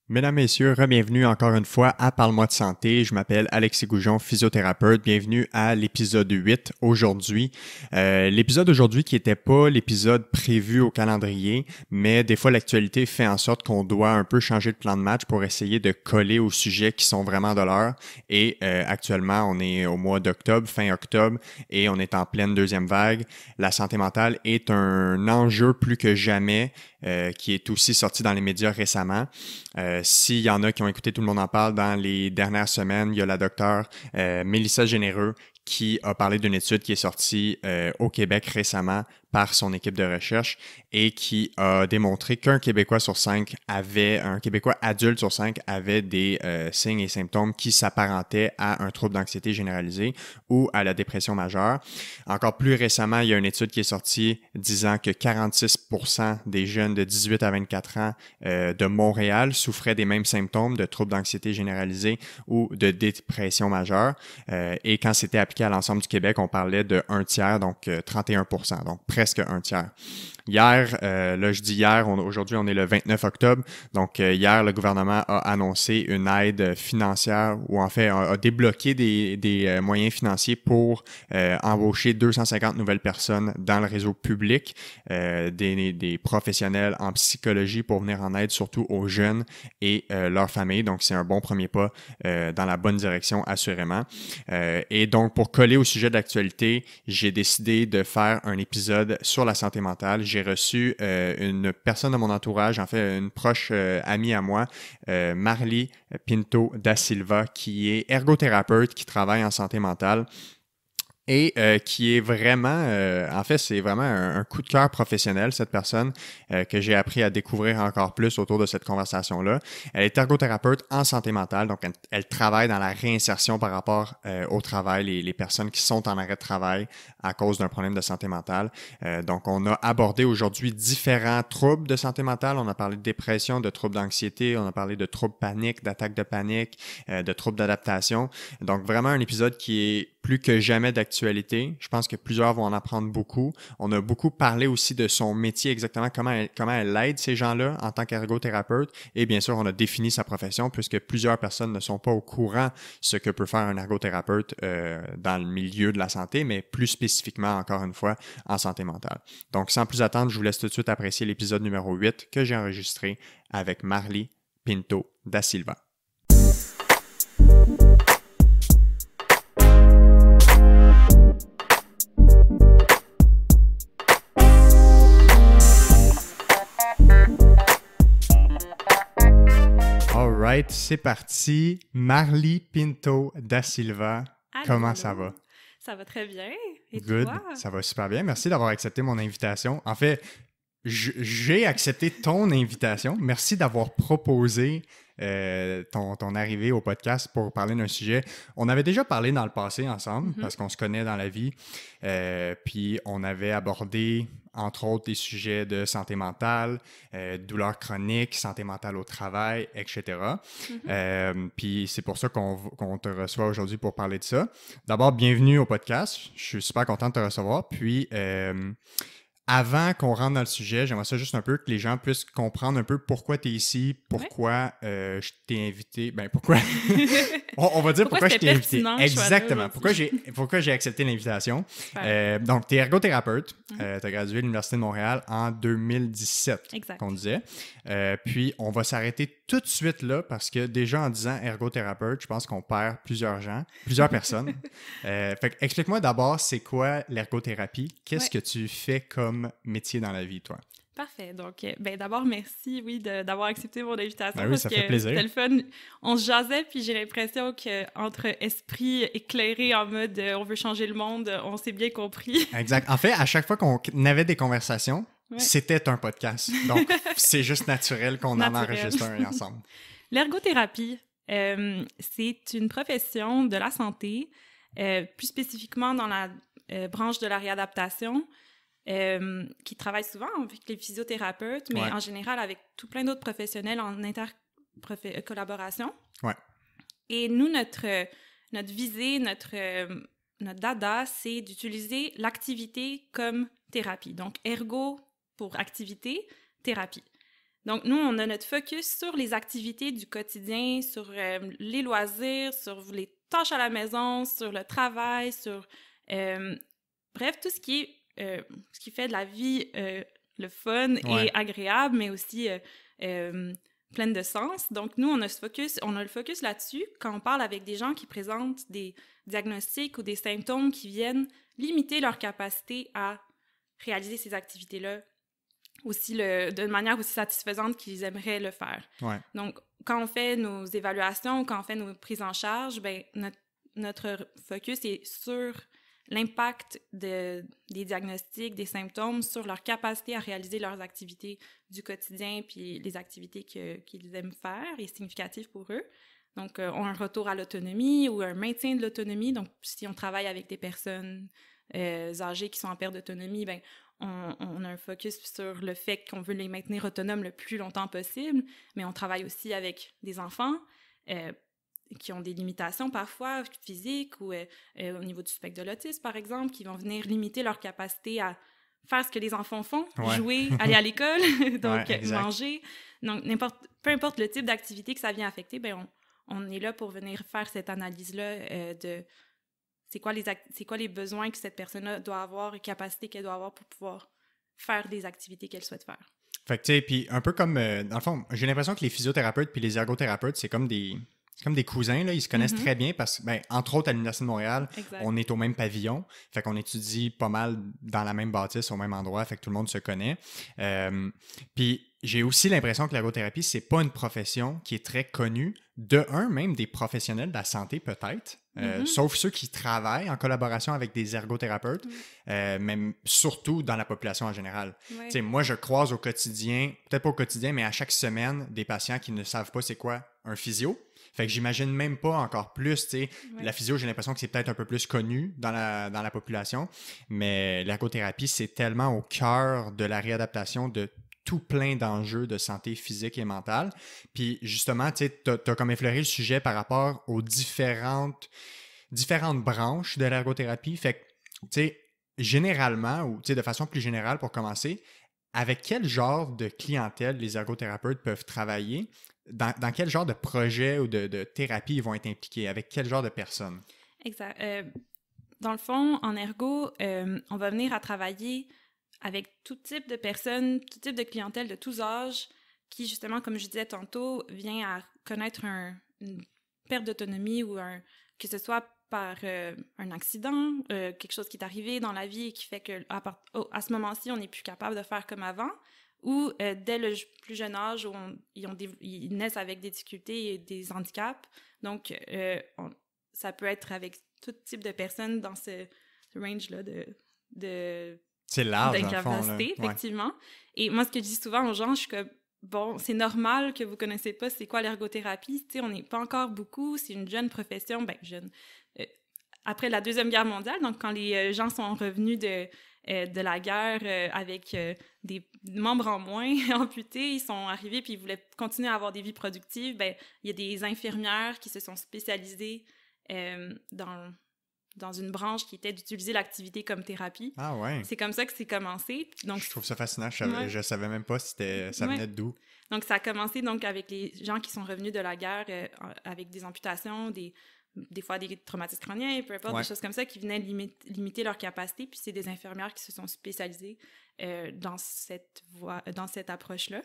Mesdames, Messieurs, bienvenue encore une fois à Parle-moi de santé. Je m'appelle Alexis Goujon, physiothérapeute. Bienvenue à l'épisode 8 aujourd'hui. L'épisode d'aujourd'hui qui n'était pas l'épisode prévu au calendrier, mais des fois l'actualité fait en sorte qu'on doit un peu changer de plan de match pour essayer de coller aux sujets qui sont vraiment de l'heure. Et actuellement, on est au mois d'octobre, fin octobre, et on est en pleine deuxième vague. La santé mentale est un enjeu plus que jamais qui est aussi sorti dans les médias récemment. S'il y en a qui ont écouté Tout le monde en parle dans les dernières semaines, il y a la docteure Mélissa Généreux qui a parlé d'une étude qui est sortie au Québec récemment par son équipe de recherche et qui a démontré qu'un Québécois adulte sur 5 avait des signes et symptômes qui s'apparentaient à un trouble d'anxiété généralisée ou à la dépression majeure. Encore plus récemment, il y a une étude qui est sortie disant que 46% des jeunes de 18 à 24 ans de Montréal souffraient des mêmes symptômes de troubles d'anxiété généralisée ou de dépression majeure. Et quand c'était appliqué à l'ensemble du Québec, on parlait de un tiers, donc 31%, donc presque un tiers. Hier, là je dis hier, aujourd'hui on est le 29 octobre, donc hier le gouvernement a annoncé une aide financière ou en fait a débloqué des moyens financiers pour embaucher 250 nouvelles personnes dans le réseau public, des professionnels en psychologie pour venir en aide surtout aux jeunes et leurs familles, donc c'est un bon premier pas dans la bonne direction assurément. Et donc pour coller au sujet de l'actualité, j'ai décidé de faire un épisode sur la santé mentale. J'ai reçu une personne de mon entourage, en fait une proche amie à moi, Marly Pinto da Silva, qui est ergothérapeute, qui travaille en santé mentale et qui est vraiment, en fait, c'est vraiment un coup de cœur professionnel, cette personne, que j'ai appris à découvrir encore plus autour de cette conversation-là. Elle est ergothérapeute en santé mentale, donc elle travaille dans la réinsertion par rapport au travail, les personnes qui sont en arrêt de travail à cause d'un problème de santé mentale. Donc, on a abordé aujourd'hui différents troubles de santé mentale. On a parlé de dépression, de troubles d'anxiété, on a parlé de troubles panique, d'attaques de panique, de troubles d'adaptation. Donc, vraiment un épisode qui est plus que jamais d'actualité. Je pense que plusieurs vont en apprendre beaucoup. On a beaucoup parlé aussi de son métier, exactement comment elle aide ces gens-là en tant qu'ergothérapeute. Et bien sûr, on a défini sa profession puisque plusieurs personnes ne sont pas au courant ce que peut faire un ergothérapeute dans le milieu de la santé, mais plus spécifiquement, encore une fois, en santé mentale. Donc, sans plus attendre, je vous laisse tout de suite apprécier l'épisode numéro 8 que j'ai enregistré avec Marly Pinto da Silva. Alright, c'est parti. Marly Pinto da Silva, Allô, comment ça va? Ça va très bien. Et Good, toi? ça va super bien. Merci d'avoir accepté mon invitation. En fait, j'ai accepté ton invitation. Merci d'avoir proposé ton arrivée au podcast pour parler d'un sujet. On avait déjà parlé dans le passé ensemble parce qu'on se connaît dans la vie. Puis on avait abordé, entre autres, des sujets de santé mentale, douleurs chroniques, santé mentale au travail, etc. Puis c'est pour ça qu'on te reçoit aujourd'hui pour parler de ça. D'abord, bienvenue au podcast. Je suis super content de te recevoir. Puis avant qu'on rentre dans le sujet, j'aimerais ça juste un peu que les gens puissent comprendre un peu pourquoi tu es ici, pourquoi je t'ai invité. Ben, pourquoi. on va dire pourquoi je t'ai invité. Exactement. Pourquoi j'ai accepté l'invitation. Donc, tu es ergothérapeute. Tu as gradué de l'Université de Montréal en 2017, exact. Qu'on disait. Puis, on va s'arrêter tout de suite là parce que déjà en disant ergothérapeute, je pense qu'on perd plusieurs personnes. Fait que explique-moi d'abord, c'est quoi l'ergothérapie? Qu'est-ce que tu fais comme métier dans la vie, toi? Parfait. Donc, d'abord, merci, d'avoir accepté mon invitation. Ben oui, ça fait plaisir. C'était le fun. On se jasait, puis j'ai l'impression qu'entre esprits éclairés en mode on veut changer le monde, on s'est bien compris. Exact. En fait, à chaque fois qu'on avait des conversations, c'était un podcast. Donc, c'est juste naturel qu'on en enregistre un ensemble. L'ergothérapie, c'est une profession de la santé, plus spécifiquement dans la branche de la réadaptation, qui travaille souvent avec les physiothérapeutes, mais en général avec tout plein d'autres professionnels en collaboration. Ouais. Et nous, notre visée, notre dada, c'est d'utiliser l'activité comme thérapie. Donc, ergo pour activité, thérapie. Donc, nous, on a notre focus sur les activités du quotidien, sur les loisirs, sur les tâches à la maison, sur le travail, sur... bref, tout ce qui fait de la vie le fun et agréable, mais aussi pleine de sens. Donc, nous, on a le focus là-dessus quand on parle avec des gens qui présentent des diagnostics ou des symptômes qui viennent limiter leur capacité à réaliser ces activités-là aussi d'une manière aussi satisfaisante qu'ils aimeraient le faire. Ouais. Donc, quand on fait nos évaluations, quand on fait nos prises en charge, ben notre focus est sur l'impact des diagnostics, des symptômes sur leur capacité à réaliser leurs activités du quotidien puis les activités qu'ils aiment faire et significatives pour eux. Donc, un retour à l'autonomie ou un maintien de l'autonomie. Donc, si on travaille avec des personnes âgées qui sont en perte d'autonomie, ben on a un focus sur le fait qu'on veut les maintenir autonomes le plus longtemps possible, mais on travaille aussi avec des enfants qui ont des limitations parfois physiques ou au niveau du spectre de l'autisme, par exemple, qui vont venir limiter leur capacité à faire ce que les enfants font, jouer, aller à l'école, donc manger. Donc, peu importe le type d'activité que ça vient affecter, ben on est là pour venir faire cette analyse-là de c'est quoi les besoins que cette personne-là doit avoir et capacités qu'elle doit avoir pour pouvoir faire des activités qu'elle souhaite faire. Fait que, tu sais, puis un peu comme, dans le fond, j'ai l'impression que les physiothérapeutes puis les ergothérapeutes, c'est comme des cousins, là, ils se connaissent très bien parce que, entre autres, à l'Université de Montréal, on est au même pavillon, fait qu'on étudie pas mal dans la même bâtisse, au même endroit, fait que tout le monde se connaît. Puis j'ai aussi l'impression que l'ergothérapie, c'est pas une profession qui est très connue, même des professionnels de la santé peut-être, sauf ceux qui travaillent en collaboration avec des ergothérapeutes, mais surtout dans la population en général. Ouais. Tu sais, moi, je croise au quotidien, peut-être pas au quotidien, mais à chaque semaine, des patients qui ne savent pas c'est quoi un physio. Fait que j'imagine même pas encore plus, tu sais, la physio, j'ai l'impression que c'est peut-être un peu plus connu dans la population, mais l'ergothérapie, c'est tellement au cœur de la réadaptation de tout plein d'enjeux de santé physique et mentale. Puis justement, tu sais, t'as comme effleuré le sujet par rapport aux différentes branches de l'ergothérapie. Fait que, tu sais, généralement, ou tu sais, de façon plus générale pour commencer, avec quel genre de clientèle les ergothérapeutes peuvent travailler? Dans quel genre de projet ou de thérapie ils vont être impliqués? Avec quel genre de personnes? Exact. Dans le fond, en ergo, on va venir à travailler avec tout type de personnes, tout type de clientèle de tous âges qui, justement, comme je disais tantôt, vient à connaître une perte d'autonomie ou que ce soit par un accident, quelque chose qui est arrivé dans la vie et qui fait que à ce moment-ci, on n'est plus capable de faire comme avant, ou dès le plus jeune âge où ils naissent avec des difficultés et des handicaps. Donc, ça peut être avec tout type de personnes dans ce range-là de c'est large, d'incapacité, effectivement. Et moi, ce que je dis souvent aux gens, je suis comme, bon, c'est normal que vous connaissez pas c'est quoi l'ergothérapie. Tu sais, on n'est pas encore beaucoup, c'est une jeune profession, jeune. Après la Deuxième Guerre mondiale, donc quand les gens sont revenus de la guerre avec des membres en moins amputés, ils sont arrivés puis ils voulaient continuer à avoir des vies productives. Il y a des infirmières qui se sont spécialisées dans une branche qui était d'utiliser l'activité comme thérapie. Ah ouais. C'est comme ça que c'est commencé. Donc, je trouve ça fascinant. Je savais même pas si ça venait d'où. Donc, ça a commencé donc avec les gens qui sont revenus de la guerre avec des amputations, des fois des traumatismes crâniens, peu importe, des choses comme ça qui venaient limiter leur capacité. Puis c'est des infirmières qui se sont spécialisées dans cette approche-là.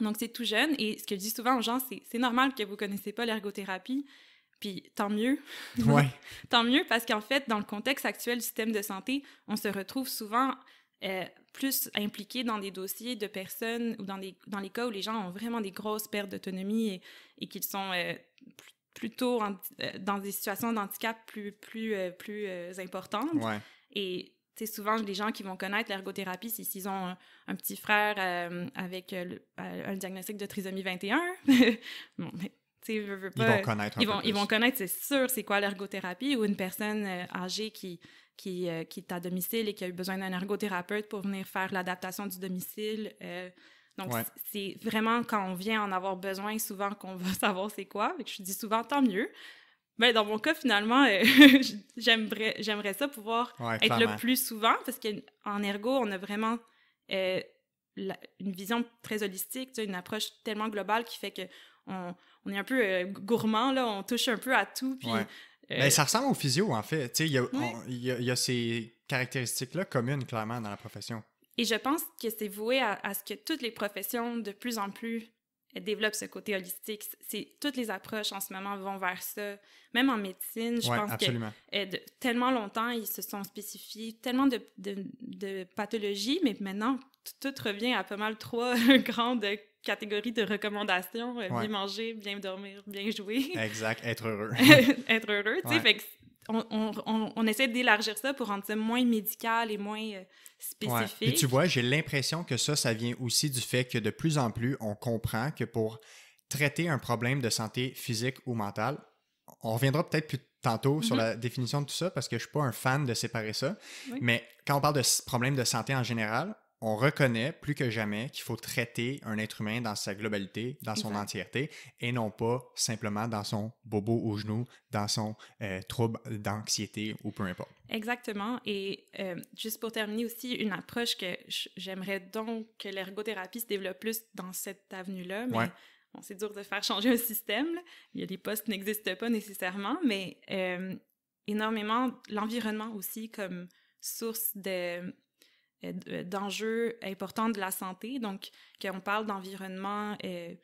Donc, c'est tout jeune. Et ce que je dis souvent aux gens, c'est normal que vous ne connaissez pas l'ergothérapie. Puis tant mieux. Ouais. Tant mieux parce qu'en fait, dans le contexte actuel du système de santé, on se retrouve souvent plus impliqués dans des dossiers de personnes ou dans les cas où les gens ont vraiment des grosses pertes d'autonomie et qu'ils sont plutôt dans des situations d'handicap plus importantes. Ouais. Et c'est souvent les gens qui vont connaître l'ergothérapie, s'ils ont un petit frère avec un diagnostic de trisomie 21. Bon, mais ils vont connaître ils vont connaître, c'est sûr, c'est quoi l'ergothérapie, ou une personne âgée qui est à domicile et qui a eu besoin d'un ergothérapeute pour venir faire l'adaptation du domicile. Donc, c'est vraiment quand on vient en avoir besoin, souvent qu'on va savoir c'est quoi. Je dis souvent, tant mieux. Dans mon cas, finalement, j'aimerais ça pouvoir être là plus souvent, parce qu'en ergo, on a vraiment une vision très holistique, tu sais, une approche tellement globale qui fait que on est un peu gourmand, là, on touche un peu à tout. Puis, ben, ça ressemble au physio, en fait. Tu sais, ouais. il y a ces caractéristiques-là communes, clairement, dans la profession. Et je pense que c'est voué à ce que toutes les professions, de plus en plus, développent ce côté holistique. Toutes les approches, en ce moment, vont vers ça. Même en médecine, je pense absolument. que tellement longtemps, ils se sont spécifiés tellement de pathologies, mais maintenant, tout revient à pas mal 3 grandes catégories de recommandations. Bien manger, bien dormir, bien jouer. Exact, être heureux. Être heureux, tu sais, fait que on essaie d'élargir ça pour rendre ça moins médical et moins spécifique. Ouais. Puis tu vois, j'ai l'impression que ça vient aussi du fait que de plus en plus, on comprend que pour traiter un problème de santé physique ou mentale, on reviendra peut-être plus tantôt sur la définition de tout ça parce que je ne suis pas un fan de séparer ça, mais quand on parle de problèmes de santé en général, on reconnaît plus que jamais qu'il faut traiter un être humain dans sa globalité, dans son entièreté, et non pas simplement dans son bobo au genou, dans son trouble d'anxiété ou peu importe. Exactement. Et juste pour terminer aussi, une approche que j'aimerais donc que l'ergothérapie se développe plus dans cette avenue-là, mais bon, c'est dur de faire changer un système, là. Il y a des postes qui n'existent pas nécessairement, mais énormément l'environnement aussi comme source d'enjeux importants de la santé. Donc, qu'on parle d'environnement, de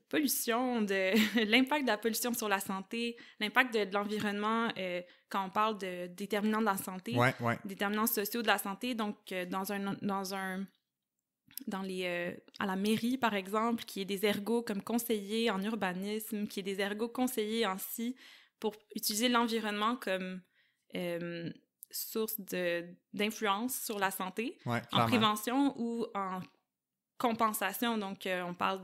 pollution, de l'impact de la pollution sur la santé, l'impact de l'environnement quand on parle de déterminants de la santé, déterminants sociaux de la santé. Donc, à la mairie, par exemple, qui est des ergos comme conseillers en urbanisme, qui est des ergos conseillers en psy, pour utiliser l'environnement comme source d'influence sur la santé, en prévention ou en compensation. Donc, on parle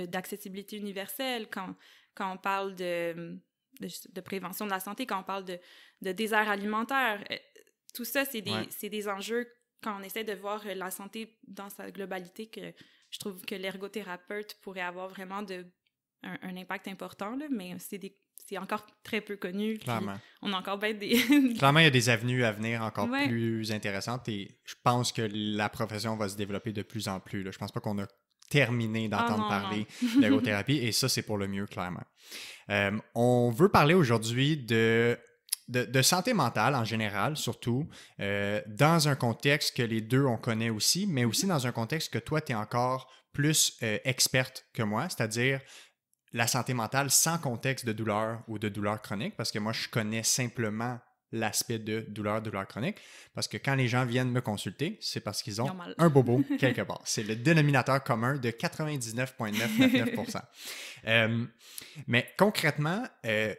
d'accessibilité universelle quand on parle de prévention de la santé, quand on parle de désert alimentaire. Tout ça, c'est des enjeux quand on essaie de voir la santé dans sa globalité, que je trouve que l'ergothérapeute pourrait avoir vraiment un impact important, là, mais c'est encore très peu connu. Clairement. On a encore bien des... Clairement, il y a des avenues à venir encore plus intéressantes et je pense que la profession va se développer de plus en plus. Là. Je pense pas qu'on a terminé d'entendre parler d'ergothérapie et ça, c'est pour le mieux, clairement. On veut parler aujourd'hui de santé mentale en général, surtout, dans un contexte que les deux, on connaît aussi, mais aussi dans un contexte que toi, tu es encore plus experte que moi, c'est-à-dire la santé mentale sans contexte de douleur ou de douleur chronique, parce que moi, je connais simplement l'aspect de douleur chronique, parce que quand les gens viennent me consulter, c'est parce qu'ils ont un bobo quelque part. C'est le dénominateur commun de 99,999%. Mais concrètement,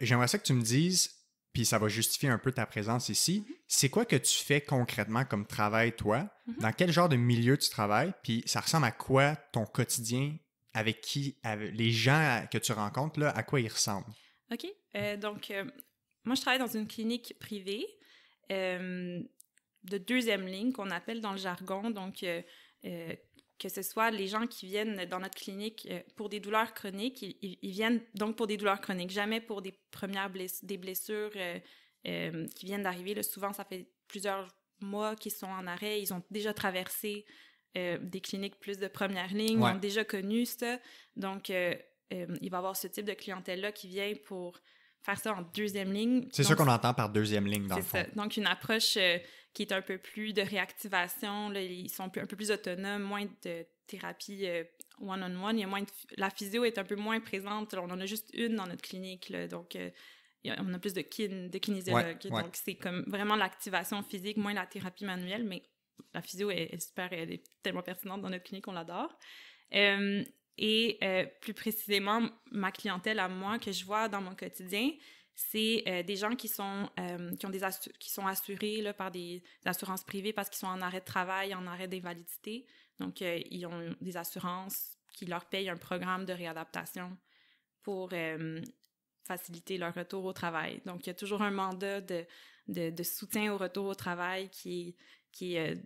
j'aimerais ça que tu me dises, puis ça va justifier un peu ta présence ici, c'est quoi que tu fais concrètement comme travail, toi? Dans quel genre de milieu tu travailles? Puis ça ressemble à quoi ton quotidien? Avec les gens que tu rencontres, là, à quoi ils ressemblent? OK. Donc, moi, je travaille dans une clinique privée de deuxième ligne qu'on appelle dans le jargon. Donc, que ce soit les gens qui viennent dans notre clinique pour des douleurs chroniques, ils viennent donc pour des douleurs chroniques, jamais pour des des blessures qui viennent d'arriver. Là, souvent, ça fait plusieurs mois qu'ils sont en arrêt. Ils ont déjà traversé des cliniques plus de première ligne, ont déjà connu ça. Donc, il va y avoir ce type de clientèle-là qui vient pour faire ça en deuxième ligne. C'est ça qu'on entend par deuxième ligne, dans le fond. C'est ça. Donc, une approche qui est un peu plus de réactivation. Là, ils sont un peu plus autonomes, moins de thérapie one-on-one. Il y a moins la physio est un peu moins présente. Là, on en a juste une dans notre clinique. Là, donc, on a plus de kinésiologues. Donc, c'est comme vraiment l'activation physique, moins la thérapie manuelle, mais la physio est super, elle est tellement pertinente dans notre clinique, on l'adore. Et plus précisément, ma clientèle à moi, que je vois dans mon quotidien, c'est des gens qui sont assurés là, par des assurances privées parce qu'ils sont en arrêt de travail, en arrêt d'invalidité. Donc, ils ont des assurances qui leur payent un programme de réadaptation pour faciliter leur retour au travail. Donc, il y a toujours un mandat de soutien au retour au travail qui est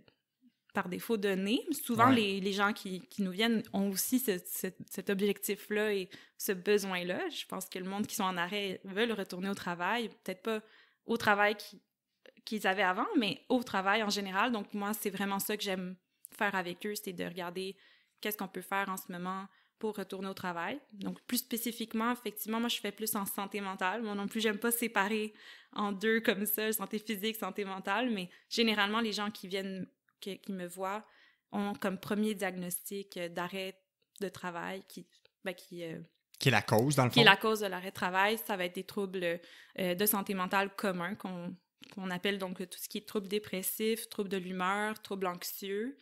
par défaut donné. Souvent, les gens qui nous viennent ont aussi cet objectif-là et ce besoin-là. Je pense que le monde qui sont en arrêt veulent retourner au travail, peut-être pas au travail qu'ils avaient avant, mais au travail en général. Donc, moi, c'est vraiment ça que j'aime faire avec eux, c'est de regarder qu'est-ce qu'on peut faire en ce moment pour retourner au travail. Donc, plus spécifiquement, effectivement, moi, je fais plus en santé mentale. Moi non plus, j'aime pas séparer en deux comme ça, santé physique, santé mentale, mais généralement, les gens qui viennent, qui me voient, ont comme premier diagnostic d'arrêt de travail qui Qui est la cause, dans le qui est fond? la cause de l'arrêt de travail. Ça va être des troubles de santé mentale communs qu'on appelle donc tout ce qui est troubles dépressifs, troubles de l'humeur, troubles anxieux,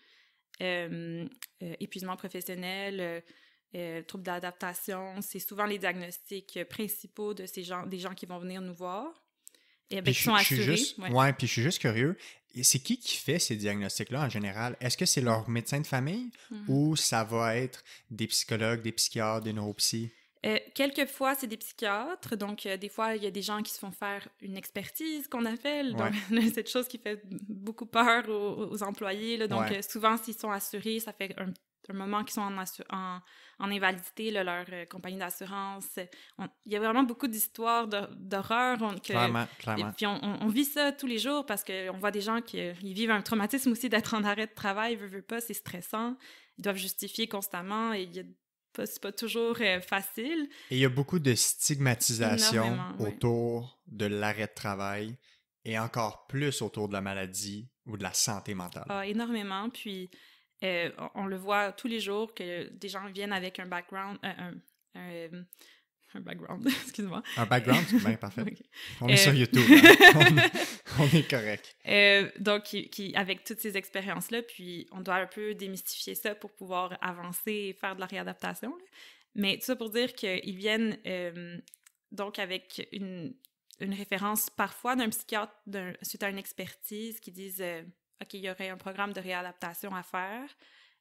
épuisement professionnel, troubles d'adaptation. C'est souvent les diagnostics principaux de des gens qui vont venir nous voir. Et bien, qui sont assurés. Ouais, puis je suis juste curieux. Et c'est qui fait ces diagnostics-là en général? Est-ce que c'est leur médecin de famille ou ça va être des psychologues, des psychiatres, des neuropsys? Quelquefois, c'est des psychiatres. Donc, des fois, il y a des gens qui se font faire une expertise, qu'on appelle. Donc, cette chose qui fait beaucoup peur aux employés. Là. Donc, souvent, s'ils sont assurés, ça fait un moment qu'ils sont en invalidité, là, leur compagnie d'assurance. Il y a vraiment beaucoup d'histoires d'horreur. Clairement. Et puis, on vit ça tous les jours parce qu'on voit des gens qui ils vivent un traumatisme aussi d'être en arrêt de travail, veut pas, c'est stressant. Ils doivent justifier constamment et c'est pas toujours facile. Et il y a beaucoup de stigmatisation autour de l'arrêt de travail et encore plus autour de la maladie ou de la santé mentale. Ah, énormément. Puis, on le voit tous les jours que des gens viennent avec un background... un background, excuse-moi. Un background, c'est bien parfait. Okay. On est sur YouTube, on est correct. Donc, avec toutes ces expériences-là, puis on doit un peu démystifier ça pour pouvoir avancer et faire de la réadaptation. Là. Mais tout ça pour dire qu'ils viennent donc avec une référence parfois d'un psychiatre suite à une expertise qui disent OK, il y aurait un programme de réadaptation à faire,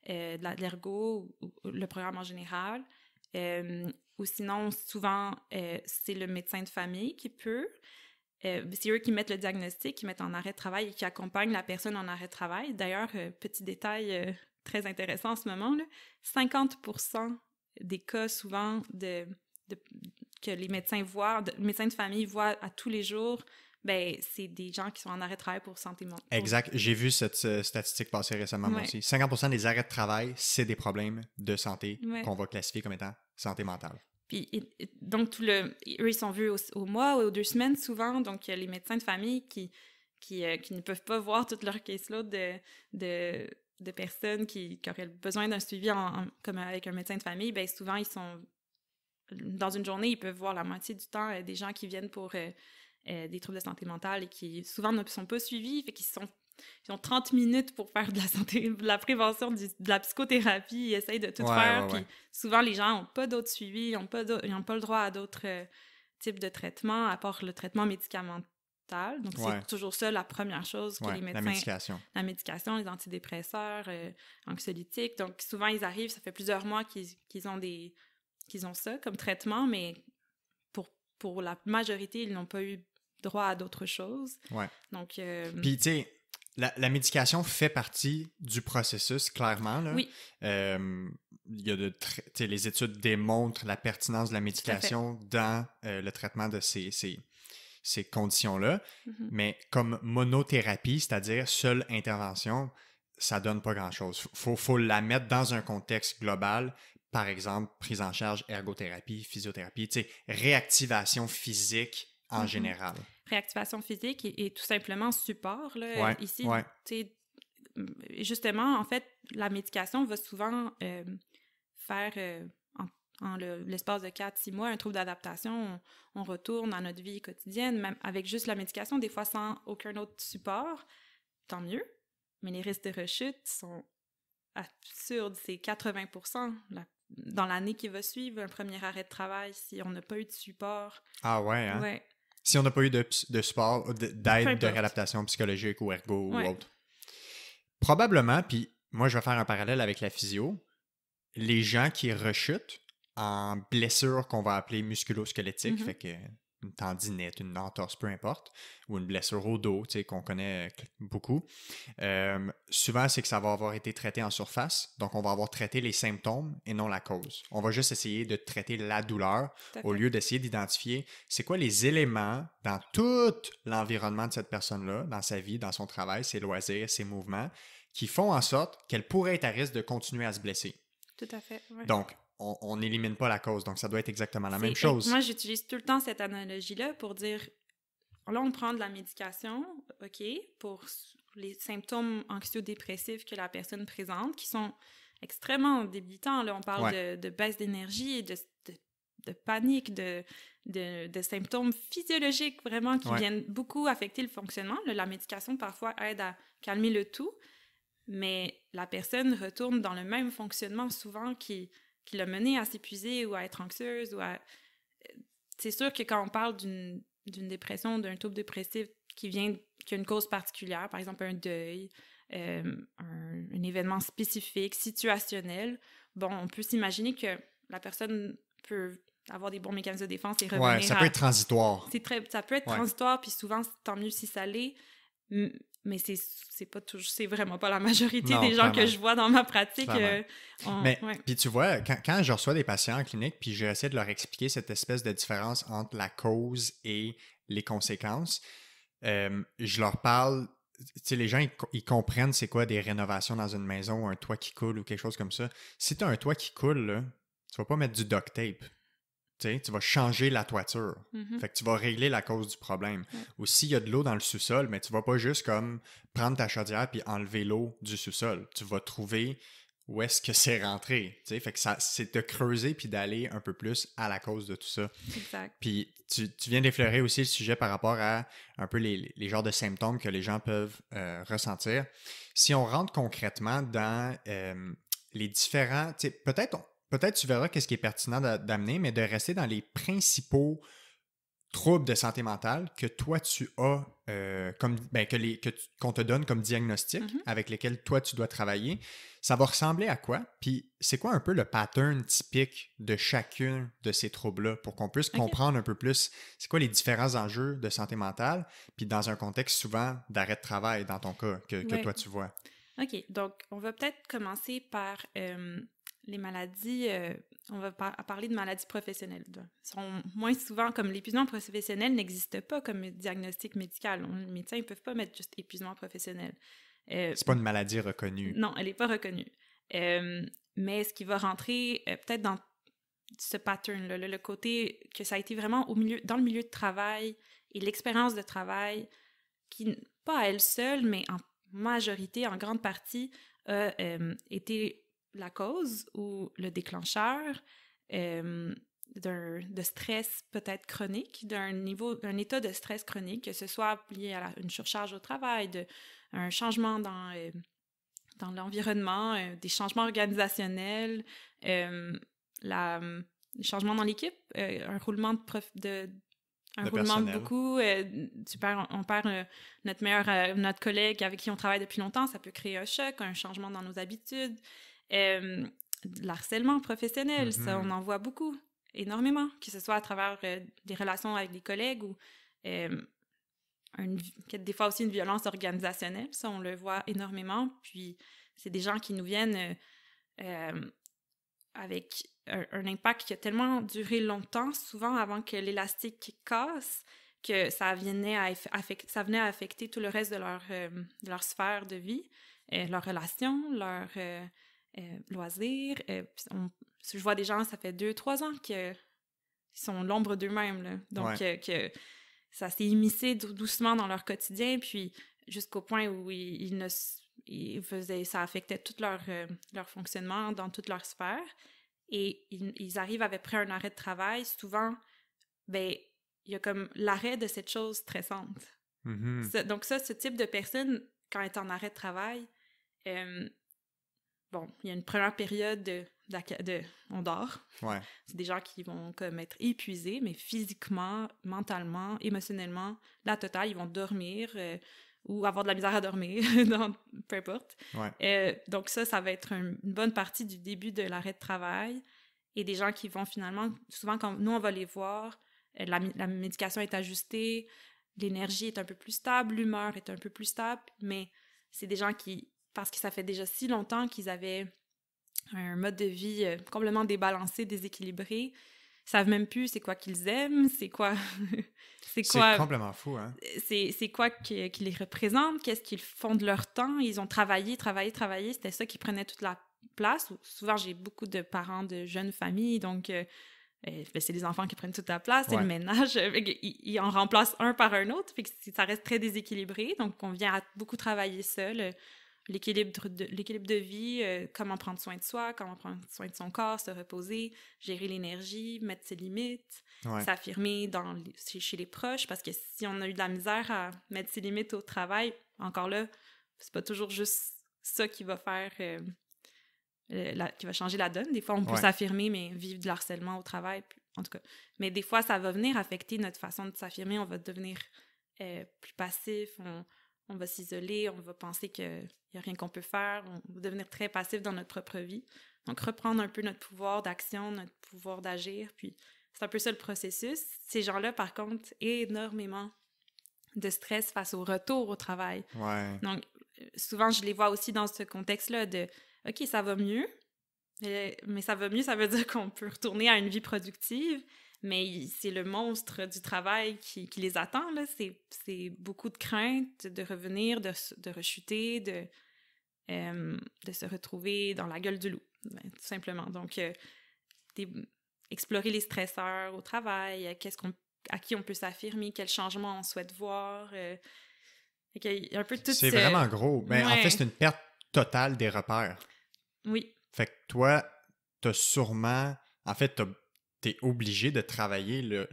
de l'ergo ou le programme en général. Ou sinon, souvent, c'est le médecin de famille qui peut. C'est eux qui mettent le diagnostic, qui mettent en arrêt de travail et qui accompagnent la personne en arrêt de travail. D'ailleurs, petit détail très intéressant en ce moment, là, 50% des cas souvent que les médecins médecins de famille voient à tous les jours, ben, c'est des gens qui sont en arrêt de travail pour santé mentale. Exact. J'ai vu cette statistique passer récemment, moi aussi. 50% des arrêts de travail, c'est des problèmes de santé qu'on va classifier comme étant santé mentale. Puis, donc, eux, ils sont vus au mois ou aux 2 semaines, souvent. Donc, il y a les médecins de famille qui ne peuvent pas voir toute leur caseload de personnes qui auraient besoin d'un suivi comme avec un médecin de famille. Bien, souvent, ils sont... Dans une journée, ils peuvent voir la moitié du temps des gens qui viennent pour des troubles de santé mentale et qui, souvent, ne sont pas suivis. Fait qu'ils ils ont 30 minutes pour faire de la santé, de la prévention, de la psychothérapie, ils essayent de tout faire. Puis souvent, les gens n'ont pas d'autres suivis, ils n'ont pas le droit à d'autres types de traitements, à part le traitement médicamental. Donc, c'est toujours ça la première chose que les médecins... La médication, les antidépresseurs, anxiolytiques. Donc, souvent, ils arrivent, ça fait plusieurs mois qu'ils ont ça comme traitement, mais pour la majorité, ils n'ont pas eu droit à d'autres choses. Ouais. Donc... Puis, tu sais... La médication fait partie du processus, clairement. Là. Oui. Il y a les études démontrent la pertinence de la médication dans le traitement de ces conditions-là. Mm-hmm. Mais comme monothérapie, c'est-à-dire seule intervention, ça donne pas grand-chose. Faut la mettre dans un contexte global. Par exemple, prise en charge ergothérapie, physiothérapie, réactivation physique en général. Réactivation physique et tout simplement support. Là, ici, justement, en fait, la médication va souvent faire, en l'espace de 4-6 mois, un trouble d'adaptation. On retourne à notre vie quotidienne, même avec juste la médication, des fois sans aucun autre support. Tant mieux, mais les risques de rechute sont absurdes. C'est 80% dans l'année qui va suivre un premier arrêt de travail si on n'a pas eu de support. Ah ouais, hein? Ouais. Si on n'a pas eu de support, d'aide de réadaptation psychologique ou ergo ou autre. Probablement, puis moi je vais faire un parallèle avec la physio, les gens qui rechutent en blessure qu'on va appeler musculo-squelettique, fait que une tendinite, une entorse, peu importe, ou une blessure au dos, tu sais, qu'on connaît beaucoup. Souvent, c'est que ça va avoir été traité en surface, donc on va avoir traité les symptômes et non la cause. On va juste essayer de traiter la douleur au lieu d'essayer d'identifier c'est quoi les éléments dans tout l'environnement de cette personne-là, dans sa vie, dans son travail, ses loisirs, ses mouvements, qui font en sorte qu'elle pourrait être à risque de continuer à se blesser. Tout à fait, ouais. Donc, on n'élimine pas la cause. Donc, ça doit être exactement la même chose. Moi, j'utilise tout le temps cette analogie-là pour dire, là, on prend de la médication, OK, pour les symptômes anxio-dépressifs que la personne présente, qui sont extrêmement débilitants. Là, on parle de baisse d'énergie, de panique, de symptômes physiologiques vraiment qui viennent beaucoup affecter le fonctionnement. Là, la médication, parfois, aide à calmer le tout, mais la personne retourne dans le même fonctionnement souvent qui l'a menée à s'épuiser ou à être anxieuse. C'est sûr que quand on parle d'une dépression, d'un trouble dépressif qui a une cause particulière, par exemple un deuil, un événement spécifique, situationnel, bon, on peut s'imaginer que la personne peut avoir des bons mécanismes de défense et revenir. Ouais, ça peut être transitoire. Ça peut être transitoire, puis souvent, tant mieux si ça l'est, mais c'est pas toujours, c'est vraiment pas la majorité des gens que je vois dans ma pratique. Puis tu vois, quand je reçois des patients en clinique, puis j'essaie de leur expliquer cette espèce de différence entre la cause et les conséquences, je leur parle, tu sais, les gens, ils comprennent c'est quoi des rénovations dans une maison, un toit qui coule ou quelque chose comme ça. Si tu as un toit qui coule, là, tu vas pas mettre du duct tape. Tu vas changer la toiture. Fait que tu vas régler la cause du problème. Ou s'il y a de l'eau dans le sous-sol, mais tu vas pas juste comme prendre ta chaudière puis enlever l'eau du sous-sol. Tu vas trouver où est-ce que c'est rentré. Fait que c'est de creuser puis d'aller un peu plus à la cause de tout ça. Exact. Puis tu viens d'effleurer aussi le sujet par rapport à un peu les genres de symptômes que les gens peuvent ressentir. Si on rentre concrètement dans les différents... Peut-être tu verras qu'est-ce qui est pertinent d'amener, mais de rester dans les principaux troubles de santé mentale que toi tu as, qu'on te donne comme diagnostic, avec lesquels toi tu dois travailler. Ça va ressembler à quoi? Puis c'est quoi un peu le pattern typique de chacun de ces troubles-là pour qu'on puisse comprendre un peu plus c'est quoi les différents enjeux de santé mentale, puis dans un contexte souvent d'arrêt de travail dans ton cas que toi tu vois. OK, donc on va peut-être commencer par les maladies, on va parler de maladies professionnelles. Sont moins souvent, comme l'épuisement professionnel n'existe pas comme diagnostic médical. Les médecins ne peuvent pas mettre juste épuisement professionnel. C'est pas une maladie reconnue. Non, elle n'est pas reconnue. Mais ce qui va rentrer peut-être dans ce pattern-là, le côté que ça a été vraiment dans le milieu de travail et l'expérience de travail qui, pas à elle seule, mais en majorité, en grande partie, a été la cause ou le déclencheur de stress peut-être chronique, d'un état de stress chronique, que ce soit lié à une surcharge au travail, un changement dans l'environnement, des changements organisationnels, des changements dans l'équipe, un roulement beaucoup. On perd notre collègue avec qui on travaille depuis longtemps, ça peut créer un choc, un changement dans nos habitudes. L'harcèlement professionnel, ça, on en voit beaucoup, énormément, que ce soit à travers des relations avec des collègues ou des fois aussi une violence organisationnelle, ça, on le voit énormément. Puis, c'est des gens qui nous viennent avec un impact qui a tellement duré longtemps, souvent avant que l'élastique casse, que ça venait à affecter tout le reste de leur sphère de vie, leurs relations, leurs loisirs. Je vois des gens, ça fait 2-3 ans qu'ils sont l'ombre d'eux-mêmes, là. Donc, que ça s'est immiscé doucement dans leur quotidien, puis jusqu'au point où ça affectait tout leur fonctionnement dans toute leur sphère. Et ils arrivent après un arrêt de travail, souvent, il y a comme l'arrêt de cette chose stressante. Donc ce type de personne, quand elle est en arrêt de travail, il y a une première période on dort. Ouais. C'est des gens qui vont comme être épuisés, mais physiquement, mentalement, émotionnellement, la totale, ils vont dormir ou avoir de la misère à dormir, peu importe. Ouais. Donc ça va être une bonne partie du début de l'arrêt de travail. Et des gens qui vont finalement, souvent quand nous on va les voir, la médication est ajustée, l'énergie est un peu plus stable, l'humeur est un peu plus stable, mais c'est des gens qui, parce que ça fait déjà si longtemps qu'ils avaient un mode de vie complètement débalancé, déséquilibré, savent même plus c'est quoi qu'ils aiment, c'est quoi... C'est complètement fou, hein? C'est quoi qui les représente, qu'est-ce qu'ils font de leur temps. Ils ont travaillé, c'était ça qui prenait toute la place. Souvent, j'ai beaucoup de parents de jeunes familles, donc c'est les enfants qui prennent toute la place, c'est le ménage. Ils en remplacent un par un autre, puis ça reste très déséquilibré. Donc, on vient à beaucoup travailler seul. L'équilibre de vie, comment prendre soin de soi, comment prendre soin de son corps, se reposer, gérer l'énergie, mettre ses limites, s'affirmer chez les proches, parce que si on a eu de la misère à mettre ses limites au travail, encore là, c'est pas toujours juste ça qui va faire... qui va changer la donne. Des fois, on peut s'affirmer, mais vivre de l'harcèlement au travail, en tout cas. Mais des fois, ça va venir affecter notre façon de s'affirmer. On va devenir plus passif, on va s'isoler, on va penser qu'il n'y a rien qu'on peut faire, on va devenir très passif dans notre propre vie. Donc, reprendre un peu notre pouvoir d'action, notre pouvoir d'agir, puis c'est un peu ça le processus. Ces gens-là, par contre, énormément de stress face au retour au travail. Ouais. Donc, souvent, je les vois aussi dans ce contexte-là de « OK, ça va mieux », mais ça va mieux, ça veut dire qu'on peut retourner à une vie productive, mais c'est le monstre du travail qui les attend, là. C'est beaucoup de crainte de revenir, de rechuter, de se retrouver dans la gueule du loup, tout simplement. Donc, explorer les stresseurs au travail, à qui on peut s'affirmer, quel changement on souhaite voir. Il y a un peu tout c'est vraiment gros. Ben, en fait, c'est une perte totale des repères. Oui. Fait que toi, t'as sûrement... En fait, t'es obligé de travailler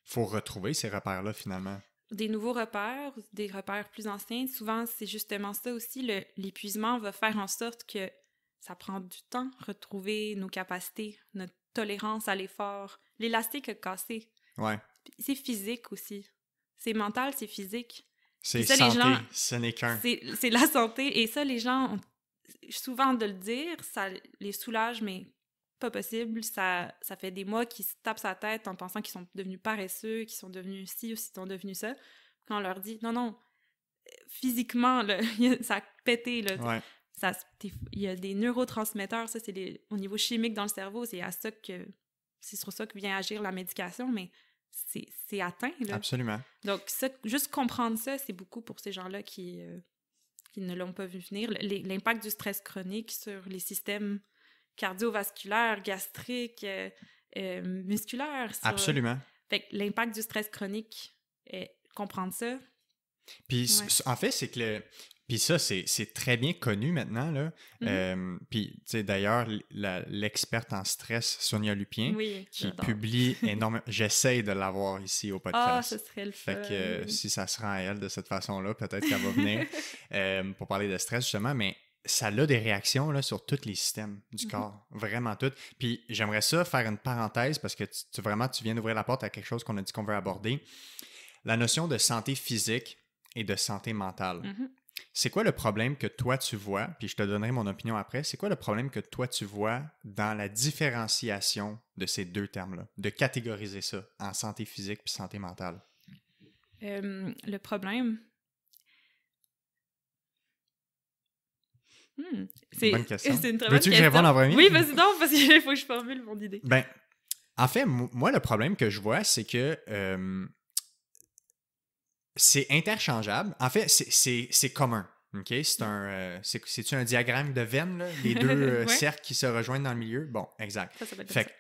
faut retrouver ces repères-là, finalement. Des nouveaux repères, des repères plus anciens. Souvent, c'est justement ça aussi. L'épuisement va faire en sorte que ça prend du temps, retrouver nos capacités, notre tolérance à l'effort. L'élastique a cassé. Ouais. C'est physique aussi. C'est mental, c'est physique. C'est ça, santé, les gens, ce n'est qu'un. C'est la santé. Et ça, les gens ont souvent de le dire, ça les soulage, mais pas possible. Ça fait des mois qu'ils se tapent sa tête en pensant qu'ils sont devenus paresseux, qu'ils sont devenus ci ou qu'ils sont devenus ça. Quand on leur dit, non, physiquement, là, ça a pété, là. Ouais. Il y a des neurotransmetteurs, ça, c'est au niveau chimique dans le cerveau, c'est sur ça que vient agir la médication, mais c'est atteint, là. Absolument. Donc, juste comprendre ça, c'est beaucoup pour ces gens-là qui ne l'ont pas vu venir. L'impact du stress chronique sur les systèmes cardiovasculaires, gastriques, musculaires. Absolument. Fait que l'impact du stress chronique, comprendre ça. Puis, en fait, c'est que puis ça, c'est très bien connu maintenant, là. Puis, tu sais, d'ailleurs, l'experte en stress, Sonia Lupien, qui publie énormément... J'essaie de l'avoir ici au podcast. Ah, ce serait le fun. Fait que si ça se rend à elle de cette façon-là, peut-être qu'elle va venir pour parler de stress, justement, mais ça a des réactions là, sur tous les systèmes du corps, vraiment tout. Puis j'aimerais ça faire une parenthèse parce que tu viens d'ouvrir la porte à quelque chose qu'on a dit qu'on veut aborder. La notion de santé physique et de santé mentale. C'est quoi le problème que toi tu vois, puis je te donnerai mon opinion après, c'est quoi le problème que toi tu vois dans la différenciation de ces deux termes-là, de catégoriser ça en santé physique puis santé mentale? Le problème... C'est une bonne question. C'est une très Veux-tu bonne que je réponde en premier? Oui, vas-y donc, parce qu'il faut que je formule mon idée. Ben, en fait, moi, le problème que je vois, c'est que c'est interchangeable. En fait, c'est commun. OK? C'est-tu un diagramme de Venn, là? Les deux cercles qui se rejoignent dans le milieu? Bon, exact. Ça fait que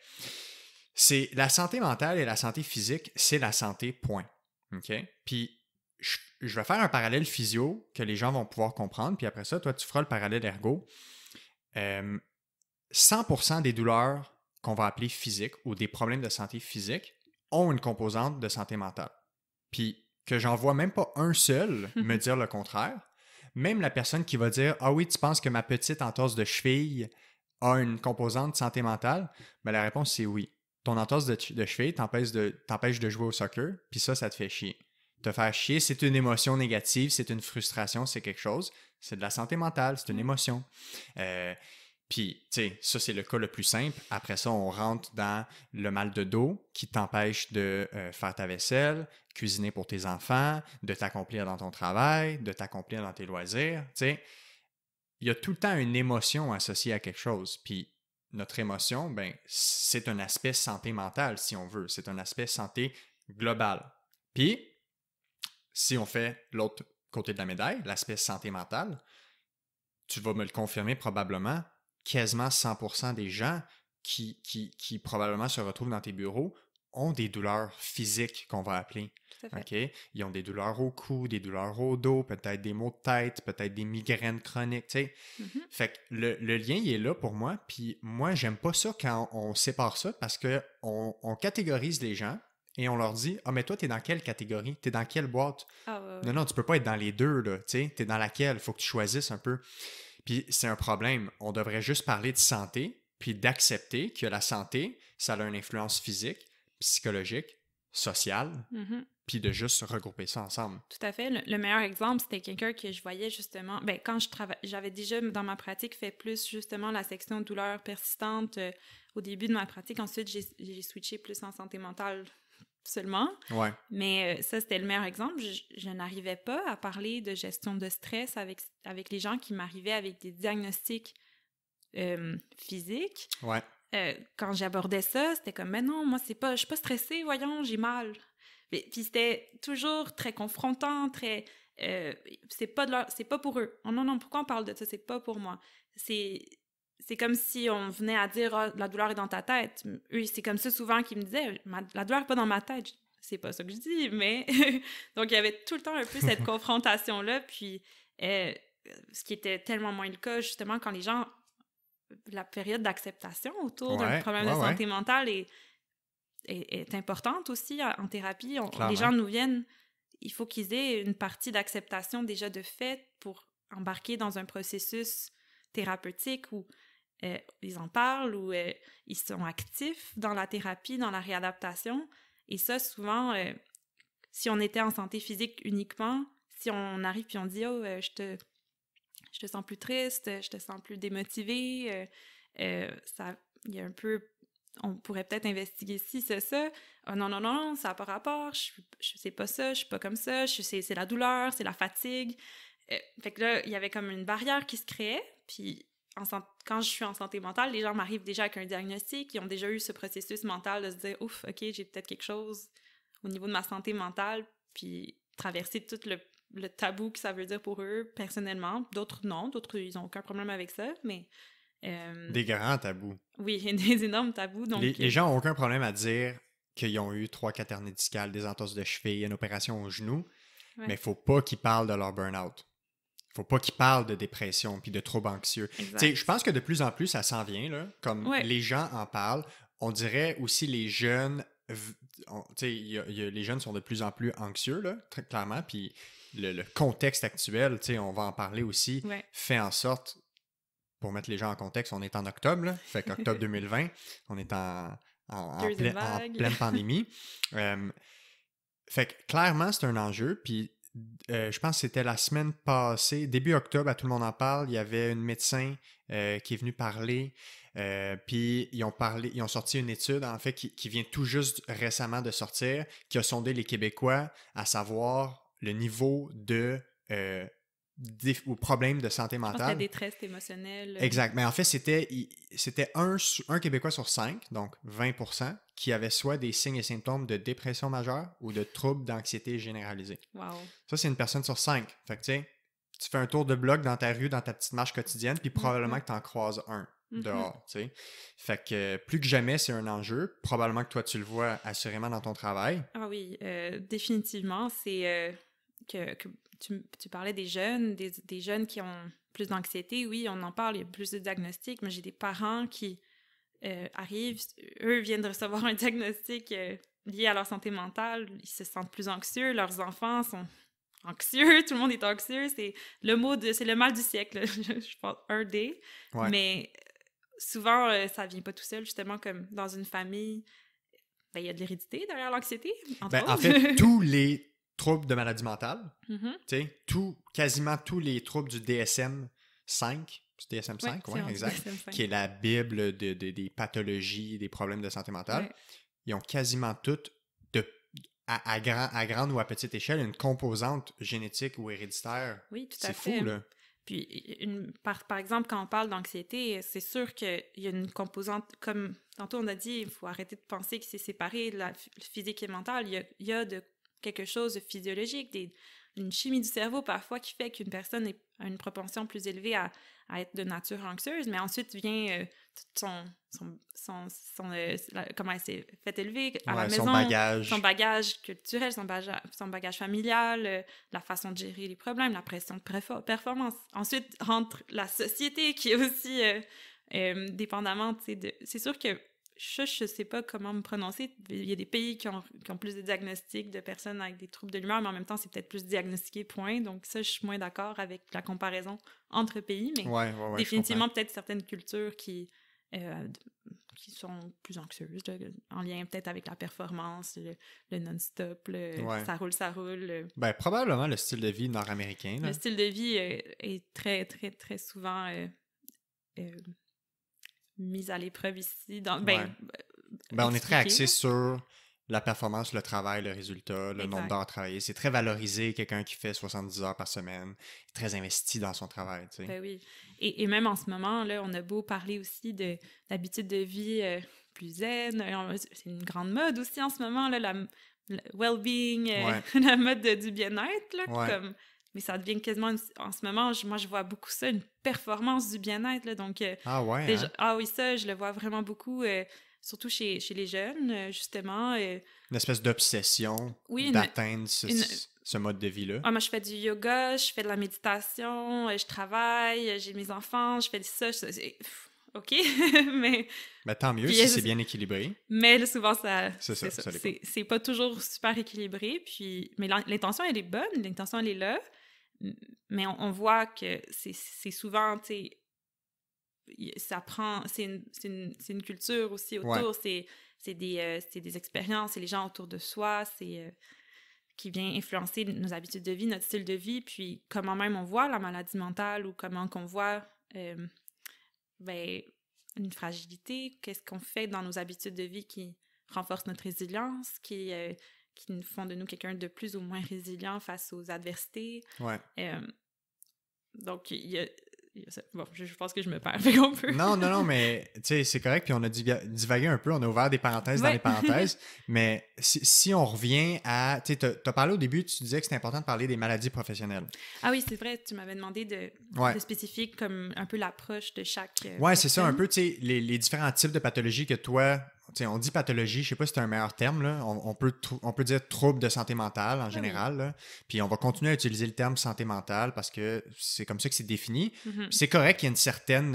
c'est la santé mentale et la santé physique, c'est la santé, point. OK? Puis, je vais faire un parallèle physio que les gens vont pouvoir comprendre, puis après ça, toi, tu feras le parallèle ergo. 100% des douleurs qu'on va appeler physiques ou des problèmes de santé physique ont une composante de santé mentale. Puis que j'en vois même pas un seul me dire le contraire, même la personne qui va dire « Ah oui, tu penses que ma petite entorse de cheville a une composante de santé mentale? » Ben, la réponse, c'est oui. Ton entorse de cheville t'empêche de jouer au soccer, puis ça te fait chier. Te faire chier, c'est une émotion négative, c'est une frustration, c'est quelque chose. C'est de la santé mentale, c'est une émotion. Puis, tu sais, ça, c'est le cas le plus simple. Après ça, on rentre dans le mal de dos qui t'empêche de faire ta vaisselle, cuisiner pour tes enfants, de t'accomplir dans ton travail, de t'accomplir dans tes loisirs. Tu sais, il y a tout le temps une émotion associée à quelque chose. Puis, notre émotion, ben, c'est un aspect santé mentale, si on veut. C'est un aspect santé globale. Puis, si on fait l'autre côté de la médaille, l'aspect santé mentale, tu vas me le confirmer probablement, quasiment 100% des gens qui probablement se retrouvent dans tes bureaux ont des douleurs physiques qu'on va appeler. Tout à fait. OK? Ils ont des douleurs au cou, des douleurs au dos, peut-être des maux de tête, peut-être des migraines chroniques, tu sais. Mhm. Fait que le lien, il est là pour moi. Puis moi, j'aime pas ça quand on sépare ça parce que on catégorise les gens et on leur dit « Ah, mais toi, t'es dans quelle catégorie? T'es dans quelle boîte? » Ah, ouais, Non, ouais. non, tu peux pas être dans les deux, là, tu sais. T'es dans laquelle? Faut que tu choisisses un peu. Puis c'est un problème. On devrait juste parler de santé, puis d'accepter que la santé, ça a une influence physique, psychologique, sociale, Mhm. puis de juste regrouper ça ensemble. Tout à fait. Le meilleur exemple, c'était quelqu'un que je voyais justement. Ben, quand j'avais déjà dans ma pratique fait plus justement la section douleur persistante au début de ma pratique. Ensuite, j'ai switché plus en santé mentale seulement. Ouais. Mais ça, c'était le meilleur exemple. Je n'arrivais pas à parler de gestion de stress avec les gens qui m'arrivaient avec des diagnostics physiques. Ouais. Quand j'abordais ça, c'était comme, mais non, moi, je suis pas stressée, voyons, j'ai mal. Puis c'était toujours très confrontant, très... c'est pas pour eux. Oh, non, non, pourquoi on parle de ça? C'est pas pour moi. C'est comme si on venait à dire, ah, la douleur est dans ta tête. Eux, c'est comme ça souvent qu'ils me disaient, la douleur est pas dans ma tête. C'est pas ça que je dis, mais... Donc, il y avait tout le temps un peu cette confrontation-là, puis ce qui était tellement moins le cas, justement, quand les gens... La période d'acceptation autour d'un problème de santé mentale est importante aussi en thérapie. Les gens nous viennent, il faut qu'ils aient une partie d'acceptation déjà de fait pour embarquer dans un processus thérapeutique où ils en parlent, où ils sont actifs dans la thérapie, dans la réadaptation. Et ça, souvent, si on était en santé physique uniquement, si on arrive puis on dit « Oh, je te sens plus triste, je te sens plus démotivé, il y a un peu... On pourrait peut-être investiguer ci, ça. Oh, non, non, non, ça n'a pas rapport, je sais pas ça, je suis pas comme ça, c'est la douleur, c'est la fatigue. » Fait que là, il y avait comme une barrière qui se créait, puis quand je suis en santé mentale, les gens m'arrivent déjà avec un diagnostic, ils ont déjà eu ce processus mental de se dire « Ouf, OK, j'ai peut-être quelque chose au niveau de ma santé mentale », puis traverser tout le tabou que ça veut dire pour eux, personnellement. D'autres, non. D'autres, ils n'ont aucun problème avec ça, mais... Des grands tabous. Oui, des énormes tabous. Donc, les gens n'ont aucun problème à dire qu'ils ont eu 3-4 hernies discales, des entorses de cheville, une opération au genou, mais il ne faut pas qu'ils parlent de leur burn-out. Il ne faut pas qu'ils parlent de dépression puis de troubles anxieux. Je pense que de plus en plus, ça s'en vient, là, comme les gens en parlent. On dirait aussi les jeunes... les jeunes sont de plus en plus anxieux, là, très clairement, puis le contexte actuel, on va en parler aussi, fait en sorte, pour mettre les gens en contexte, on est en octobre, là, fait qu'octobre 2020, on est en pleine pandémie. Fait que clairement, c'est un enjeu, puis je pense que c'était la semaine passée, début octobre, à Tout le monde en parle, il y avait une médecin qui est venue parler, puis ils ont sorti une étude, en fait, qui vient tout juste récemment de sortir, qui a sondé les Québécois à savoir le niveau de ou problèmes de santé mentale. C'était détresse émotionnelle. Exact. Mais en fait, c'était un Québécois sur 5, donc 20%, qui avait soit des signes et symptômes de dépression majeure ou de troubles d'anxiété généralisée. Wow. Ça, c'est une personne sur 5. Fait que, tu fais un tour de bloc dans ta rue, dans ta petite marche quotidienne, puis probablement que tu en croises un dehors, tu sais. Fait que plus que jamais, c'est un enjeu. Probablement que toi, tu le vois assurément dans ton travail. Ah oui, définitivement. C'est que tu parlais des jeunes, des jeunes qui ont plus d'anxiété. Oui, on en parle, il y a plus de diagnostics, mais j'ai des parents qui arrivent, eux viennent de recevoir un diagnostic lié à leur santé mentale, ils se sentent plus anxieux, leurs enfants sont anxieux, tout le monde est anxieux, c'est le mal du siècle, je pense, un des, mais souvent, ça vient pas tout seul, justement, comme dans une famille, il y a de l'hérédité derrière l'anxiété, entre autres. En fait, tous les troubles de maladie mentale, mm-hmm. Quasiment tous les troubles du DSM-5, c'est DSM-5, exact, DSM-5. Qui est la bible des pathologies, des problèmes de santé mentale, ils ont quasiment toutes, à grande ou à petite échelle, une composante génétique ou héréditaire. Oui, tout à fait. C'est fou, là. Puis, par exemple, quand on parle d'anxiété, c'est sûr qu'il y a une composante, comme tantôt on a dit, il faut arrêter de penser que c'est séparé de la physique et mentale. Il y a quelque chose de physiologique, une chimie du cerveau parfois qui fait qu'une personne a une propension plus élevée à être de nature anxieuse, mais ensuite vient comment elle s'est fait élever à la maison, son bagage culturel, son bagage familial, la façon de gérer les problèmes, la pression de performance. Ensuite rentre la société qui est aussi dépendamment, c'est sûr que je sais pas comment me prononcer. Il y a des pays qui ont plus de diagnostics de personnes avec des troubles de l'humeur, mais en même temps, c'est peut-être plus diagnostiqué, point. Donc ça, je suis moins d'accord avec la comparaison entre pays, mais définitivement, peut-être certaines cultures qui sont plus anxieuses, en lien peut-être avec la performance, le non-stop, ça roule. Ben, probablement le style de vie nord-américain. Le style de vie est très, très, très souvent mise à l'épreuve ici. On est très axé sur la performance, le travail, le résultat, le nombre d'heures travaillées. C'est très valorisé, quelqu'un qui fait 70 heures par semaine, très investi dans son travail. Tu sais. Ben oui. Et même en ce moment, là, on a beau parler aussi d'habitudes de vie plus zen. C'est une grande mode aussi en ce moment, là, le well-being, la mode du bien-être. Là, mais ça devient quasiment, en ce moment, moi, je vois beaucoup ça, une performance du bien-être. Là, donc, oui, ça, je le vois vraiment beaucoup, surtout chez les jeunes, justement. Une espèce d'obsession d'atteindre ce mode de vie-là. Moi, je fais du yoga, je fais de la méditation, je travaille, j'ai mes enfants, je fais ça. OK, mais... Ben, tant mieux si c'est bien équilibré. Mais là, souvent, c'est pas toujours super équilibré. Mais l'intention, elle est bonne, l'intention, elle est là. Mais on voit que c'est souvent, tu sais, ça prend... C'est une culture aussi autour. Ouais. C'est des expériences, c'est les gens autour de soi, qui vient influencer nos habitudes de vie, notre style de vie, puis comment même on voit la maladie mentale ou comment qu'on voit... une fragilité, qu'est-ce qu'on fait dans nos habitudes de vie qui renforcent notre résilience, qui nous font de nous quelqu'un de plus ou moins résilient face aux adversités. Ouais. Donc, il y a bon, je pense que je me perds un peu. Non, mais tu sais, c'est correct, puis on a divagué un peu, on a ouvert des parenthèses dans les parenthèses, mais si on revient à... Tu sais, t'as parlé au début, tu disais que c'était important de parler des maladies professionnelles. Ah oui, c'est vrai, tu m'avais demandé de spécifier comme un peu l'approche de chaque c'est ça, un peu, tu sais, les différents types de pathologies que toi... Tu sais, on dit pathologie, je sais pas si c'est un meilleur terme, là. On peut dire trouble de santé mentale en général, là. Puis on va continuer à utiliser le terme santé mentale parce que c'est comme ça que c'est défini. Mm-hmm. C'est correct qu'il y ait une certaine...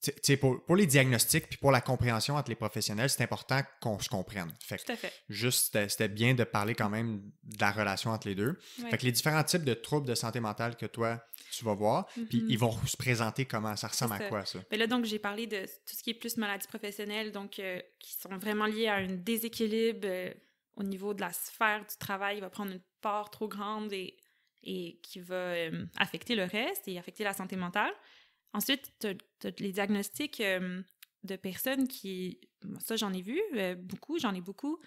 tu sais, pour les diagnostics puis pour la compréhension entre les professionnels, c'est important qu'on se comprenne. Fait que tout à fait. Juste, c'était bien de parler quand même de la relation entre les deux. Ouais. Fait que les différents types de troubles de santé mentale que toi, tu vas voir, puis ils vont se présenter comment, ça ressemble à quoi, ça? Mais là, donc, j'ai parlé de tout ce qui est plus maladies professionnelles, donc qui sont vraiment liées à un déséquilibre au niveau de la sphère du travail. Il va prendre une part trop grande et qui va affecter le reste et affecter la santé mentale. Ensuite, tu as les diagnostics de personnes qui... Ça, j'en ai vu j'en ai beaucoup,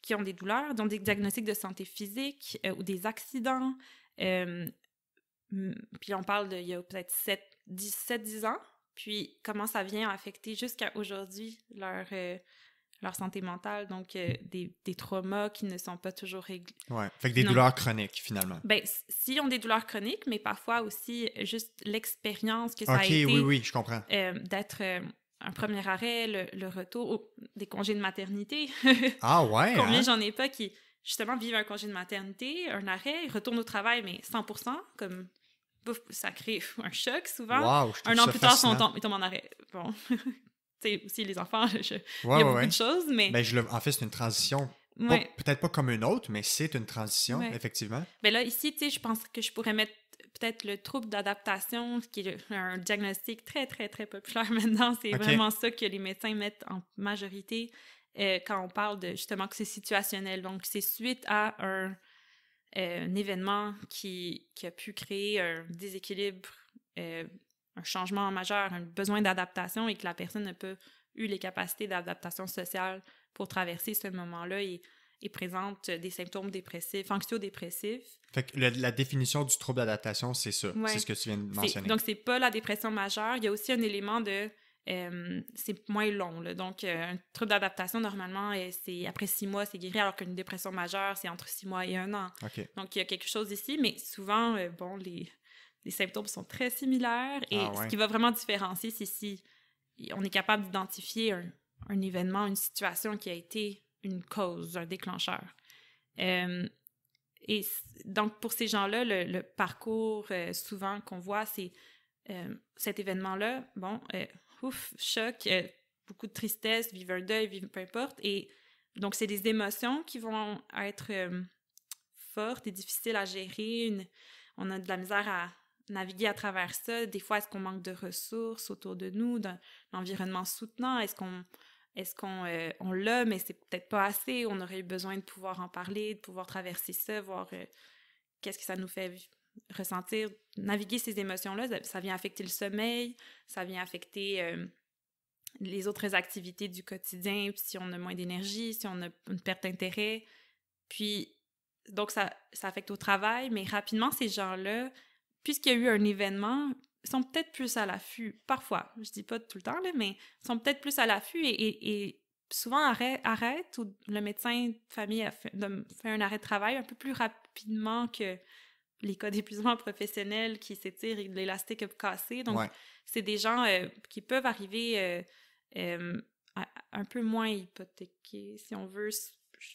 qui ont des douleurs, donc des diagnostics de santé physique ou des accidents. Puis on parle il y a peut-être 7-10 ans. Puis comment ça vient affecter jusqu'à aujourd'hui leur santé mentale, donc des traumas qui ne sont pas toujours réglés. Ouais, fait que des douleurs chroniques, finalement. Ben, si ont des douleurs chroniques, mais parfois aussi juste l'expérience que ça a été... oui, je comprends. D'être un premier arrêt, le retour, des congés de maternité. Ah ouais? Combien j'en ai pas qui, justement, vivent un congé de maternité, un arrêt, retournent au travail, mais 100%, comme... Bouf, ça crée un choc, souvent. Wow, un an plus tard, ils tombent en arrêt. Bon... Tu sais, aussi, les enfants, il y a beaucoup de choses, mais... Ben, en fait, c'est une transition, peut-être pas comme une autre, mais c'est une transition, effectivement. Ben là, ici, tu sais, je pense que je pourrais mettre peut-être le trouble d'adaptation, qui est un diagnostic très, très, très populaire maintenant. C'est vraiment ça que les médecins mettent en majorité quand on parle de, justement, que c'est situationnel. Donc, c'est suite à un événement qui a pu créer un déséquilibre, un changement majeur, un besoin d'adaptation et que la personne n'a pas eu les capacités d'adaptation sociale pour traverser ce moment-là et et présentent des symptômes dépressifs, anxio-dépressifs. Fait que la définition du trouble d'adaptation, c'est ça. Ouais. C'est ce que tu viens de mentionner. Donc, c'est pas la dépression majeure. Il y a aussi un élément de... c'est moins long, là. Donc, un trouble d'adaptation, normalement, c'est après 6 mois, c'est guéri, alors qu'une dépression majeure, c'est entre 6 mois et 1 an. OK. Donc, il y a quelque chose ici, mais souvent, bon, les symptômes sont très similaires. Et ce qui va vraiment différencier, c'est si on est capable d'identifier un événement, une situation qui a été une cause, un déclencheur. Et donc, pour ces gens-là, le parcours souvent qu'on voit, c'est cet événement-là, bon, choc, beaucoup de tristesse, vivre un deuil, peu importe. Et donc, c'est des émotions qui vont être fortes et difficiles à gérer. On a de la misère à naviguer à travers ça. Des fois, est-ce qu'on manque de ressources autour de nous, d'un environnement soutenant? Est-ce qu'on l'a, mais c'est peut-être pas assez? On aurait eu besoin de pouvoir en parler, de pouvoir traverser ça, voir qu'est-ce que ça nous fait ressentir. Naviguer ces émotions-là, ça vient affecter le sommeil, ça vient affecter les autres activités du quotidien, si on a moins d'énergie, si on a une perte d'intérêt. Puis, donc, ça affecte au travail, mais rapidement, ces gens-là, puisqu'il y a eu un événement, sont peut-être plus à l'affût. Parfois, je dis pas tout le temps, là, mais sont peut-être plus à l'affût et souvent arrêtent, ou le médecin de famille fait un arrêt de travail un peu plus rapidement que les cas d'épuisement professionnel qui s'étirent et l'élastique a cassé. Donc, c'est des gens qui peuvent arriver un peu moins hypothéqués, si on veut.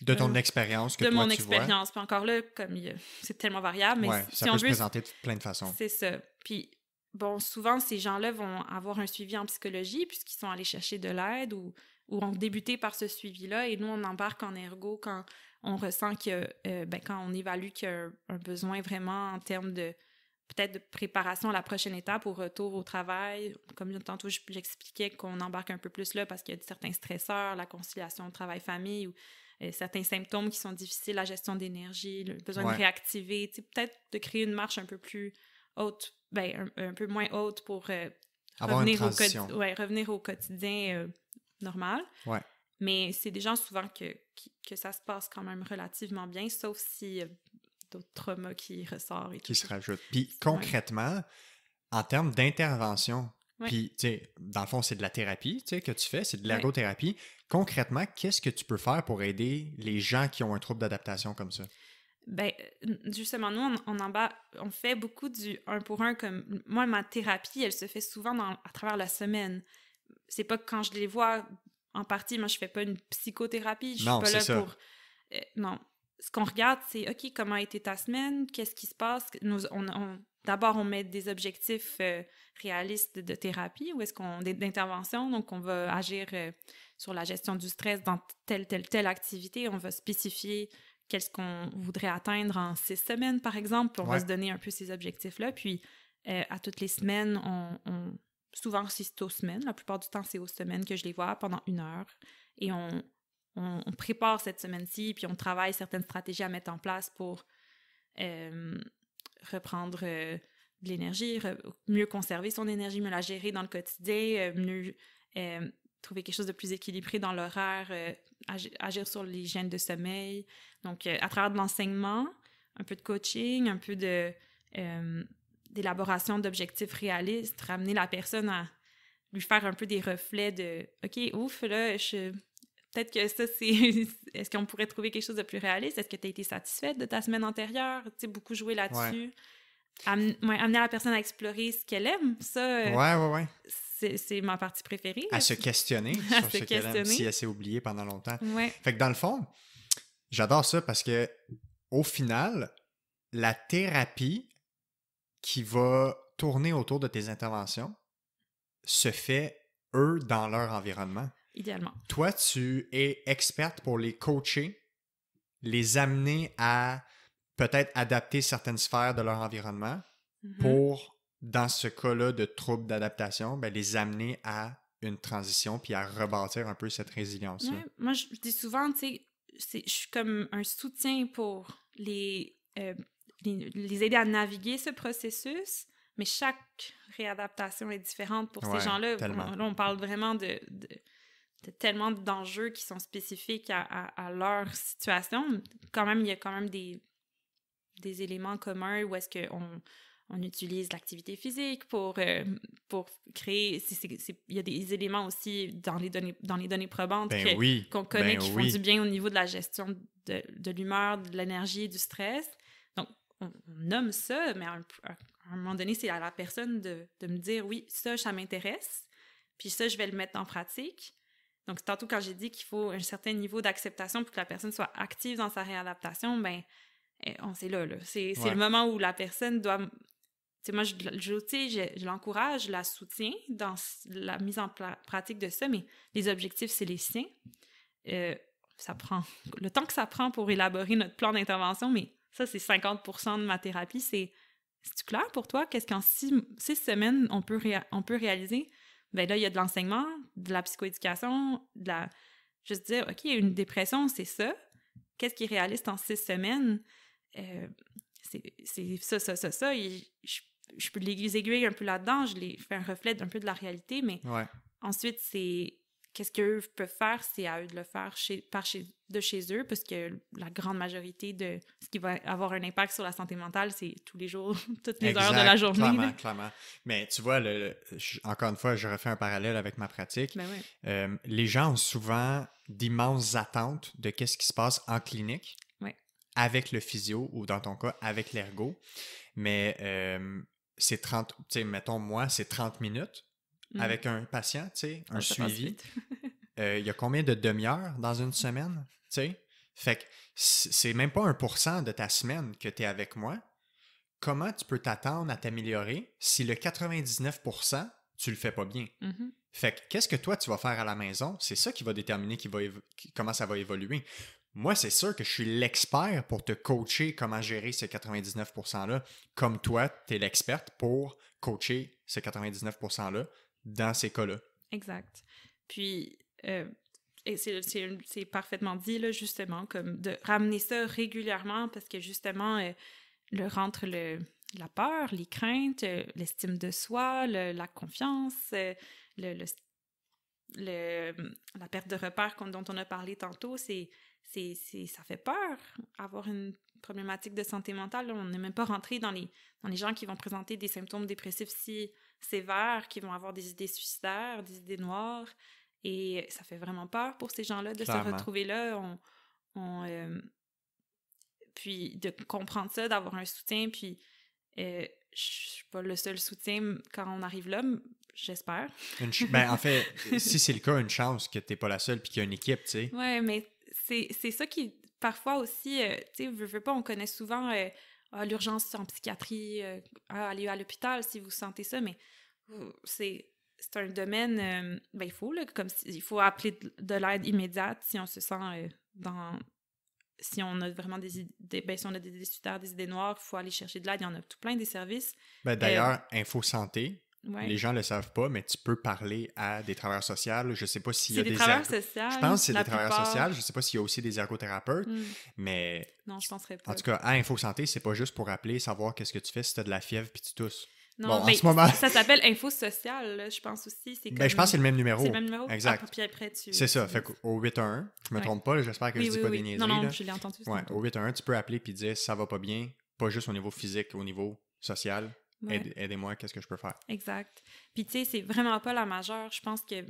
De ton expérience que toi, tu vois. De mon expérience. Puis encore là, comme c'est tellement variable, mais ça peut se présenter de plein de façons. C'est ça. Puis, bon, souvent, ces gens-là vont avoir un suivi en psychologie puisqu'ils sont allés chercher de l'aide ou ont débuté par ce suivi-là. Et nous, on embarque en ergo quand on ressent quand on évalue qu'il y a un besoin vraiment en termes de peut-être de préparation à la prochaine étape, au retour au travail. Comme tantôt, j'expliquais qu'on embarque un peu plus là parce qu'il y a certains stresseurs, la conciliation travail-famille ou certains symptômes qui sont difficiles, la gestion d'énergie, le besoin de réactiver, peut-être de créer une marche un peu plus haute, un peu moins haute pour revenir au quotidien normal. Ouais. Mais c'est des gens souvent que ça se passe quand même relativement bien, sauf si d'autres traumas qui ressortent. Et qui se rajoutent. Puis concrètement, en termes d'intervention, puis tu sais, dans le fond, c'est de la thérapie que tu fais, c'est de l'ergothérapie. Concrètement, qu'est-ce que tu peux faire pour aider les gens qui ont un trouble d'adaptation comme ça? Ben, justement, nous, on fait beaucoup du 1 pour 1. Comme moi, ma thérapie, elle se fait souvent à travers la semaine. C'est pas que quand je les vois en partie, moi, je fais pas une psychothérapie. Je suis pas là pour... non. Ce qu'on regarde, c'est, OK, comment a été ta semaine? Qu'est-ce qui se passe? D'abord, on met des objectifs réalistes de thérapie ou d'intervention. Donc, on va agir sur la gestion du stress dans telle activité. On va spécifier qu'est-ce qu'on voudrait atteindre en 6 semaines, par exemple. On va se donner un peu ces objectifs-là. Puis, à toutes les semaines, souvent, c'est aux semaines. La plupart du temps, c'est aux semaines que je les vois pendant 1 heure. Et on prépare cette semaine-ci, puis on travaille certaines stratégies à mettre en place pour reprendre de l'énergie, mieux conserver son énergie, mieux la gérer dans le quotidien, mieux trouver quelque chose de plus équilibré dans l'horaire, agir sur l'hygiène de sommeil. Donc, à travers de l'enseignement, un peu de coaching, un peu d'élaboration d'objectifs réalistes, ramener la personne à lui faire un peu des reflets de « OK, ouf, là, peut-être que ça, c'est... Est-ce qu'on pourrait trouver quelque chose de plus réaliste? Est-ce que tu as été satisfaite de ta semaine antérieure? » Tu sais, beaucoup jouer là-dessus. Amener la personne à explorer ce qu'elle aime, ça... C'est ma partie préférée. À se questionner sur ce qu'elle aime, si elle s'est oubliée pendant longtemps. Fait que dans le fond, j'adore ça parce que au final, la thérapie qui va tourner autour de tes interventions se fait, eux, dans leur environnement. Idéalement. Toi, tu es experte pour les coacher, les amener à peut-être adapter certaines sphères de leur environnement pour, dans ce cas-là de troubles d'adaptation, les amener à une transition puis à rebâtir un peu cette résilience-là. Ouais, moi, je dis souvent, tu sais, je suis comme un soutien pour les aider à naviguer ce processus, mais chaque réadaptation est différente pour ces gens-là. Là, on parle vraiment tellement d'enjeux qui sont spécifiques à leur situation. Quand même, il y a quand même des éléments communs où est-ce qu'on utilise l'activité physique pour créer... il y a des éléments aussi dans les données probantes qu'on connaît qui font du bien au niveau de la gestion de l'humeur, de l'énergie, du stress. Donc, on nomme ça, mais à un moment donné, c'est à la personne de me dire « Oui, ça m'intéresse, puis ça, je vais le mettre en pratique. » Donc, tantôt, quand j'ai dit qu'il faut un certain niveau d'acceptation pour que la personne soit active dans sa réadaptation, ben c'est là. C'est le moment où la personne doit... Tu sais, moi, je l'encourage, je la soutiens dans la mise en pratique de ça, mais les objectifs, c'est les siens. Ça prend... Le temps que ça prend pour élaborer notre plan d'intervention, mais ça, c'est 50% de ma thérapie. C'est-tu clair pour toi? Qu'est-ce qu'en 6 semaines, on peut réaliser? Ben là, il y a de l'enseignement, de la psychoéducation, juste dire, OK, une dépression, c'est ça. Qu'est-ce qui est réaliste en 6 semaines? C'est ça. Et je peux les aiguiller un peu là-dedans, je les fais un reflet un peu de la réalité, mais ensuite, c'est qu'est-ce qu'eux peuvent faire, c'est à eux de le faire de chez eux, parce que la grande majorité de ce qui va avoir un impact sur la santé mentale, c'est tous les jours, toutes les heures de la journée. Clairement. Mais tu vois, encore une fois, je refais un parallèle avec ma pratique. Ben les gens ont souvent d'immenses attentes de qu'est-ce qui se passe en clinique avec le physio, ou dans ton cas, avec l'ergo. Mais c'est 30, tu sais, mettons, moi, c'est 30 minutes avec un patient, tu sais, un suivi. Il y a combien de demi-heures dans une semaine, tu sais? Fait que c'est même pas 1% de ta semaine que tu es avec moi. Comment tu peux t'attendre à t'améliorer si le 99%, tu le fais pas bien? Fait que qu'est-ce que toi, tu vas faire à la maison? C'est ça qui va déterminer comment ça va évoluer. Moi, c'est sûr que je suis l'expert pour te coacher comment gérer ces 99%-là. Comme toi, tu es l'experte pour coacher ces 99%-là dans ces cas-là. Exact. Puis, c'est parfaitement dit, là, justement, comme de ramener ça régulièrement, parce que justement, rentre la peur, les craintes, l'estime de soi, la confiance, la perte de repères dont on a parlé tantôt, ça fait peur, avoir une problématique de santé mentale. Là, on n'est même pas rentré dans les gens qui vont présenter des symptômes dépressifs si sévères, qui vont avoir des idées suicidaires, des idées noires. Et ça fait vraiment peur pour ces gens-là de se retrouver là. Puis de comprendre ça, d'avoir un soutien. Puis je suis pas le seul soutien quand on arrive là, j'espère. En fait, si c'est le cas, une chance que t'es pas la seule puis qu'il y a une équipe, tu sais. Ouais, mais c'est ça qui, parfois aussi, tu sais, veux pas, on connaît souvent l'urgence en psychiatrie, aller à l'hôpital si vous sentez ça, mais c'est un domaine, il faut, là, il faut appeler de l'aide immédiate si on se sent si on a vraiment si on a des idées suicidaires, des idées noires, il faut aller chercher de l'aide. Il y en a tout plein des services. D'ailleurs, Info Santé, les gens ne le savent pas, mais tu peux parler à des travailleurs sociaux. Je ne sais pas s'il y a des travailleurs sociaux. Je pense que c'est des travailleurs sociaux. Je ne sais pas s'il y a aussi des ergothérapeutes, mais... Non, je ne penserais pas. En tout cas, à Info Santé, c'est pas juste pour appeler, savoir qu'est-ce que tu fais si tu as de la fièvre puis tu tousses. Non, en ce moment... ça s'appelle Info Social, là, je pense aussi. Je pense que c'est le même numéro. C'est le même numéro? Exact. Puis après, c'est ça. Fait qu'au 811, je me trompe pas, j'espère que je dis pas des niaiseries. Non, je l'ai entendu. Au 811, tu peux appeler puis dire ça va pas bien, pas juste au niveau physique, au niveau social. Aidez-moi, qu'est-ce que je peux faire? Exact. Puis tu sais, c'est vraiment pas la majeure. Je pense que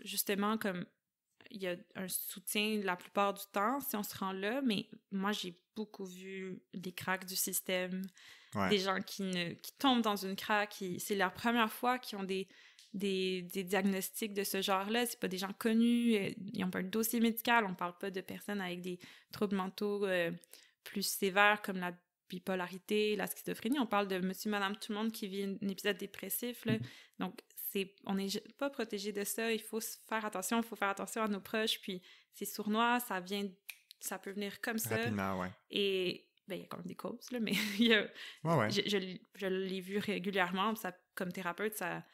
justement, comme il y a un soutien la plupart du temps si on se rend là, mais moi, j'ai beaucoup vu des cracks du système, des gens qui tombent dans une craque, c'est leur première fois qu'ils ont des diagnostics de ce genre-là. C'est pas des gens connus, ils n'ont pas un dossier médical, on parle pas de personnes avec des troubles mentaux plus sévères comme la bipolarité, la schizophrénie. On parle de monsieur, madame, tout le monde qui vit un épisode dépressif, là. Donc, on n'est pas protégé de ça. Il faut faire attention à nos proches. Puis, c'est sournois, ça peut venir comme ça. Rapidement, ouais. Et, il y a quand même des causes, là, mais je l'ai vu régulièrement. Ça, comme thérapeute, ça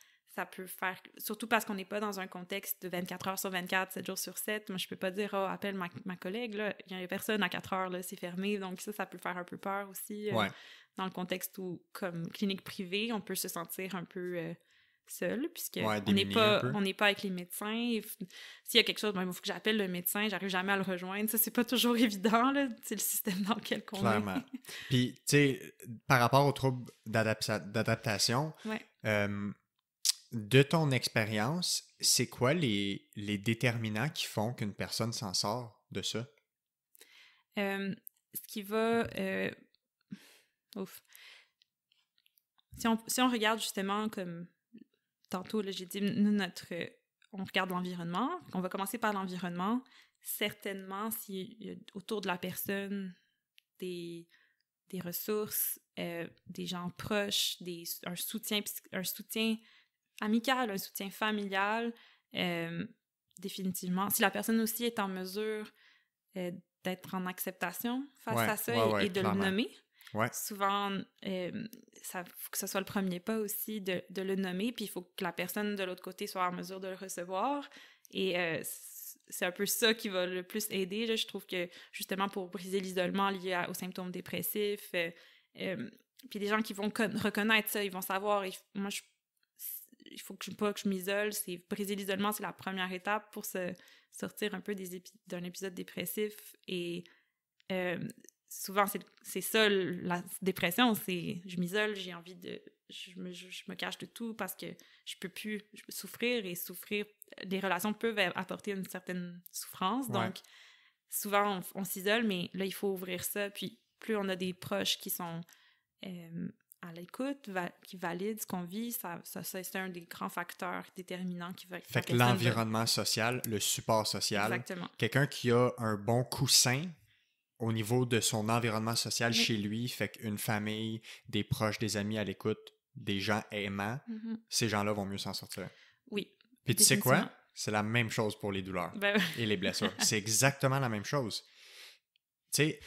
peut faire... Surtout parce qu'on n'est pas dans un contexte de 24 heures sur 24, 7 jours sur 7. Moi, je peux pas dire « Oh, appelle ma collègue, là. » Il y a personne à 4 heures, là, c'est fermé. Donc ça peut faire un peu peur aussi. Dans le contexte où, comme clinique privée, on peut se sentir un peu seul, puisque Ouais, on n'est démunis un peu. pas avec les médecins. S'il y a quelque chose, ben, il faut que j'appelle le médecin, j'arrive jamais à le rejoindre. Ça, c'est pas toujours évident, là. C'est le système dans lequel on est. Clairement. Puis, tu sais, par rapport aux troubles d'adaptation, Ouais. De ton expérience, c'est quoi les déterminants qui font qu'une personne s'en sort de ça? Ce qui va... Ouf. Si on regarde justement comme tantôt, là, j'ai dit, nous, on regarde l'environnement. On va commencer par l'environnement. Certainement, s'il y a autour de la personne des ressources, des gens proches, un soutien amical, un soutien familial, définitivement. Si la personne aussi est en mesure d'être en acceptation face à ça et de clairement. le nommer. Ouais. Souvent, ça faut que ce soit le premier pas aussi de le nommer, puis il faut que la personne de l'autre côté soit en mesure de le recevoir. Et c'est un peu ça qui va le plus aider. Là. Je trouve que justement pour briser l'isolement lié aux symptômes dépressifs, puis des gens qui vont reconnaître ça, ils vont savoir. Il faut que je m'isole. C'est briser l'isolement, c'est la première étape pour se sortir un peu d'un épisode dépressif. Et souvent, c'est ça, la dépression, c'est je m'isole, j'ai envie de... Je me cache de tout parce que je peux plus souffrir, et souffrir, les relations peuvent apporter une certaine souffrance. Donc, souvent, on s'isole, mais là, il faut ouvrir ça. Puis, plus on a des proches qui sont à l'écoute, qui valident ce qu'on vit, ça c'est un des grands facteurs déterminants qui va... Fait que l'environnement social, le support social, exactement. Quelqu'un qui a un bon coussin au niveau de son environnement social chez lui, fait qu'une famille, des proches, des amis à l'écoute, des gens aimants, ces gens-là vont mieux s'en sortir. Oui. Puis tu sais quoi? C'est la même chose pour les douleurs et les blessures. C'est exactement la même chose. Tu sais,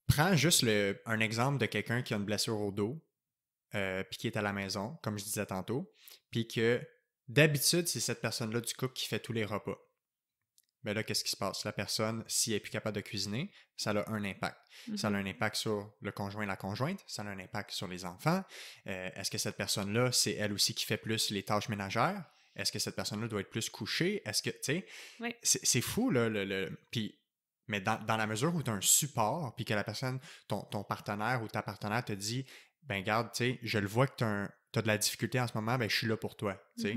prends juste un exemple de quelqu'un qui a une blessure au dos, puis qui est à la maison, comme je disais tantôt, puis que d'habitude, c'est cette personne-là du couple qui fait tous les repas. Ben là, qu'est-ce qui se passe? La personne, si elle n'est plus capable de cuisiner, ça a un impact. Ça a un impact sur le conjoint et la conjointe, ça a un impact sur les enfants. Est-ce que cette personne-là, c'est elle aussi qui fait plus les tâches ménagères? Est-ce que cette personne-là doit être plus couchée? Est-ce que, tu sais, c'est fou, là, mais dans la mesure où tu as un support, puis que la personne, ton partenaire ou ta partenaire te dit, ben garde, tu sais, je le vois que tu as de la difficulté en ce moment, ben je suis là pour toi, tu sais.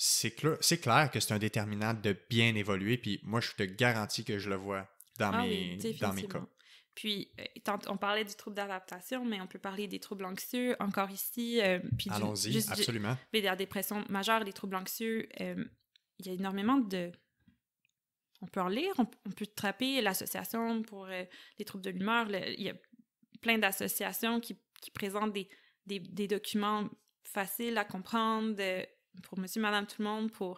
C'est clair que c'est un déterminant de bien évoluer, puis moi, je te garantis que je le vois dans mes cas. Puis, on parlait du trouble d'adaptation, mais on peut parler des troubles anxieux encore ici. Puis allons-y, absolument. Mais la dépression majeure, les troubles anxieux, il y a énormément de... On peut en lire, on peut traper l'association pour les troubles de l'humeur. Il y a plein d'associations qui présentent des documents faciles à comprendre, pour monsieur, madame, tout le monde, vous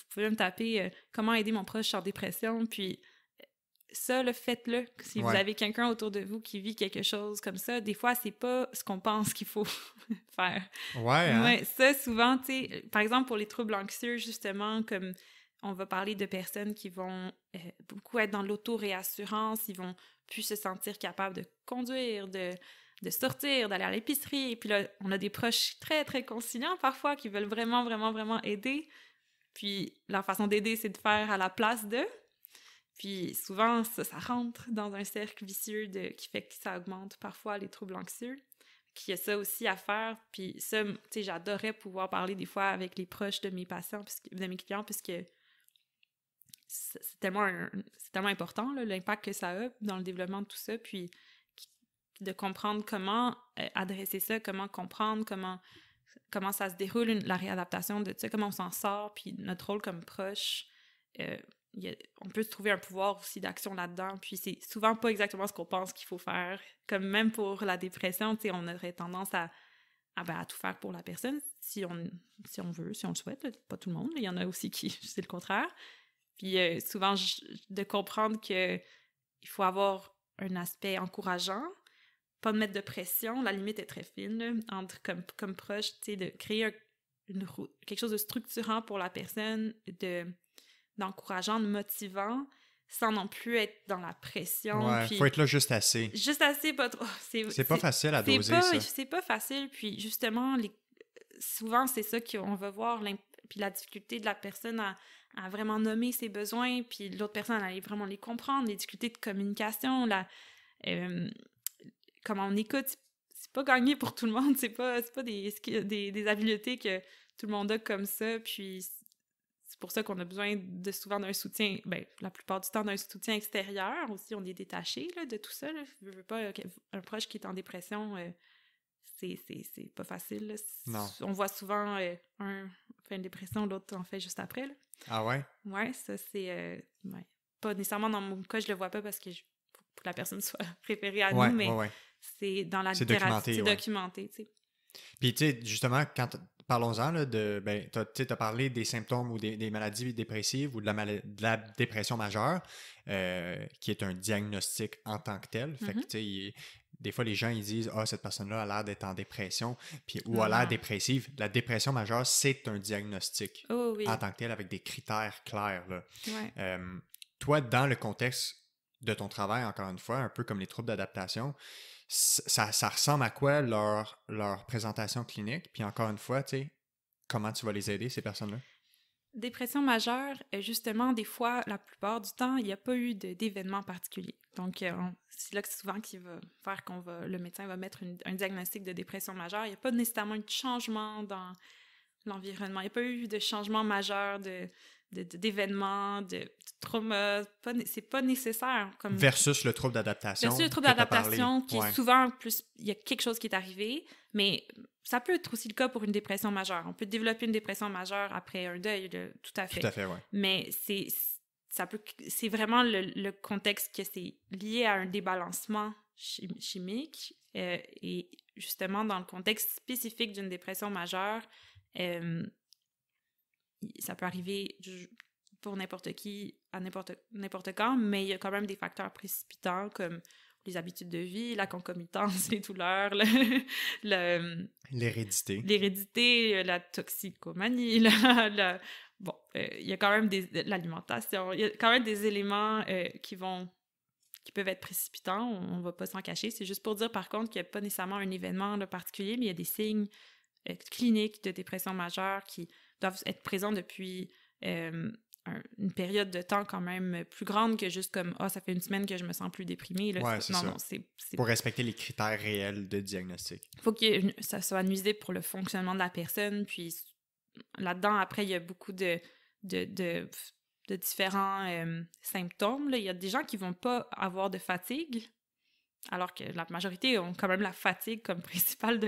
pouvez me taper comment aider mon proche en dépression, puis ça, faites-le. Si vous avez quelqu'un autour de vous qui vit quelque chose comme ça, des fois, c'est pas ce qu'on pense qu'il faut faire. Ouais, ça, souvent, tu sais, par exemple, pour les troubles anxieux, justement, comme on va parler de personnes qui vont beaucoup être dans l'auto-réassurance, ils vont plus se sentir capables de conduire, de sortir, d'aller à l'épicerie. Et puis là, on a des proches très, très conciliants parfois qui veulent vraiment, vraiment, vraiment aider. Puis la façon d'aider, c'est de faire à la place d'eux. Puis souvent, ça rentre dans un cercle vicieux qui fait que ça augmente parfois les troubles anxieux. Qu'il y a ça aussi à faire. Puis ça, tu sais, j'adorais pouvoir parler des fois avec les proches de mes patients, de mes clients, puisque c'est tellement important, là, l'impact que ça a dans le développement de tout ça. Puis de comprendre comment adresser ça, comment comprendre, comment ça se déroule, la réadaptation de ça, comment on s'en sort, puis notre rôle comme proche. On peut se trouver un pouvoir aussi d'action là-dedans, puis c'est souvent pas exactement ce qu'on pense qu'il faut faire. Comme même pour la dépression, tu sais, on aurait tendance à tout faire pour la personne, si on veut, si on le souhaite. Là. Pas tout le monde, il y en a aussi qui, c'est le contraire. Puis souvent, de comprendre que il faut avoir un aspect encourageant, pas de mettre de pression, la limite est très fine, là, entre comme proche, tu sais, de créer quelque chose de structurant pour la personne, d'encourageant, de motivant, sans non plus être dans la pression. Ouais, puis, faut être là juste assez. Juste assez, pas trop. C'est pas facile à doser, ça. C'est pas facile, puis justement, souvent, c'est ça qu'on va voir, puis la difficulté de la personne à vraiment nommer ses besoins, puis l'autre personne à aller vraiment les comprendre, les difficultés de communication, comment on écoute, c'est pas gagné pour tout le monde, c'est pas des habiletés que tout le monde a comme ça, puis c'est pour ça qu'on a besoin souvent d'un soutien, la plupart du temps d'un soutien extérieur aussi, on est détaché là, de tout ça, là. Je veux pas un proche qui est en dépression, c'est pas facile, là. Non. On voit souvent un fait une dépression, l'autre en fait juste après, là. Ah ouais? Ouais, ça c'est... pas nécessairement dans mon cas, je le vois pas parce que faut que la personne soit référée à nous, mais c'est dans la littérature, c'est documenté, tu sais. Puis, tu sais, justement, parlons-en, là, tu as parlé des symptômes ou des maladies dépressives ou de la dépression majeure, qui est un diagnostic en tant que tel. Fait que, tu sais, des fois, les gens, ils disent « Ah, cette personne-là a l'air d'être en dépression », ou a l'air dépressive. La dépression majeure, c'est un diagnostic en tant que tel, avec des critères clairs, là. Ouais. Toi, dans le contexte de ton travail, encore une fois, un peu comme les troubles d'adaptation, ça ressemble à quoi leur présentation clinique? Puis encore une fois, tu sais, comment tu vas les aider, ces personnes-là? Dépression majeure, justement, des fois, la plupart du temps, il n'y a pas eu d'événement particulier. Donc, c'est là que souvent qu'il va faire le médecin va mettre un diagnostic de dépression majeure. Il n'y a pas nécessairement eu de changement dans l'environnement. Il n'y a pas eu de changement majeur d'événements, de trauma. C'est pas nécessaire. Versus le trouble d'adaptation. Versus le trouble d'adaptation, qui est souvent plus... Il y a quelque chose qui est arrivé, mais ça peut être aussi le cas pour une dépression majeure. On peut développer une dépression majeure après un deuil, tout à fait. Tout à fait, oui. Mais c'est vraiment le contexte que c'est lié à un débalancement chimique. Et justement, dans le contexte spécifique d'une dépression majeure, ça peut arriver pour n'importe qui, à n'importe quand, mais il y a quand même des facteurs précipitants comme les habitudes de vie, la concomitance, les douleurs, l'hérédité, la toxicomanie, bon, il y a quand même l'alimentation, il y a quand même des éléments qui peuvent être précipitants, on va pas s'en cacher. C'est juste pour dire, par contre, qu'il n'y a pas nécessairement un événement particulier, mais il y a des signes cliniques de dépression majeure qui doivent être présents depuis une période de temps quand même plus grande que juste comme « Ah, ça fait une semaine que je me sens plus déprimée. » c'est pour respecter les critères réels de diagnostic. Il faut que ça soit nuisible pour le fonctionnement de la personne. Puis là-dedans, après, il y a beaucoup de différents symptômes. Là. Il y a des gens qui vont pas avoir de fatigue, alors que la majorité ont quand même la fatigue comme principal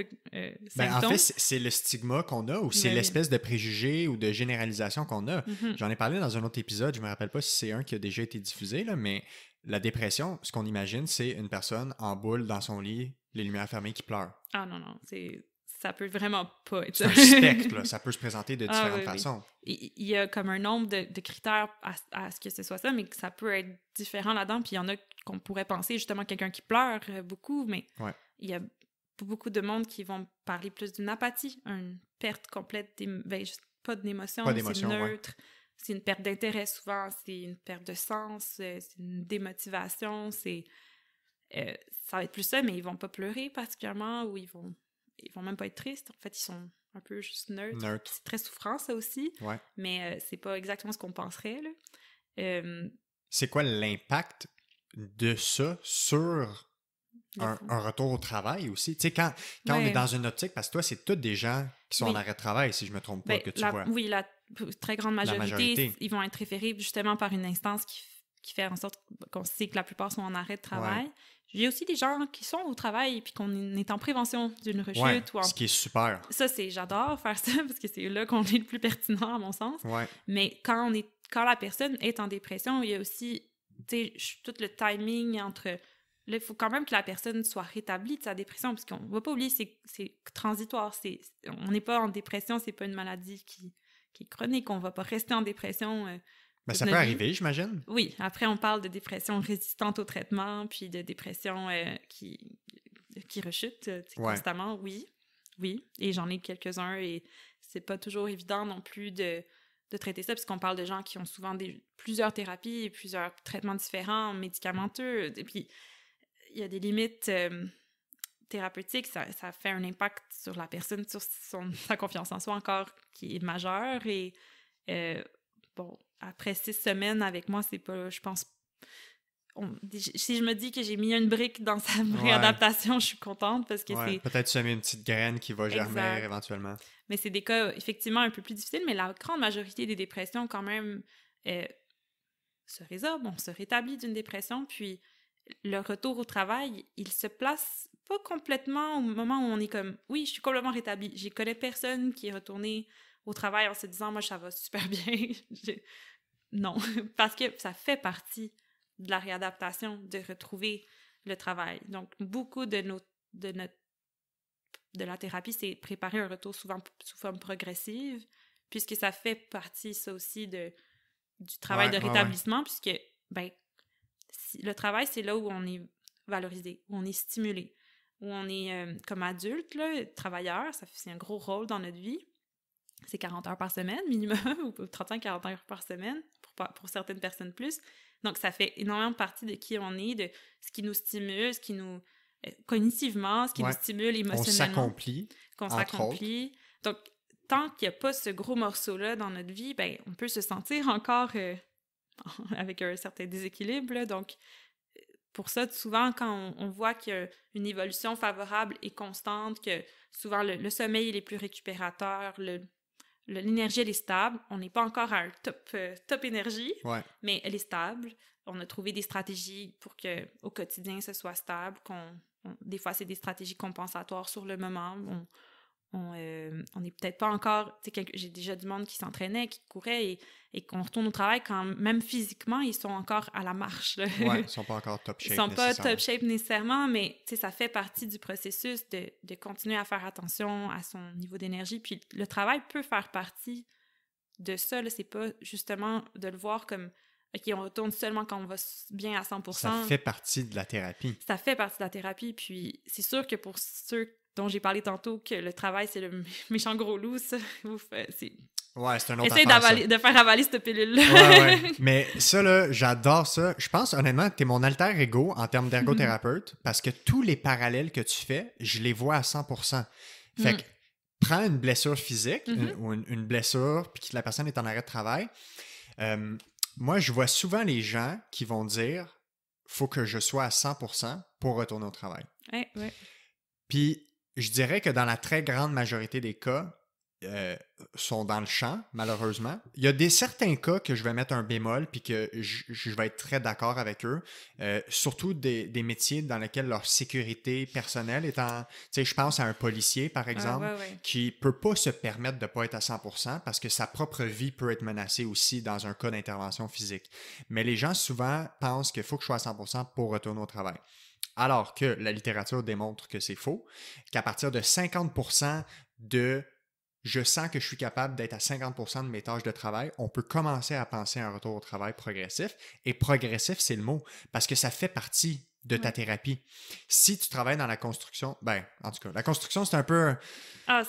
symptôme. En fait, c'est le stigma qu'on a ou c'est l'espèce de préjugé ou de généralisation qu'on a. Mm-hmm. J'en ai parlé dans un autre épisode, je me rappelle pas si c'est un qui a déjà été diffusé, là, mais la dépression, ce qu'on imagine, c'est une personne en boule dans son lit, les lumières fermées, qui pleure. Ah non, ça peut vraiment pas être ça. C'est un spectre, là. Ça peut se présenter de différentes façons. Il y a comme un nombre de critères à ce que ce soit ça, mais que ça peut être différent là-dedans. Puis il y en a qu'on pourrait penser justement quelqu'un qui pleure beaucoup, mais il y a beaucoup de monde qui vont parler plus d'une apathie, une perte complète, pas d'émotion, c'est neutre. Ouais. C'est une perte d'intérêt souvent, c'est une perte de sens, c'est une démotivation, ça va être plus ça, mais ils vont pas pleurer particulièrement ou ils vont même pas être tristes. En fait, ils sont un peu juste neutres. C'est très souffrant, ça aussi. Ouais. Mais c'est pas exactement ce qu'on penserait, là. C'est quoi l'impact de ça sur un retour au travail aussi? Tu sais, quand on est dans une optique, parce que toi, c'est tous des gens qui sont en arrêt de travail, si je me trompe pas, que tu vois. Oui, la très grande majorité, ils vont être référés justement par une instance qui fait en sorte qu'on sait que la plupart sont en arrêt de travail. Ouais. Il y a aussi des gens qui sont au travail et puis qu'on est en prévention d'une rechute. Ouais, ce qui est super. Ça, j'adore faire ça parce que c'est là qu'on est le plus pertinent, à mon sens. Ouais. Mais quand la personne est en dépression, il y a aussi, tu sais, tout le timing entre... Là, il faut quand même que la personne soit rétablie de sa dépression parce qu'on ne va pas oublier, c'est transitoire. On n'est pas en dépression, c'est pas une maladie qui est chronique. On ne va pas rester en dépression... ça peut arriver, j'imagine. Oui. Après, on parle de dépression résistante au traitement, puis de dépression qui rechute constamment. Oui. Et j'en ai quelques-uns et c'est pas toujours évident non plus de traiter ça, puisqu'on parle de gens qui ont souvent plusieurs thérapies, plusieurs traitements différents, médicamenteux. Et puis, il y a des limites thérapeutique, ça fait un impact sur la personne, sur sa confiance en soi encore, qui est majeur. Et bon, après 6 semaines avec moi, c'est pas, je pense, si je me dis que j'ai mis une brique dans sa réadaptation, je suis contente parce que c'est... Peut-être semer une petite graine qui va germer éventuellement. Mais c'est des cas, effectivement, un peu plus difficiles, mais la grande majorité des dépressions, quand même, se résorbent, on se rétablit d'une dépression, puis le retour au travail, il se place pas complètement au moment où on est comme, oui, je suis complètement rétablie. Je connais personne qui est retourné au travail en se disant, moi, ça va super bien. Non, parce que ça fait partie de la réadaptation, de retrouver le travail. Donc, beaucoup de la thérapie, c'est préparer un retour souvent sous forme progressive, puisque ça fait partie, ça aussi, du travail de rétablissement, puisque, ben, le travail, c'est là où on est valorisé, où on est stimulé, où on est, comme adulte, là, travailleur, c'est un gros rôle dans notre vie. C'est 40 heures par semaine, minimum, ou 35-40 heures par semaine, pour certaines personnes plus. Donc, ça fait énormément partie de qui on est, de ce qui nous stimule, ce qui nous... cognitivement, ce qui nous stimule émotionnellement. Qu'on s'accomplit. Donc, tant qu'il n'y a pas ce gros morceau-là dans notre vie, ben, on peut se sentir encore avec un certain déséquilibre, là. Donc, pour ça, souvent, quand on voit qu'il y a une évolution favorable et constante, que souvent le sommeil il est plus récupérateur, l'énergie, elle est stable. On n'est pas encore à un top énergie, mais elle est stable. On a trouvé des stratégies pour qu'au quotidien, ce soit stable. Des fois, c'est des stratégies compensatoires sur le moment. On n'est peut-être pas encore... J'ai déjà du monde qui s'entraînait, qui courait et qu'on retourne au travail quand même physiquement, ils sont encore à la marche. Là. Ouais, ils ne sont pas encore top shape. Ils ne sont pas top shape nécessairement, mais ça fait partie du processus de continuer à faire attention à son niveau d'énergie. Puis le travail peut faire partie de ça. C'est pas justement de le voir comme OK, on retourne seulement quand on va bien à 100%. Ça fait partie de la thérapie. Ça fait partie de la thérapie. Puis c'est sûr que pour ceux dont j'ai parlé tantôt, que le travail, c'est le méchant gros loup, ça, c'est... Ouais, c'est un autre affaire. Essaye de faire avaler cette pilule-là. Ouais. Mais ça, là, j'adore ça. Je pense, honnêtement, que t'es mon alter ego en termes d'ergothérapeute parce que tous les parallèles que tu fais, je les vois à 100%. Fait que, prends une blessure physique ou une blessure puis que la personne est en arrêt de travail. Moi, je vois souvent les gens qui vont dire « faut que je sois à 100% pour retourner au travail ». Ouais. Puis, je dirais que dans la très grande majorité des cas, sont dans le champ, malheureusement. Il y a certains cas que je vais mettre un bémol puis que je vais être très d'accord avec eux, surtout des métiers dans lesquels leur sécurité personnelle est en... Tu sais, je pense à un policier, par exemple, qui peut pas se permettre de pas être à 100% parce que sa propre vie peut être menacée aussi dans un cas d'intervention physique. Mais les gens, souvent, pensent qu'il faut que je sois à 100% pour retourner au travail. Alors que la littérature démontre que c'est faux, qu'à partir de 50% de je sens que je suis capable d'être à 50% de mes tâches de travail, on peut commencer à penser à un retour au travail progressif. Et progressif, c'est le mot, parce que ça fait partie de ta thérapie. Si tu travailles dans la construction, ben, en tout cas, la construction, c'est un peu...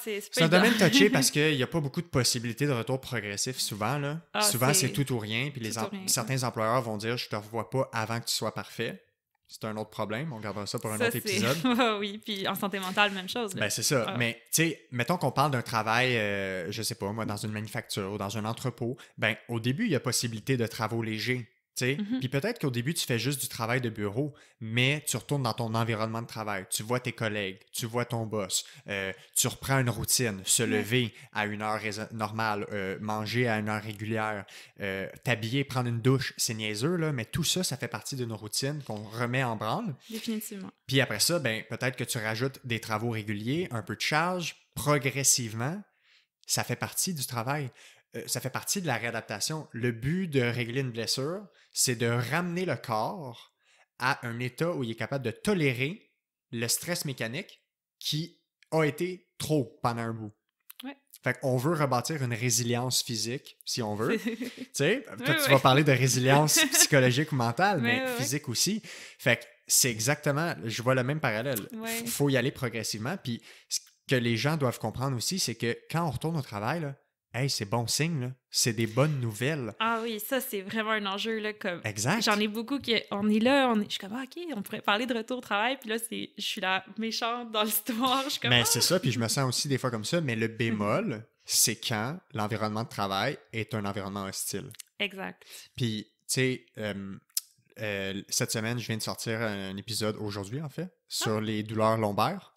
c'est un domaine touché parce qu'il n'y a pas beaucoup de possibilités de retour progressif souvent. Là. Souvent, c'est tout ou rien. Puis certains employeurs vont dire « je te revois pas avant que tu sois parfait ». C'est un autre problème, on gardera ça pour un autre épisode. Oui, puis en santé mentale, même chose. Là. Ben, c'est ça. Mais, tu sais, mettons qu'on parle d'un travail, je sais pas, moi, dans une manufacture ou dans un entrepôt, ben, au début, il y a possibilité de travaux légers. Puis peut-être qu'au début, tu fais juste du travail de bureau, mais tu retournes dans ton environnement de travail. Tu vois tes collègues, tu vois ton boss, tu reprends une routine, se lever à une heure normale, manger à une heure régulière, t'habiller, prendre une douche, c'est niaiseux, là, mais tout ça, ça fait partie d'une routine qu'on remet en branle. Définitivement. Puis après ça, ben, peut-être que tu rajoutes des travaux réguliers, un peu de charge, progressivement, ça fait partie du travail. Ça fait partie de la réadaptation. Le but de régler une blessure, c'est de ramener le corps à un état où il est capable de tolérer le stress mécanique qui a été trop pendant un bout. Ouais. Fait qu'on veut rebâtir une résilience physique, si on veut. Tu sais, peut-être tu vas parler de résilience psychologique ou mentale, mais physique aussi. Fait que c'est exactement, je vois le même parallèle. Il faut y aller progressivement. Puis ce que les gens doivent comprendre aussi, c'est que quand on retourne au travail, là, hey, c'est bon signe, là. C'est des bonnes nouvelles. Ah oui, ça, c'est vraiment un enjeu, là, comme... Exact. J'en ai beaucoup qui... On est là, je suis comme, ah, OK, on pourrait parler de retour au travail, puis là, je suis la méchante dans l'histoire, je suis comme... Mais ah! c'est ça, puis je me sens aussi des fois comme ça, mais le bémol, c'est quand l'environnement de travail est un environnement hostile. Exact. Puis, tu sais, cette semaine, je viens de sortir un épisode aujourd'hui, en fait, sur les douleurs lombaires.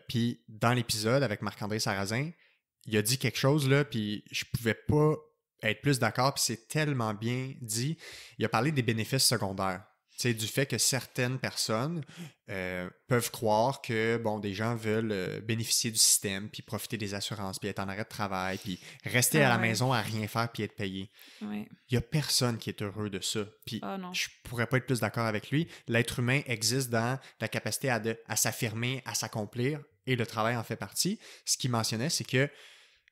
Puis, dans l'épisode avec Marc-André Sarrazin, il a dit quelque chose, là, puis je pouvais pas être plus d'accord, puis c'est tellement bien dit. Il a parlé des bénéfices secondaires. Tu sais, du fait que certaines personnes peuvent croire que, bon, des gens veulent bénéficier du système, puis profiter des assurances, puis être en arrêt de travail, puis rester à la maison à rien faire, puis être payé. Ouais. Il y a personne qui est heureux de ça. Puis non. je pourrais pas être plus d'accord avec lui. L'être humain existe dans la capacité à s'affirmer, à s'accomplir, et le travail en fait partie. Ce qu'il mentionnait, c'est que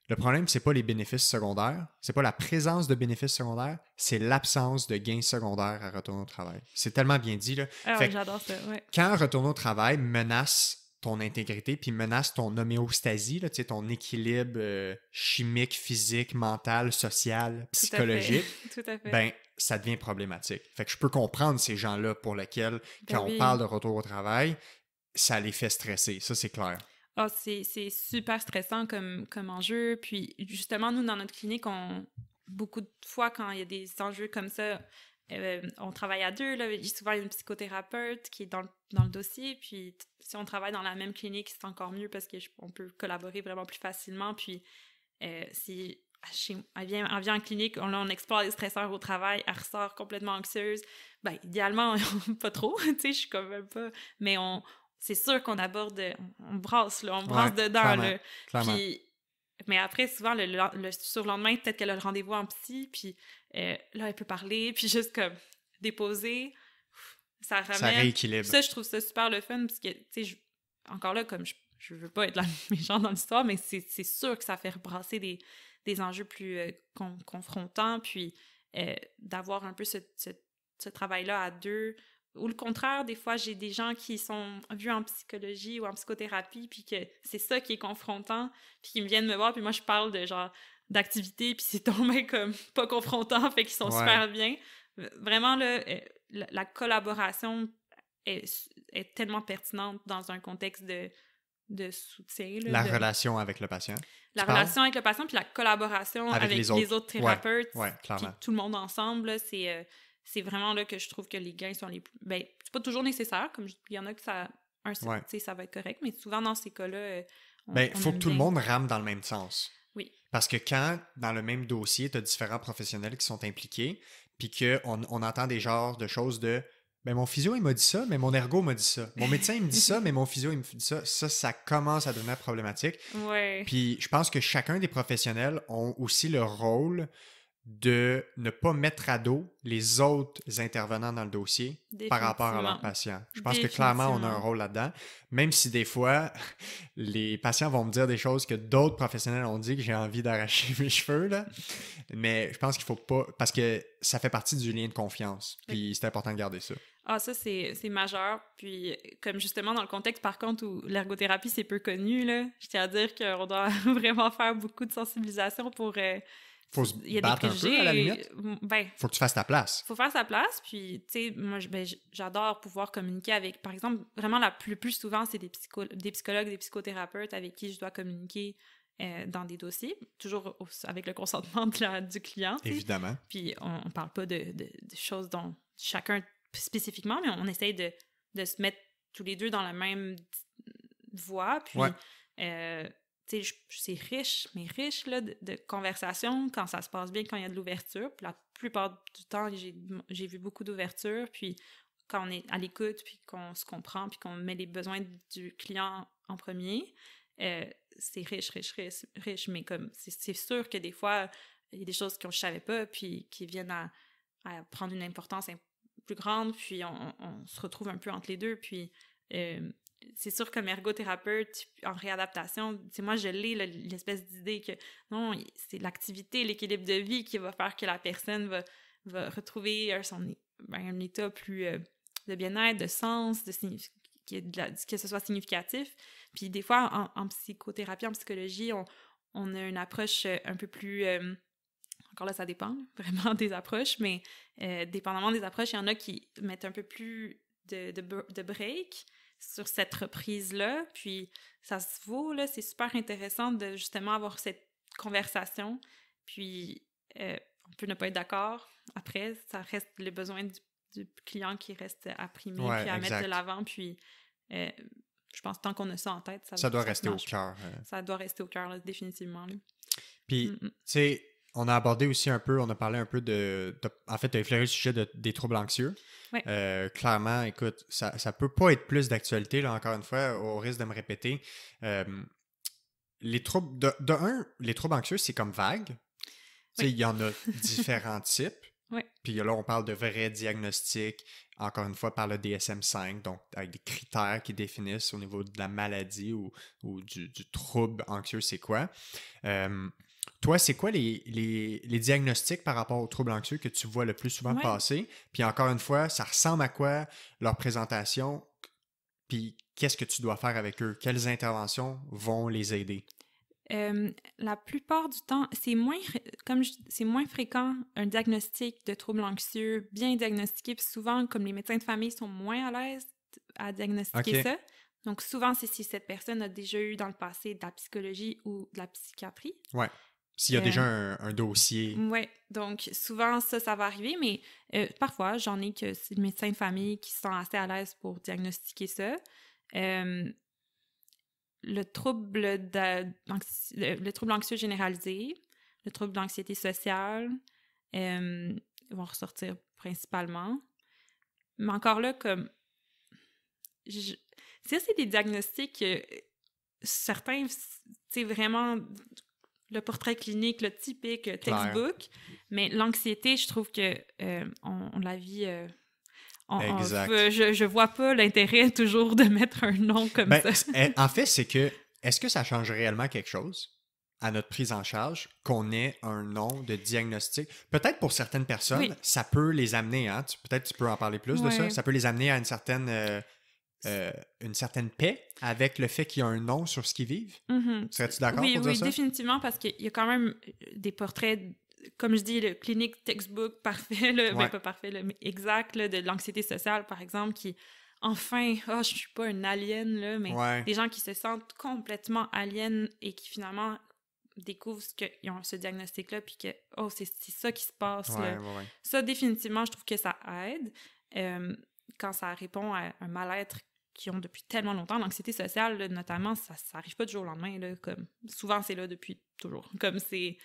le problème, c'est pas les bénéfices secondaires, c'est pas la présence de bénéfices secondaires, c'est l'absence de gains secondaires à retourner au travail. C'est tellement bien dit, là. Ah oui, j'adore ça, ouais. Quand retourner au travail menace ton intégrité, puis menace ton homéostasie, là, ton équilibre chimique, physique, mental, social, psychologique, Tout à fait. ben, ça devient problématique. Fait que je peux comprendre ces gens-là pour lesquels, quand on parle de retour au travail, ça les fait stresser. Ça, c'est clair. Ah, c'est super stressant comme enjeu. Puis, justement, nous, dans notre clinique, beaucoup de fois, quand il y a des enjeux comme ça, on travaille à deux. Là. Il y a souvent une psychothérapeute qui est dans le dossier. Puis, si on travaille dans la même clinique, c'est encore mieux parce qu'on peut collaborer vraiment plus facilement. Puis, si elle vient en clinique, on explore les stresseurs au travail, elle ressort complètement anxieuse. Ben, idéalement, pas trop, tu sais, je suis quand même pas... Mais c'est sûr qu'on aborde, on brasse, là, on brasse dedans, clairement, là. Puis, mais après, souvent, le surlendemain, peut-être qu'elle a le rendez-vous en psy, puis là, elle peut parler, puis juste comme déposer, ça ramène... Ça rééquilibre. Ça, je trouve ça super le fun, parce que, tu sais, encore là, comme je veux pas être la méchante dans l'histoire, mais c'est sûr que ça fait rebrasser des enjeux plus confrontants, puis d'avoir un peu ce travail-là à deux. Ou le contraire, des fois, j'ai des gens qui sont vus en psychologie ou en psychothérapie, puis que c'est ça qui est confrontant, puis qui me viennent me voir, puis moi, je parle de genre d'activité, puis c'est tombé comme pas confrontant, fait qu'ils sont super bien. Vraiment, là, la collaboration est tellement pertinente dans un contexte de soutien. Là, la relation avec le patient. La relation avec le patient, puis la collaboration avec les autres thérapeutes, clairement. puis tout le monde ensemble, là, c'est vraiment là que je trouve que les gains sont les plus... Ben, c'est pas toujours nécessaire, comme il y en a que ça va être correct, mais souvent dans ces cas-là, il faut que tout le monde rame dans le même sens. Oui. Parce que quand, dans le même dossier, tu as différents professionnels qui sont impliqués, puis qu'on entend des genres de choses de ben mon physio, il m'a dit ça, mais mon ergo m'a dit ça. Mon médecin, il me dit ça, mais mon physio, il me dit ça. Ça commence à devenir problématique. Ouais. Puis je pense que chacun des professionnels ont aussi le rôle de ne pas mettre à dos les autres intervenants dans le dossier par rapport à leurs patients. Je pense que clairement, on a un rôle là-dedans, même si des fois, les patients vont me dire des choses que d'autres professionnels ont dit que j'ai envie d'arracher mes cheveux, là. Mais je pense qu'il faut pas... Parce que ça fait partie du lien de confiance, puis c'est important de garder ça. Ah, ça, c'est majeur. Puis, comme justement dans le contexte, par contre, où l'ergothérapie, c'est peu connu, là, je tiens à dire qu'on doit vraiment faire beaucoup de sensibilisation pour... Faut se battre un peu, à la limite. Ben, faut que tu fasses ta place. Faut faire sa place, puis, tu sais, moi, j'adore pouvoir communiquer avec, par exemple, vraiment, le plus souvent, c'est des psychologues, des psychothérapeutes avec qui je dois communiquer dans des dossiers, toujours avec le consentement du client. Évidemment. Puis, on parle pas de choses dont chacun spécifiquement, mais on essaye de se mettre tous les deux dans la même voie, puis... tu sais, c'est riche, mais riche là, de conversations quand ça se passe bien, quand il y a de l'ouverture. Puis la plupart du temps, j'ai vu beaucoup d'ouverture. Puis quand on est à l'écoute, puis qu'on se comprend, puis qu'on met les besoins du client en premier, c'est riche. Mais comme c'est sûr que des fois, il y a des choses que je savais pas, puis qui viennent à prendre une importance plus grande, puis on se retrouve un peu entre les deux. Puis... c'est sûr, comme ergothérapeute en réadaptation, moi, je l'ai, l'espèce d'idée que non, c'est l'activité, l'équilibre de vie qui va faire que la personne va retrouver un état plus de bien-être, de sens, que ce soit significatif. Puis des fois, en psychothérapie, en psychologie, on a une approche un peu plus... encore là, ça dépend vraiment des approches, mais dépendamment des approches, il y en a qui mettent un peu plus de break sur cette reprise-là, puis ça se vaut, là, c'est super intéressant de justement avoir cette conversation, puis on peut ne pas être d'accord. Après, ça reste les besoins du client qui reste à primer, puis à mettre de l'avant, puis je pense que tant qu'on a ça en tête, ça doit rester au cœur. Ça doit rester au cœur, là, définitivement. Là. Puis, tu sais, on a abordé aussi un peu, on a parlé un peu en fait, tu as effleuré le sujet des troubles anxieux. Ouais. Clairement, écoute, ça peut pas être plus d'actualité, là, encore une fois, au risque de me répéter. Les troubles, les troubles anxieux, c'est comme vague. Tu sais, il y en a différents types. Ouais. Puis là, on parle de vrais diagnostics, encore une fois, par le DSM-5, donc avec des critères qui définissent au niveau de la maladie ou du trouble anxieux, c'est quoi. Toi, c'est quoi les diagnostics par rapport aux troubles anxieux que tu vois le plus souvent passer? Puis encore une fois, ça ressemble à quoi leur présentation? Puis qu'est-ce que tu dois faire avec eux? Quelles interventions vont les aider? La plupart du temps, c'est moins fréquent un diagnostic de trouble anxieux bien diagnostiqué, puis souvent, comme les médecins de famille sont moins à l'aise à diagnostiquer ça, donc souvent, c'est si cette personne a déjà eu dans le passé de la psychologie ou de la psychiatrie. Ouais. S'il y a déjà un dossier. Oui, donc souvent, ça va arriver, mais parfois, j'en ai que c'est le médecin de famille qui se sent assez à l'aise pour diagnostiquer ça. Le trouble anxieux généralisé, le trouble d'anxiété sociale vont ressortir principalement. Mais encore là, comme... c'est des diagnostics certains, c'est vraiment le portrait clinique, le typique textbook, mais l'anxiété, je trouve que on la vit... je vois pas l'intérêt toujours de mettre un nom comme ça. En fait, c'est que, est-ce que ça change réellement quelque chose à notre prise en charge qu'on ait un nom de diagnostic? Peut-être pour certaines personnes, ça peut les amener, hein? Peut-être tu peux en parler plus de ça. Ça peut les amener à une certaine paix avec le fait qu'il y a un nom sur ce qu'ils vivent. Serais-tu d'accord pour dire ça? Oui, définitivement, parce qu'il y a quand même des portraits... Comme je dis, le clinique textbook parfait, ben pas parfait, mais exact, là, de l'anxiété sociale, par exemple, qui, enfin, je suis pas un alien, là, mais des gens qui se sentent complètement aliens et qui, finalement, découvrent qu'ils ont ce diagnostic-là, puis que, c'est ça qui se passe, là. Ça, définitivement, je trouve que ça aide quand ça répond à un mal-être qu'ils ont depuis tellement longtemps. L'anxiété sociale, là, notamment, ça arrive pas du jour au lendemain, là, comme, souvent, c'est là depuis toujours. Comme c'est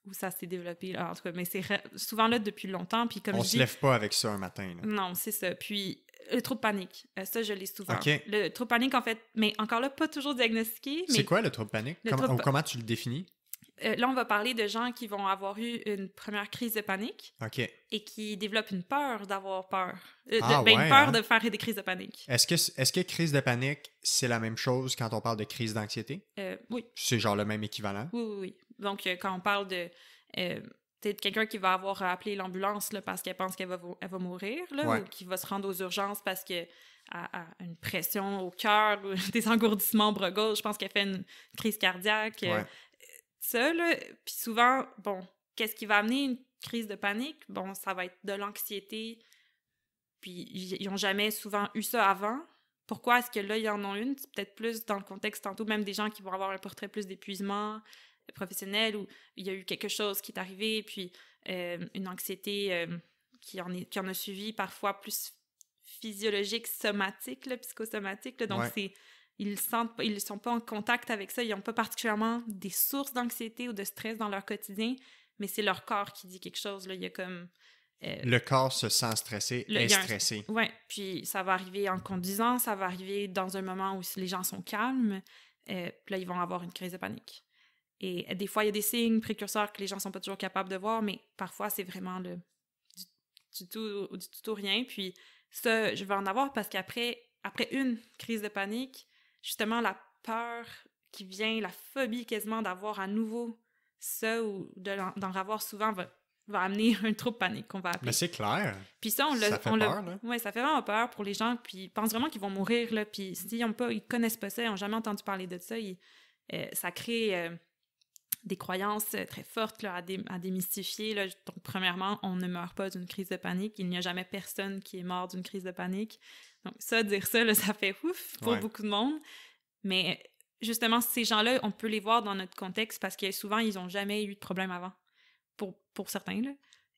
où ça s'est développé, là, en tout cas, mais c'est souvent là depuis longtemps, puis comme on se lève pas avec ça un matin, là. Non, c'est ça. Puis le trouble panique, ça, je l'ai souvent. Okay. Le trouble panique, en fait, mais encore là, pas toujours diagnostiqué. C'est quoi le trouble panique? Comment tu le définis? Là, on va parler de gens qui vont avoir eu une première crise de panique et qui développent une peur d'avoir peur. Une peur de faire des crises de panique. Est-ce que crise de panique, c'est la même chose quand on parle de crise d'anxiété? Oui. C'est genre le même équivalent? Oui. Donc, quand on parle de quelqu'un qui va avoir appelé l'ambulance là, parce qu'elle pense qu'elle va mourir, là, ou qui va se rendre aux urgences parce qu'elle a une pression au cœur, ou des engourdissements au bras gauche, je pense qu'elle fait une crise cardiaque. Ça, là, puis souvent, qu'est-ce qui va amener une crise de panique? Ça va être de l'anxiété, puis ils n'ont jamais souvent eu ça avant. Pourquoi est-ce que là, ils en ont une? C'est peut-être plus dans le contexte tantôt, même des gens qui vont avoir un portrait plus d'épuisement professionnel, où il y a eu quelque chose qui est arrivé, puis une anxiété qui en a suivi, parfois plus physiologique, somatique, là, psychosomatique. Là, donc, ils ne sont pas en contact avec ça, ils n'ont pas particulièrement des sources d'anxiété ou de stress dans leur quotidien, mais c'est leur corps qui dit quelque chose. Là. Il y a comme... le corps se sent stressé, est stressé. Oui, puis ça va arriver en conduisant, ça va arriver dans un moment où les gens sont calmes, puis là, ils vont avoir une crise de panique. Et des fois, il y a des signes précurseurs que les gens ne sont pas toujours capables de voir, mais parfois, c'est vraiment du tout au rien. Puis ça, je vais en avoir parce qu'après une crise de panique, justement, la peur qui vient, la phobie quasiment d'avoir à nouveau ça ou d'en avoir souvent va va amener un trouble panique qu'on va appeler. Mais c'est clair. Puis ça, Ça fait peur, là. Ouais, ça fait vraiment peur pour les gens, puis ils pensent vraiment qu'ils vont mourir, là, puis s'ils ils connaissent pas ça, ils n'ont jamais entendu parler de ça, ça crée des croyances très fortes là, à démystifier. Là. Donc, premièrement, on ne meurt pas d'une crise de panique. Il n'y a jamais personne qui est mort d'une crise de panique. Donc, dire ça, là, ça fait ouf pour beaucoup de monde. Mais justement, ces gens-là, on peut les voir dans notre contexte parce que souvent, ils n'ont jamais eu de problème avant, pour certains. Là.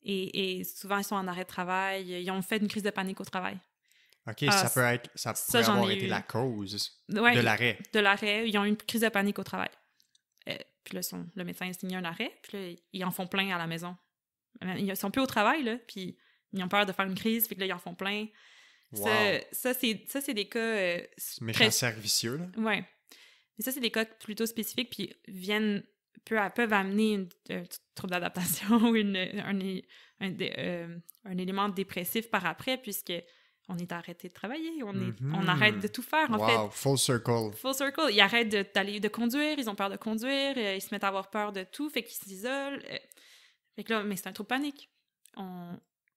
Et souvent, ils sont en arrêt de travail. Ils ont fait une crise de panique au travail. OK, ça pourrait avoir été la cause de l'arrêt. De l'arrêt. Ils ont eu une crise de panique au travail. Puis là, le médecin a signé un arrêt, puis là, ils en font plein à la maison. Ils sont plus au travail, là, puis ils ont peur de faire une crise, puis là, ils en font plein. Wow. Ça, c'est des cas... méchant servicieux, là. Oui. Mais ça, c'est des cas plutôt spécifiques, puis peuvent amener un trouble d'adaptation ou un élément dépressif par après, puisque on est arrêté de travailler, on arrête de tout faire, en fait. Full circle. Full circle. Ils arrêtent de conduire, ils ont peur de conduire, ils se mettent à avoir peur de tout, fait qu'ils s'isolent. Fait que là, mais c'est un trouble panique.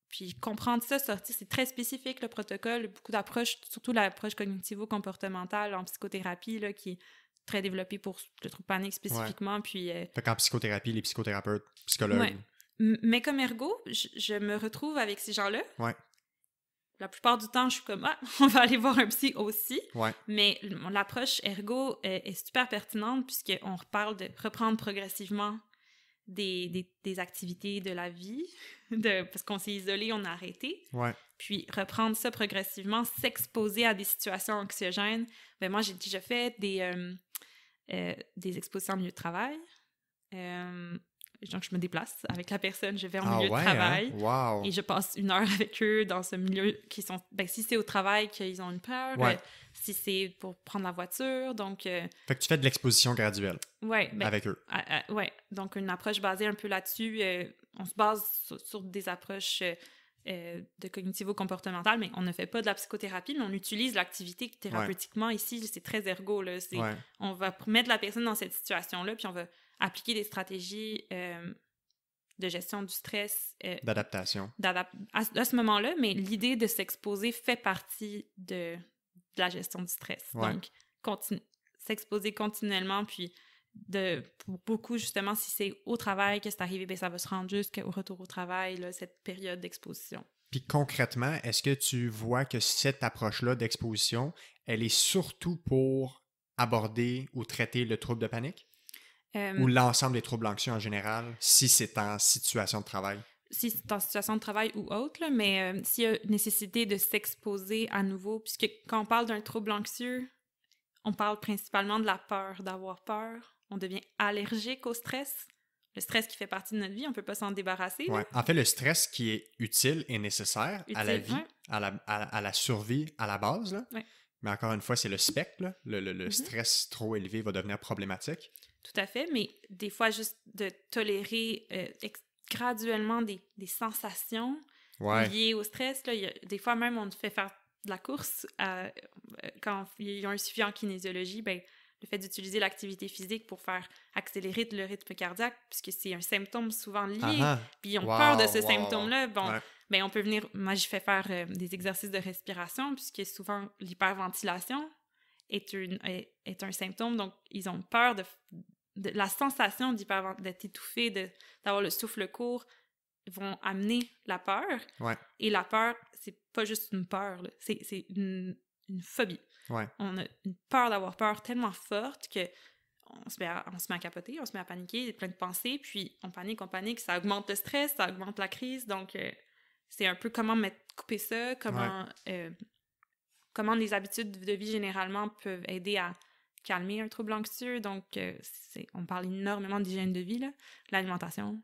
Puis comprendre ça, sortir, c'est très spécifique, le protocole, beaucoup d'approches, surtout l'approche cognitivo-comportementale en psychothérapie, là, qui est très développée pour le trouble panique spécifiquement. Puis, fait qu'en psychothérapie, les psychothérapeutes, psychologues... Ouais. Mais comme ergo, je me retrouve avec ces gens-là. Ouais. La plupart du temps, je suis comme, on va aller voir un psy aussi. Ouais. Mais l'approche ergo est super pertinente puisqu'on reparle de reprendre progressivement des activités de la vie, parce qu'on s'est isolé, on a arrêté. Ouais. Puis reprendre ça progressivement, s'exposer à des situations anxiogènes. Ben moi, j'ai déjà fait des expositions en milieu de travail. Donc, je me déplace avec la personne, je vais en milieu de travail. Hein? Wow. Et je passe 1 heure avec eux dans ce milieu qui sont... Ben, si c'est au travail qu'ils ont une peur, si c'est pour prendre la voiture, donc... Fait que tu fais de l'exposition graduelle avec eux. Oui, donc une approche basée un peu là-dessus. On se base sur des approches de cognitivo-comportementales, mais on ne fait pas de la psychothérapie, mais on utilise l'activité thérapeutiquement. Ici, c'est très ergo. Là. On va mettre la personne dans cette situation-là, puis on va appliquer des stratégies de gestion du stress. D'adaptation. À ce moment-là, mais l'idée de s'exposer fait partie de la gestion du stress. Ouais. Donc, s'exposer continuellement, puis pour beaucoup, justement, si c'est au travail que c'est arrivé, bien, ça va se rendre jusqu'au retour au travail, là, cette période d'exposition. Puis concrètement, est-ce que tu vois que cette approche-là d'exposition, elle est surtout pour aborder ou traiter le trouble de panique? Ou l'ensemble des troubles anxieux en général, si c'est en situation de travail? Si c'est en situation de travail ou autre, là, mais s'il y a nécessité de s'exposer à nouveau, puisque quand on parle d'un trouble anxieux, on parle principalement de la peur, d'avoir peur. On devient allergique au stress. Le stress qui fait partie de notre vie, on ne peut pas s'en débarrasser. Ouais. En fait, le stress qui est utile et nécessaire à la vie, à la survie à la base. Là. Ouais. Mais encore une fois, c'est le spectre. Là. Le stress trop élevé va devenir problématique. Tout à fait, mais des fois, juste de tolérer graduellement des sensations liées au stress. Là, des fois, même, on te fait faire de la course. Quand il y a un suivi en kinésiologie, ben, le fait d'utiliser l'activité physique pour faire accélérer le rythme cardiaque, puisque c'est un symptôme souvent lié, puis ils ont peur de ce symptôme-là, ben, on peut venir... Moi, je fais faire des exercices de respiration, puisque souvent, l'hyperventilation est un symptôme, donc ils ont peur de la sensation d'être étouffé, d'avoir le souffle court, vont amener la peur. Ouais. Et la peur, c'est pas juste une peur, là. C'est une phobie. Ouais. On a une peur d'avoir peur tellement forte que on se met à capoter, on se met à paniquer, il y a plein de pensées, puis on panique, ça augmente le stress, ça augmente la crise, donc c'est un peu comment couper ça, comment les habitudes de vie généralement peuvent aider à calmer un trouble anxieux. Donc, on parle énormément d'hygiène de vie, là. L'alimentation,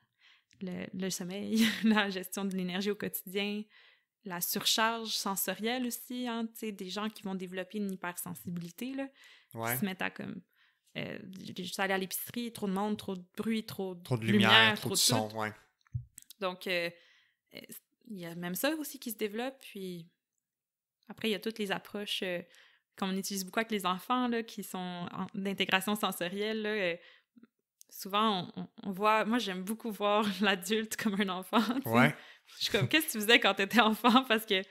le sommeil, la gestion de l'énergie au quotidien, la surcharge sensorielle aussi, hein, tu sais, des gens qui vont développer une hypersensibilité, là, qui se mettent à comme... juste aller à l'épicerie, trop de monde, trop de bruit, trop de lumière, trop de son, ouais. Donc, il y a même ça aussi qui se développe, puis après, il y a toutes les approches qu'on utilise beaucoup avec les enfants, là, qui sont d'intégration sensorielle, là, souvent, on voit... Moi, j'aime beaucoup voir l'adulte comme un enfant, tu sais. Ouais. Je suis comme, qu'est-ce que tu faisais quand tu étais enfant? Parce que,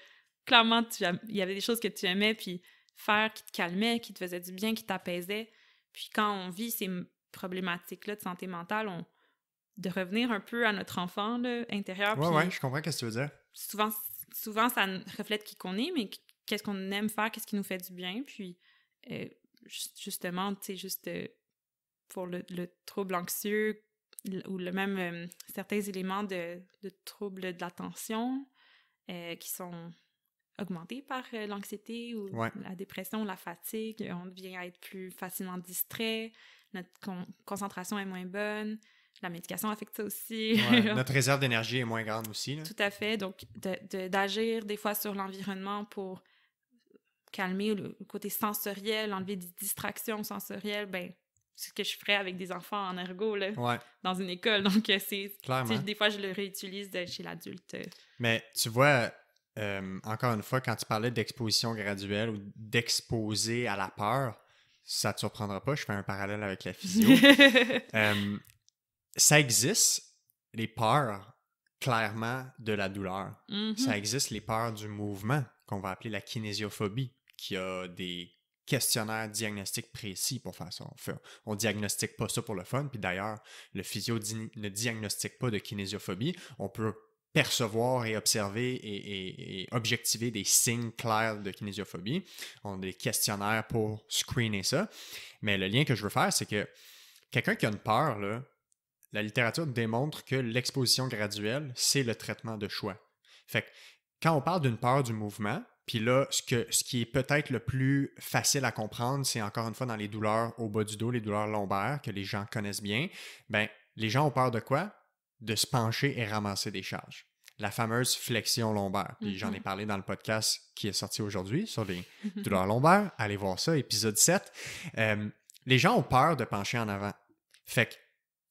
clairement, il y avait des choses que tu aimais, puis faire qui te calmait, qui te faisait du bien, qui t'apaisait. Puis quand on vit ces problématiques-là de santé mentale, de revenir un peu à notre enfant là, intérieur. Ouais, je comprends ce que tu veux dire. Souvent, ça reflète qui qu'on est, mais qu'est-ce qu'on aime faire, qu'est-ce qui nous fait du bien. Puis, justement, tu sais, juste pour le trouble anxieux ou même certains éléments de troubles de l'attention qui sont augmentés par l'anxiété ou la dépression, la fatigue. On devient être plus facilement distrait, notre concentration est moins bonne. La médication affecte ça aussi. Ouais, notre réserve d'énergie est moins grande aussi. Là. Tout à fait. Donc, d'agir des fois sur l'environnement pour calmer le côté sensoriel, enlever des distractions sensorielles, ben c'est ce que je ferais avec des enfants en ergo, là, dans une école. Donc, des fois, je le réutilise chez l'adulte. Mais tu vois, encore une fois, quand tu parlais d'exposition graduelle ou d'exposer à la peur, ça ne te surprendra pas, je fais un parallèle avec la physio. Ça existe, les peurs, clairement, de la douleur. Mm-hmm. Ça existe, les peurs du mouvement, qu'on va appeler la kinésiophobie, qui a des questionnaires diagnostiques précis pour faire ça. On diagnostique pas ça pour le fun, puis d'ailleurs, le physio ne diagnostique pas de kinésiophobie. On peut percevoir et observer et objectiver des signes clairs de kinésiophobie. On a des questionnaires pour screener ça. Mais le lien que je veux faire, c'est que quelqu'un qui a une peur, là, la littérature démontre que l'exposition graduelle, c'est le traitement de choix. Fait que quand on parle d'une peur du mouvement, puis là, ce qui est peut-être le plus facile à comprendre, c'est encore une fois dans les douleurs au bas du dos, les douleurs lombaires que les gens connaissent bien, ben les gens ont peur de quoi? De se pencher et ramasser des charges. La fameuse flexion lombaire. Puis j'en ai parlé dans le podcast qui est sorti aujourd'hui sur les douleurs lombaires. Allez voir ça, épisode 7. Les gens ont peur de pencher en avant. Fait que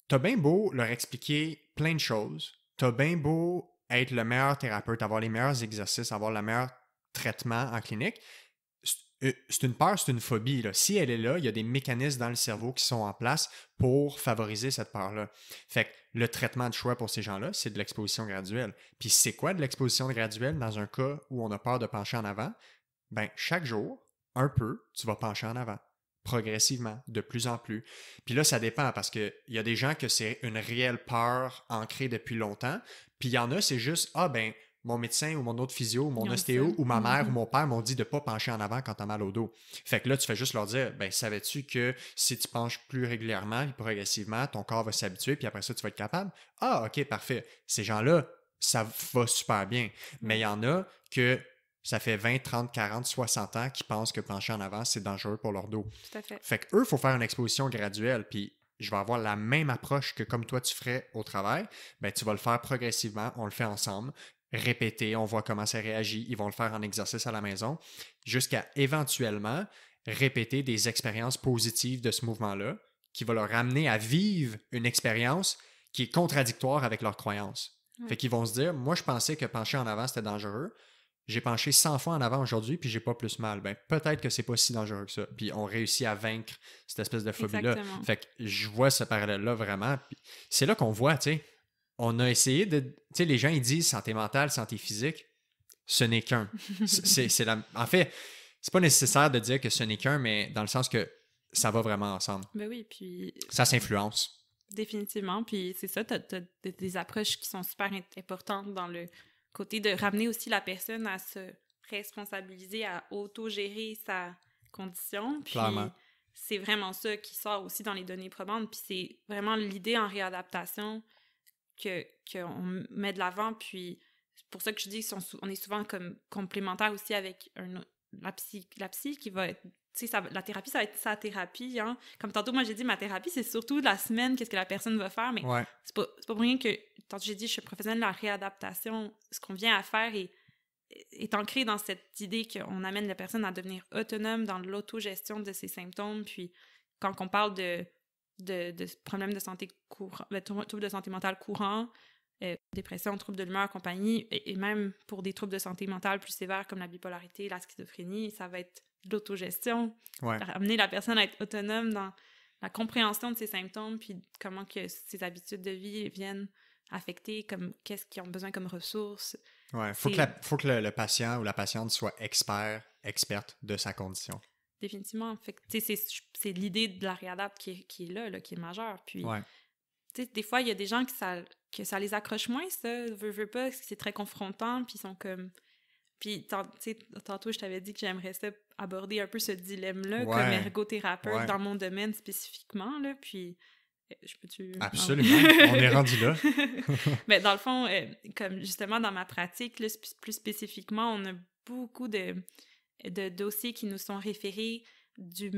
t'as bien beau leur expliquer plein de choses, t'as bien beau être le meilleur thérapeute, avoir les meilleurs exercices, avoir le meilleur traitement en clinique, c'est une peur, c'est une phobie. Là. Si elle est là, il y a des mécanismes dans le cerveau qui sont en place pour favoriser cette peur-là. Fait que le traitement de choix pour ces gens-là, c'est de l'exposition graduelle. Puis c'est quoi de l'exposition graduelle dans un cas où on a peur de pencher en avant? Ben, chaque jour, un peu, tu vas pencher en avant. Progressivement, de plus en plus. Puis là, ça dépend parce qu'il y a des gens que c'est une réelle peur ancrée depuis longtemps. Puis il y en a, c'est juste, mon médecin ou mon autre physio ou mon ostéo ou ma mère ou mon père m'ont dit de ne pas pencher en avant quand tu as mal au dos. Fait que là, tu fais juste leur dire, savais-tu que si tu penches plus régulièrement et progressivement, ton corps va s'habituer puis après ça, tu vas être capable? Ah, OK, parfait. Ces gens-là, ça va super bien. Mais il y en a que ça fait 20, 30, 40, 60 ans qui pensent que pencher en avant, c'est dangereux pour leur dos. Tout à fait. Fait qu'eux, il faut faire une exposition graduelle, puis je vais avoir la même approche que comme toi, tu ferais au travail. Ben, tu vas le faire progressivement, on le fait ensemble, répéter, on voit comment ça réagit, ils vont le faire en exercice à la maison, jusqu'à éventuellement répéter des expériences positives de ce mouvement-là, qui va leur amener à vivre une expérience qui est contradictoire avec leurs croyances. Ouais. Fait qu'ils vont se dire, moi, je pensais que pencher en avant, c'était dangereux. J'ai penché 100 fois en avant aujourd'hui, puis j'ai pas plus mal. Ben, peut-être que c'est pas si dangereux que ça. Puis on réussit à vaincre cette espèce de phobie-là. Exactement. Fait que je vois ce parallèle-là vraiment. Puis c'est là qu'on voit, tu sais, on a essayé de... Tu sais, les gens, ils disent santé mentale, santé physique. Ce n'est qu'un. En fait, c'est pas nécessaire de dire que ce n'est qu'un, mais dans le sens que ça va vraiment ensemble. Ben oui, puis... Ça s'influence. Définitivement. Puis c'est ça, t'as des approches qui sont super importantes dans le côté de ramener aussi la personne à se responsabiliser, à autogérer sa condition. Puis clairement. C'est vraiment ça qui sort aussi dans les données probantes. Puis c'est vraiment l'idée en réadaptation qu'on met de l'avant. Puis c'est pour ça que je dis qu'on est souvent comme complémentaire aussi avec la psy qui va être... Tu sais, la thérapie, ça va être sa thérapie. Hein? Comme tantôt, moi, j'ai dit, ma thérapie, c'est surtout la semaine, qu'est-ce que la personne va faire. Mais c'est pas pour rien que, tantôt, j'ai dit, je suis professionnelle de la réadaptation. Ce qu'on vient à faire est ancré dans cette idée qu'on amène la personne à devenir autonome dans l'autogestion de ses symptômes. Puis, quand on parle de problèmes de santé courants, de troubles de santé mentale courants, dépression, troubles de l'humeur, compagnie, et même pour des troubles de santé mentale plus sévères comme la bipolarité, la schizophrénie, ça va être l'autogestion, amener la personne à être autonome la compréhension de ces symptômes, puis comment que ces habitudes de vie viennent affecter, comme qu'est-ce qu'ils ont besoin comme ressources. Ouais, faut que le patient ou la patiente soit experte de sa condition. Définitivement. Fait que, tu sais, c'est l'idée de la réadapte qui est là, qui est majeure. Puis, Ouais. tu sais, des fois, il y a des gens que ça les accroche moins, ça, veut pas, parce que c'est très confrontant, puis ils sont comme... Puis, tu sais, tantôt, je t'avais dit que j'aimerais ça aborder un peu ce dilemme-là comme ergothérapeute dans mon domaine spécifiquement, là, puis... Je peux-tu... Absolument, on est rendu là. Mais dans le fond, comme justement dans ma pratique, là, plus spécifiquement, on a beaucoup de dossiers qui nous sont référés du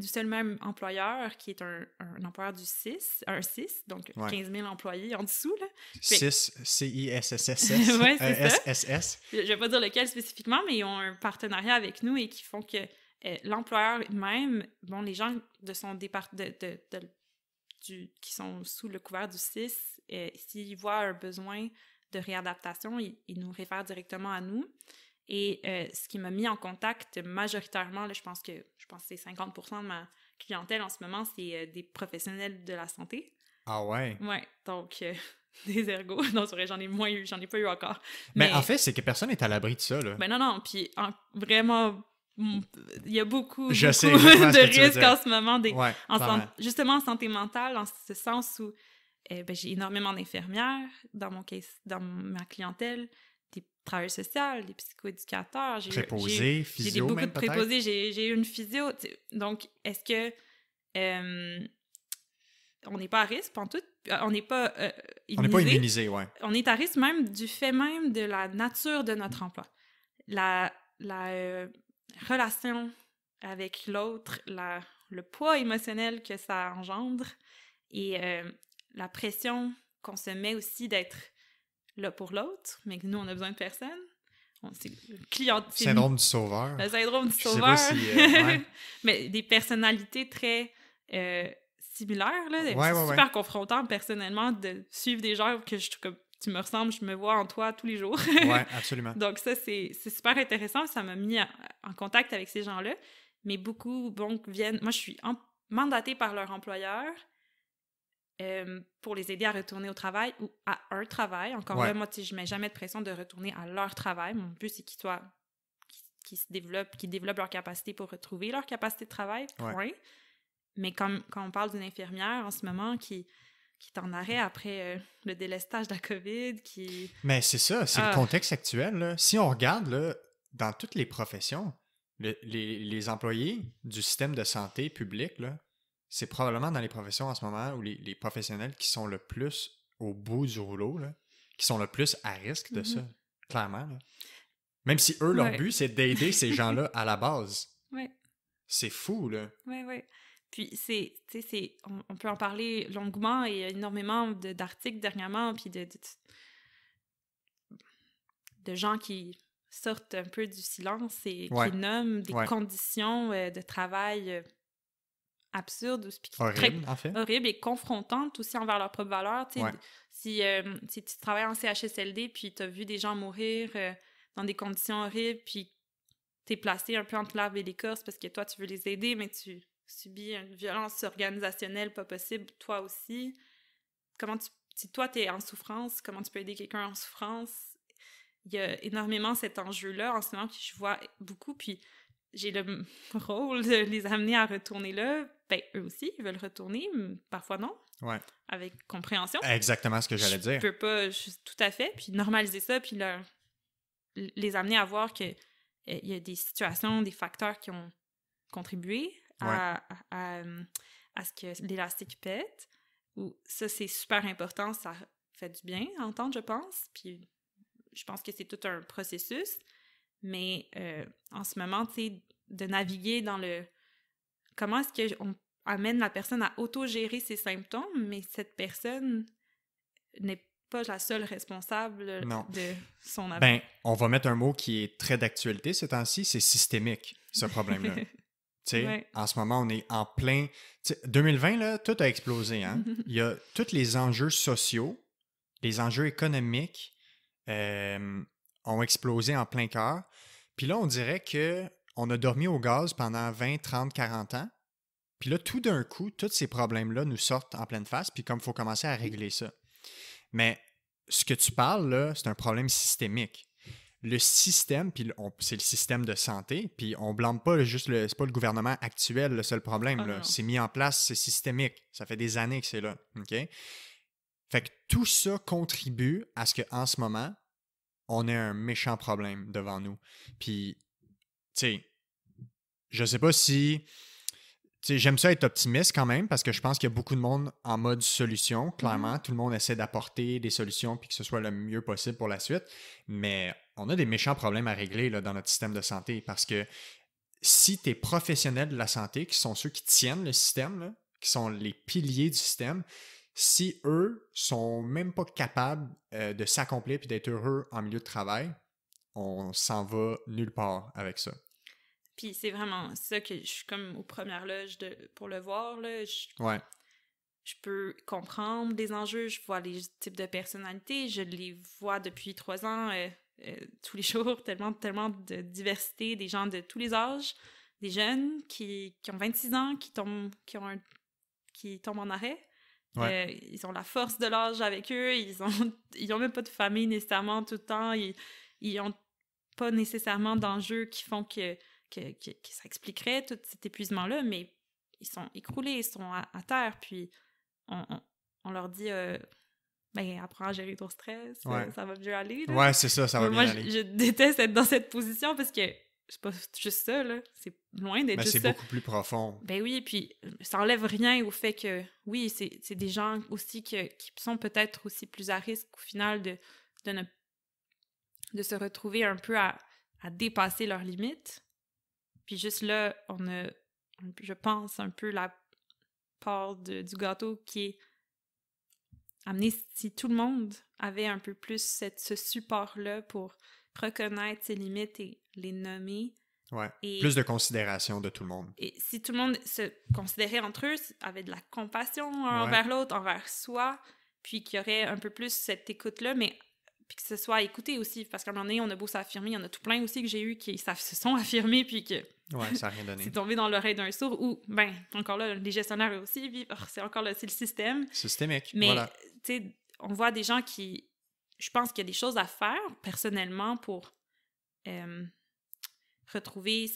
seul même employeur, qui est un employeur du CIS, donc 15 000 employés en dessous. Là. CIS, C-I-S-S-S-S, ouais, c'est S-S. Je vais pas dire lequel spécifiquement, mais ils ont un partenariat avec nous et qui font que l'employeur même, bon, les gens de son département, qui sont sous le couvert du CIS, s'ils voient un besoin de réadaptation, ils nous réfèrent directement à nous. Et ce qui m'a mis en contact majoritairement, là, je pense que c'est 50% de ma clientèle en ce moment, c'est des professionnels de la santé. Ah ouais? Ouais, donc des ergos. Non, c'est vrai, j'en ai pas eu encore. Mais en fait, c'est que personne n'est à l'abri de ça, là. Ben non, puis vraiment... Il y a beaucoup de risques en ce moment, justement en santé mentale, en ce sens où j'ai énormément d'infirmières dans ma clientèle, des travailleurs sociaux, des psychoéducateurs. Préposés, physio, beaucoup de préposés. J'ai eu une physio. Donc, est-ce que on n'est pas à risque, pantoute? On n'est pas immunisé. On n'est pas immunisé, ouais. On est à risque même du fait même de la nature de notre emploi. La relation avec l'autre, le poids émotionnel que ça engendre et la pression qu'on se met aussi d'être là pour l'autre, mais que nous, on a besoin de personne. Syndrome du sauveur. Le syndrome du sauveur. Je sais pas si, ouais. Mais des personnalités très similaires, là. C'est super confrontant, personnellement, de suivre des gens que tu me ressembles, je me vois en toi tous les jours. Oui, absolument. Donc ça, c'est super intéressant. Ça m'a mis en contact avec ces gens-là. Mais beaucoup, viennent... Moi, je suis mandatée par leur employeur pour les aider à retourner au travail ou à un travail. Encore là, moi, je mets jamais de pression de retourner à leur travail. Mon but, c'est qu'ils développent leur capacité pour retrouver leur capacité de travail, point. Ouais. Mais quand on parle d'une infirmière en ce moment qui est en arrêt après le délestage de la COVID, Mais c'est ça, c'est le contexte actuel. Là. Si on regarde, là, dans toutes les professions, les employés du système de santé public, là, c'est probablement dans les professions en ce moment où les professionnels qui sont le plus au bout du rouleau, là, qui sont le plus à risque de ça, clairement. Là. Même si eux, leur but, c'est d'aider ces gens-là à la base. Ouais. C'est fou, là. Oui. Puis, on peut en parler longuement et il y a énormément d'articles dernièrement, puis de gens qui sortent un peu du silence et qui nomment des conditions de travail absurdes. Horribles, en fait. Horribles et confrontantes aussi envers leur propre valeur. Si tu travailles en CHSLD, puis tu as vu des gens mourir dans des conditions horribles, puis tu es placé un peu entre l'arbre et l'écorce parce que toi, tu veux les aider, mais tu subis une violence organisationnelle pas possible, toi aussi. Si toi, tu es en souffrance, comment tu peux aider quelqu'un en souffrance? Il y a énormément cet enjeu-là en ce moment, puis je vois beaucoup, puis j'ai le rôle de les amener à retourner là. Ben, eux aussi, ils veulent retourner, mais parfois non. Ouais. Avec compréhension. Exactement ce que j'allais dire. Je peux pas, tout à fait, puis normaliser ça, puis les amener à voir que il y a des situations, des facteurs qui ont contribué à ce que l'élastique pète. Ou ça, c'est super important, ça fait du bien à entendre, je pense. Puis je pense que c'est tout un processus. Mais en ce moment, tu sais, de naviguer dans comment est-ce qu'on amène la personne à auto-gérer ses symptômes, mais cette personne n'est pas la seule responsable de son avenir. Ben, on va mettre un mot qui est très d'actualité ces temps-ci, c'est systémique, ce problème-là. En ce moment, on est en plein... 2020, là, tout a explosé. Hein? Il y a tous les enjeux sociaux, les enjeux économiques ont explosé en plein cœur. Puis là, on dirait qu'on a dormi au gaz pendant 20, 30, 40 ans. Puis là, tout d'un coup, tous ces problèmes-là nous sortent en pleine face, puis comme il faut commencer à régler ça. Mais ce que tu parles, là, c'est un problème systémique. Le système, puis c'est le système de santé, puis on blâme pas juste c'est pas le gouvernement actuel le seul problème, là. Non. C'est mis en place, c'est systémique. Ça fait des années que c'est là, OK? Fait que tout ça contribue à ce qu'en ce moment, on ait un méchant problème devant nous. Puis, tu sais, je sais pas si... Tu sais, j'aime ça être optimiste quand même parce que je pense qu'il y a beaucoup de monde en mode solution, clairement. Tout le monde essaie d'apporter des solutions puis que ce soit le mieux possible pour la suite. Mais on a des méchants problèmes à régler là, dans notre système de santé parce que si tu es professionnel de la santé, qui sont ceux qui tiennent le système, là, qui sont les piliers du système, si eux sont même pas capables de s'accomplir puis d'être heureux en milieu de travail, on s'en va nulle part avec ça. Puis c'est vraiment ça que je suis comme aux premières loges pour le voir, là. Ouais. Je peux comprendre les enjeux, je vois les types de personnalités, je les vois depuis 3 ans, tous les jours, tellement de diversité, des gens de tous les âges, des jeunes qui ont 26 ans, qui tombent en arrêt. Ouais. Ils ont la force de l'âge avec eux, ils ont même pas de famille nécessairement tout le temps, ils ont pas nécessairement d'enjeux qui font que ça expliquerait tout cet épuisement-là, mais ils sont écroulés, ils sont à terre, puis on leur dit ben, apprends à gérer ton stress, Ouais. ça va mieux aller. Là. Ouais, c'est ça va bien moi, aller. Je déteste être dans cette position parce que c'est pas juste ça, là. C'est loin d'être juste ça. Mais c'est beaucoup plus profond. Ben oui, puis ça enlève rien au fait que, oui, c'est des gens aussi qui sont peut-être aussi plus à risque au final de se retrouver un peu à dépasser leurs limites. Puis juste là, on a, je pense, un peu la part du gâteau qui est amené si tout le monde avait un peu plus ce support-là pour reconnaître ses limites et les nommer. Ouais. Plus de considération de tout le monde. Et si tout le monde se considérait entre eux, avait de la compassion envers l'autre, envers soi, puis qu'il y aurait un peu plus cette écoute-là, mais puis que ce soit écouté aussi, parce qu'à un moment donné, on a beau s'affirmer, il y en a tout plein aussi que j'ai eu qui se sont affirmés, puis que ouais, ça n'a rien donné. c'est tombé dans l'oreille d'un sourd, ou, ben, encore là, les gestionnaires eux aussi vivent, c'est encore là, c'est le système. Systémique, mais, voilà. tu sais, on voit des gens qui, je pense qu'il y a des choses à faire, personnellement, pour retrouver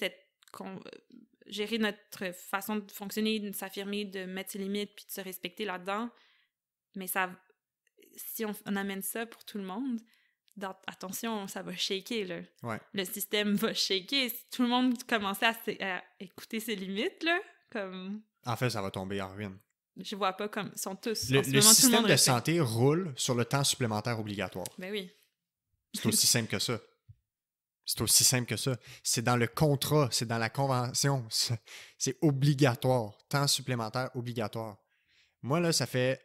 gérer notre façon de fonctionner, de s'affirmer, de mettre ses limites, puis de se respecter là-dedans. Mais si on amène ça pour tout le monde, attention, ça va shaker, là. Ouais. Le système va shaker. Si tout le monde commençait à écouter ses limites, là, comme... En fait, ça va tomber en ruine. Je vois pas comme... Ils sont tous... Le système de santé roule sur le temps supplémentaire obligatoire. Ben oui. C'est aussi simple que ça. C'est aussi simple que ça. C'est dans le contrat, c'est dans la convention. C'est obligatoire. Temps supplémentaire obligatoire. Moi, là, je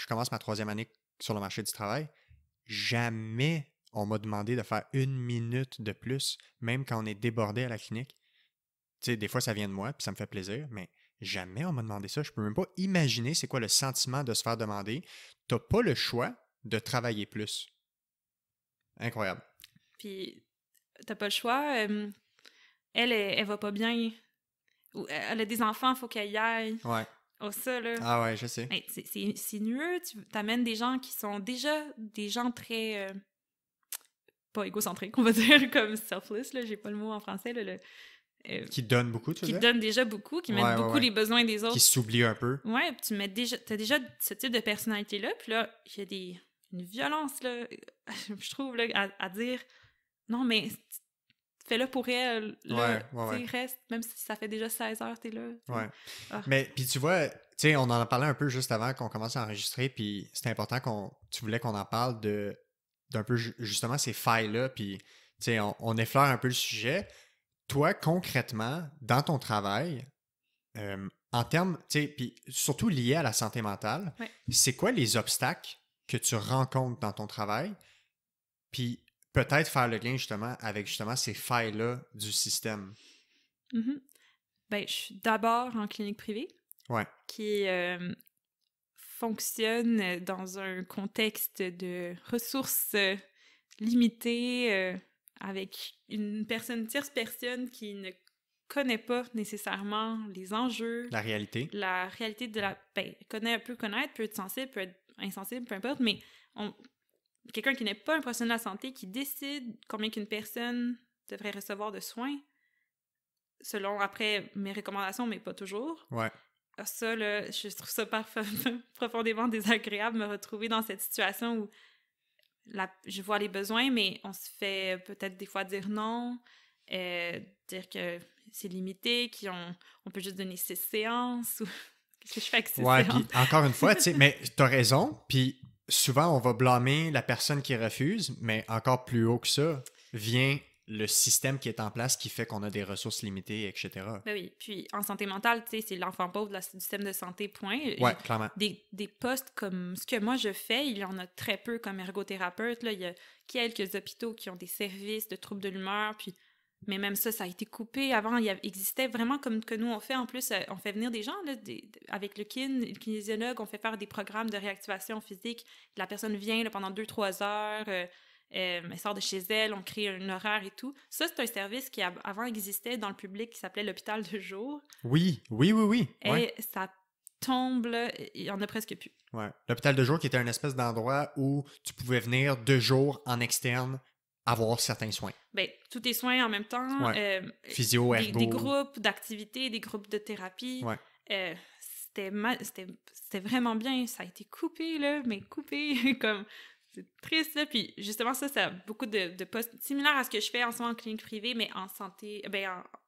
commence ma 3e année sur le marché du travail. Jamais on m'a demandé de faire 1 minute de plus, même quand on est débordé à la clinique. Tu sais, des fois, ça vient de moi, puis ça me fait plaisir, mais jamais on m'a demandé ça. Je peux même pas imaginer c'est quoi le sentiment de se faire demander. T'as pas le choix de travailler plus. Incroyable. Puis, t'as pas le choix. Elle va pas bien. Ou elle a des enfants, faut qu'elle y aille. Ouais. Oh, ça, là. Ah ouais, je sais. Ben, c'est sinueux. Tu t'amènes des gens qui sont déjà des gens très... pas égocentriques, on va dire, comme selfless, là. J'ai pas le mot en français, là. Qui donnent beaucoup, tu veux dire? Qui donnent déjà beaucoup, qui mettent beaucoup les besoins des autres. Qui s'oublient un peu. Ouais, puis t'as déjà ce type de personnalité-là, puis là, il y a une violence, là, je trouve, là, à dire « Non, mais fais-le pour elle, là, ouais. Reste, même si ça fait déjà 16 heures, t'es là. » Ouais. Mais, puis tu vois, tu sais, on en a parlé un peu juste avant qu'on commence à enregistrer, puis c'était important tu voulais qu'on en parle d'un peu, justement, ces failles-là, puis, tu sais, on effleure un peu le sujet. Toi, concrètement, dans ton travail, en termes, tu sais, puis surtout lié à la santé mentale, c'est quoi les obstacles que tu rencontres dans ton travail? Puis peut-être faire le lien justement avec ces failles-là du système. Mm-hmm. Ben, je suis d'abord en clinique privée. Ouais. Qui fonctionne dans un contexte de ressources limitées, avec une tierce personne qui ne connaît pas nécessairement les enjeux, La réalité. la réalité de la... Ben, peut connaître, peut être sensible, peut être insensible, peu importe, mais quelqu'un qui n'est pas un professionnel de la santé, qui décide combien qu'une personne devrait recevoir de soins, selon, après, mes recommandations, mais pas toujours. Ouais. Ça, là, je trouve ça profondément désagréable de me retrouver dans cette situation où je vois les besoins, mais on se fait peut-être des fois dire non, dire que c'est limité, on peut juste donner 6 séances, ou qu'est-ce que je fais avec 6 séances? Puis encore une fois, tu sais, mais t'as raison, puis souvent on va blâmer la personne qui refuse, mais encore plus haut que ça vient le système qui est en place qui fait qu'on a des ressources limitées, etc. Ben oui, puis en santé mentale, tu sais, c'est l'enfant pauvre du système de santé, point. Ouais, clairement. Des postes comme ce que moi je fais, il y en a très peu comme ergothérapeute. Là, il y a quelques hôpitaux qui ont des services de troubles de l'humeur, puis mais même ça a été coupé. Avant, existait vraiment comme que nous on fait. En plus, on fait venir des gens là, avec le kinésiologue, on fait faire des programmes de réactivation physique. La personne vient là, pendant 2-3 heures. Elle sort de chez elle, on crée un horaire et tout. Ça, c'est un service qui avant existait dans le public qui s'appelait l'hôpital de jour. Oui. Et ça tombe, là, il y en a presque plus. Ouais. L'hôpital de jour qui était un espèce d'endroit où tu pouvais venir 2 jours en externe avoir certains soins. Ben, tous tes soins en même temps. Ouais. Physio, ergo. Des groupes d'activités, des groupes de thérapie. Ouais. C'était vraiment bien. Ça a été coupé, là, mais coupé comme... C'est triste, là. Puis justement, ça a beaucoup de postes similaires à ce que je fais en ce moment en clinique privée, mais en santé,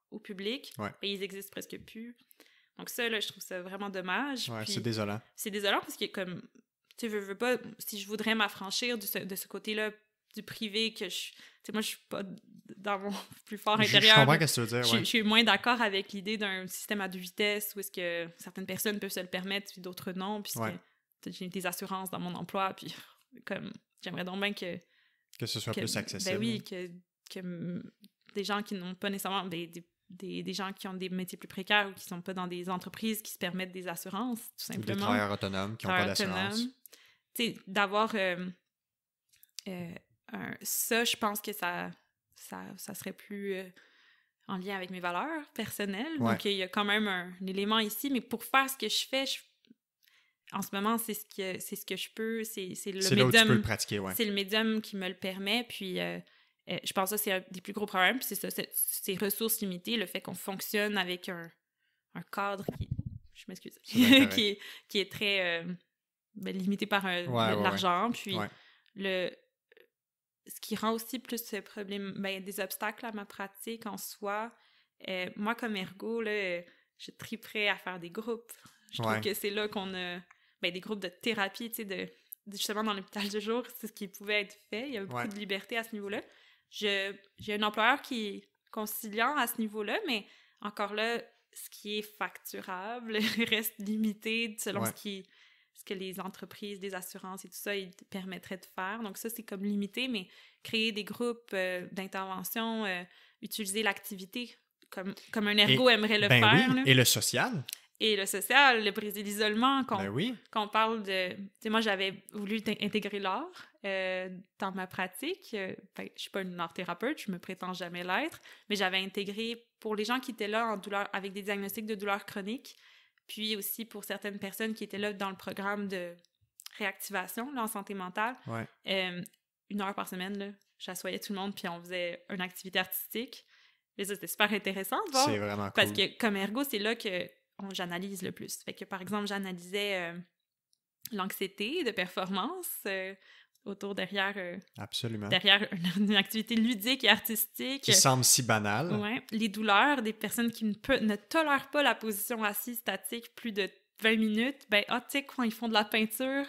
au public. Ouais. Et ils existent presque plus. Donc ça, là, je trouve ça vraiment dommage. Ouais, puis, c'est désolant. C'est désolant parce que, comme, tu veux pas, si je voudrais m'affranchir de ce côté-là du privé, que je... Tu sais, moi, je suis pas dans mon plus fort intérieur. Je comprends ce que tu veux dire, ouais. Je suis moins d'accord avec l'idée d'un système à 2 vitesses où est-ce que certaines personnes peuvent se le permettre puis d'autres non, puisque j'ai des assurances dans mon emploi, puis comme j'aimerais donc bien que ce soit plus accessible. Ben oui, que des gens qui n'ont pas nécessairement des gens qui ont des métiers plus précaires ou qui sont pas dans des entreprises qui se permettent des assurances, tout simplement. Des travailleurs autonomes qui n'ont pas d'assurance. Tu sais, d'avoir ça, je pense que ça serait plus en lien avec mes valeurs personnelles. Ouais. Donc, il y a quand même un élément ici, mais pour faire ce que je fais, en ce moment, c'est ce que je peux, c'est le médium. Là où tu peux le pratiquer, ouais. C'est le médium qui me le permet, puis je pense que ça, c'est un des plus gros problèmes, puis c'est ça, ces ressources limitées, le fait qu'on fonctionne avec un cadre qui... Je m'excuse. qui est très limité par l'argent, puis ce qui rend aussi plus ce problème, des obstacles à ma pratique en soi. Moi, comme ergo, là, je triperais à faire des groupes. Je trouve que c'est là qu'on a des groupes de thérapie, tu sais, justement dans l'hôpital de jour, c'est ce qui pouvait être fait. Il y avait beaucoup de liberté à ce niveau-là. J'ai un employeur qui est conciliant à ce niveau-là, mais encore là, ce qui est facturable reste limité selon ce que les entreprises, les assurances et tout ça, ils permettraient de faire. Donc ça, c'est comme limité, mais créer des groupes d'intervention, utiliser l'activité comme un ergo aimerait le faire. Oui. Là. Et le social. Et le social, le briser l'isolement, qu'on parle de... Tu sais, moi, j'avais voulu intégrer l'art dans ma pratique. Je suis pas une art-thérapeute, je me prétends jamais l'être, mais j'avais intégré pour les gens qui étaient là en douleur, avec des diagnostics de douleurs chroniques, puis aussi pour certaines personnes qui étaient là dans le programme de réactivation là, en santé mentale. 1 heure par semaine, là, j'assoyais tout le monde, puis on faisait une activité artistique. Et ça, c'était super intéressant de voir. C'est vraiment cool. Parce que comme ergo, c'est là que j'analyse le plus. Fait que, par exemple, j'analysais l'anxiété de performance derrière une activité ludique et artistique. Qui semble si banale. Ouais. Les douleurs des personnes qui ne tolèrent pas la position assise statique plus de 20 minutes. Tu sais, quand ils font de la peinture,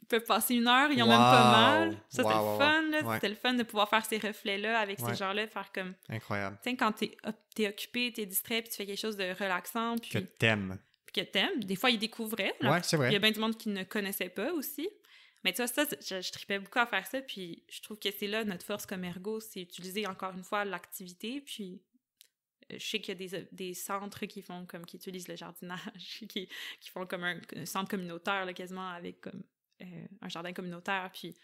ils peuvent passer 1 heure, ils ont même pas mal. Ça, c'était le fun, là. C'était le fun de pouvoir faire ces reflets-là avec ces gens-là, faire comme... Incroyable. Tu sais, quand t'es occupé, t'es distrait, puis tu fais quelque chose de relaxant, puis... Que t'aimes. Puis que t'aimes. Des fois, ils découvraient. Ouais, c'est vrai. Il y a bien du monde qui ne connaissait pas aussi. Mais tu vois, ça, je tripais beaucoup à faire ça, puis je trouve que c'est là notre force comme ergo, c'est utiliser encore une fois l'activité, puis... Je sais qu'il y a des centres qui utilisent le jardinage, qui font comme un centre communautaire, là, quasiment, avec comme... un jardin communautaire, puis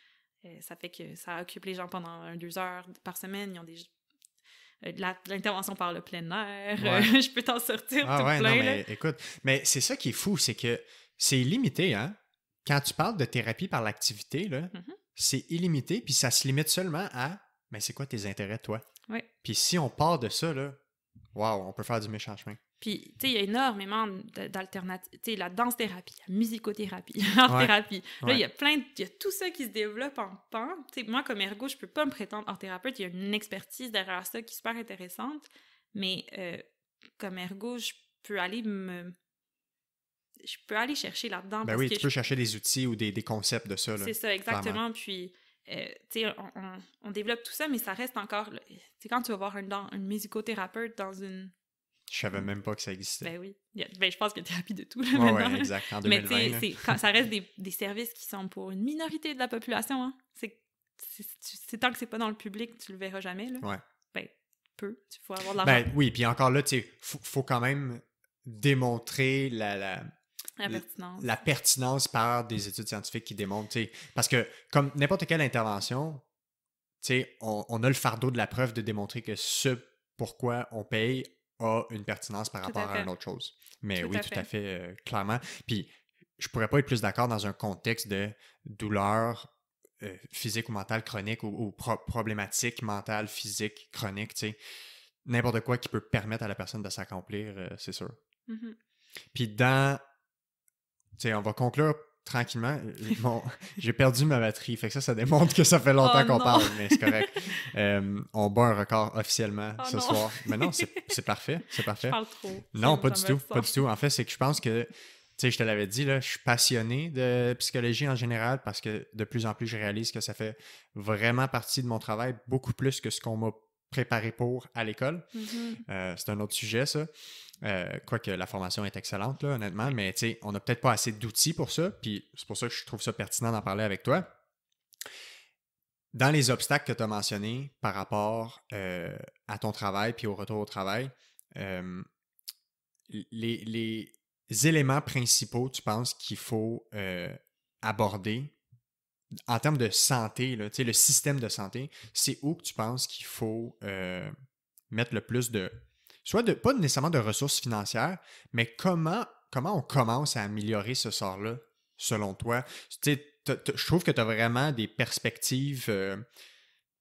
ça fait que ça occupe les gens pendant 2 heures par semaine. Ils ont de l'intervention par le plein air. Ouais. Je peux t'en sortir Ah tout ouais, plein, non, là. mais écoute, mais c'est ça qui est fou, c'est que c'est illimité, hein? Quand tu parles de thérapie par l'activité, là, Mhm. c'est illimité, puis ça se limite seulement à, mais c'est quoi tes intérêts, toi? Ouais. Puis si on part de ça, là, wow, on peut faire du méchant chemin. Puis, tu sais, il y a énormément d'alternatives. Tu sais, la danse-thérapie, la musicothérapie, l'art-thérapie. Là, il y a il y a tout ça qui se développe en pan. Tu sais, moi, comme ergo, je peux pas me prétendre art-thérapeute. Il y a une expertise derrière ça qui est super intéressante. Mais comme ergo, je peux aller chercher là-dedans. Ben parce oui, que tu peux chercher des outils ou des concepts de ça, là. c'est ça, clairement. exactement. Puis, tu sais, on développe tout ça, mais ça reste encore... Tu sais, quand tu vas voir un musicothérapeute dans une... Je savais même pas que ça existait. Ben oui. Je pense qu'il y a thérapie de tout, là, Ouais, maintenant. ouais, exact. En Mais 2020, tu sais, ça reste des services qui sont pour une minorité de la population, hein. C'est tant que c'est pas dans le public, tu le verras jamais, là. Ouais. Ben, il faut avoir de l'argent. Ben oui, puis encore là, tu sais, faut quand même démontrer La pertinence. la pertinence par des études scientifiques qui démontrent, tu sais, parce que comme n'importe quelle intervention, tu sais, on a le fardeau de la preuve de démontrer que ce pourquoi on paye a une pertinence par rapport à une autre chose. Mais oui, tout à fait, clairement. Puis je pourrais pas être plus d'accord dans un contexte de douleur physique ou mentale chronique ou problématique mentale, physique, chronique, tu sais. N'importe quoi qui peut permettre à la personne de s'accomplir, c'est sûr. Mm-hmm. Puis tu sais, on va conclure tranquillement. Bon, j'ai perdu ma batterie, fait que ça démontre que ça fait longtemps qu'on parle, mais c'est correct. On bat un record officiellement ce soir. Mais non, c'est parfait, c'est parfait. Je parle trop. Non, pas du tout, pas du tout. En fait, c'est que je pense que, tu sais, je te l'avais dit, là, je suis passionné de psychologie en général parce que de plus en plus, je réalise que ça fait vraiment partie de mon travail, beaucoup plus que ce qu'on m'a préparé pour à l'école. Mm-hmm. C'est un autre sujet, ça. Quoique la formation est excellente, là, honnêtement, mais tu sais, on n'a peut-être pas assez d'outils pour ça, puis c'est pour ça que je trouve ça pertinent d'en parler avec toi. Dans les obstacles que tu as mentionnés par rapport à ton travail puis au retour au travail, les éléments principaux, tu penses qu'il faut aborder en termes de santé, là, le système de santé, c'est où que tu penses qu'il faut mettre le plus de... pas nécessairement de ressources financières, mais comment on commence à améliorer ce sort-là, selon toi? Je trouve que tu as vraiment des perspectives...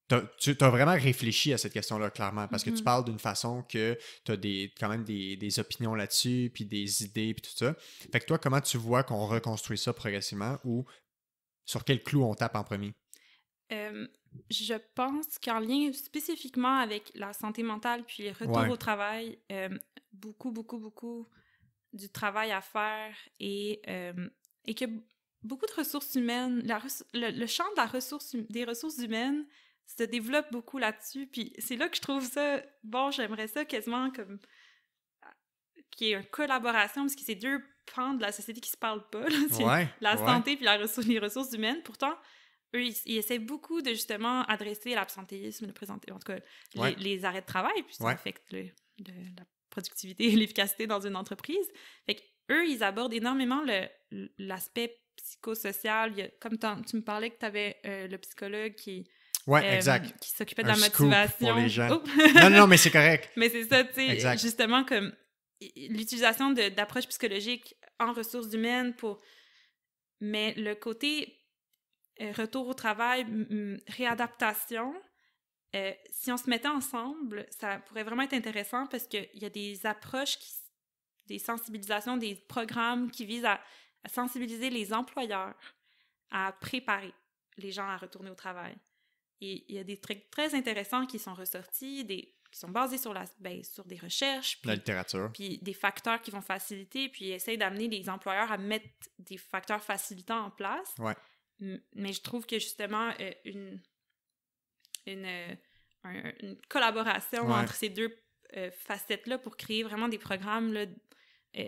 tu as vraiment réfléchi à cette question-là, clairement, parce que tu parles d'une façon que tu as quand même des opinions là-dessus, puis des idées, puis tout ça. Fait que toi, comment tu vois qu'on reconstruit ça progressivement ou sur quel clou on tape en premier? Je pense qu'en lien spécifiquement avec la santé mentale puis le retour au travail, beaucoup du travail à faire et que beaucoup de ressources humaines, le champ de des ressources humaines se développe beaucoup là-dessus. Puis c'est là que je trouve ça, bon, j'aimerais ça quasiment comme qu'il y ait une collaboration, parce que c'est deux pans de la société qui se parlent pas, là. C'est la santé puis les ressources humaines. Pourtant, eux, ils essaient beaucoup de justement adresser l'absentéisme, en tout cas, les arrêts de travail, puis ça affecte la productivité et l'efficacité dans une entreprise. Fait qu'eux, ils abordent énormément l'aspect psychosocial. Comme tu me parlais que tu avais le psychologue qui s'occupait de la motivation. Pour les gens. Non, mais c'est correct. Mais c'est ça, tu sais, justement, comme l'utilisation d'approches psychologiques en ressources humaines mais le côté retour au travail, réadaptation, si on se mettait ensemble, ça pourrait vraiment être intéressant parce qu'il y a des approches, des sensibilisations, des programmes qui visent à sensibiliser les employeurs à préparer les gens à retourner au travail. Et il y a des trucs très intéressants qui sont ressortis, qui sont basés sur des recherches. La littérature. Puis des facteurs qui vont faciliter, puis ils essayent d'amener les employeurs à mettre des facteurs facilitants en place. Ouais. Mais je trouve que justement, une collaboration entre ces deux facettes-là pour créer vraiment des programmes là,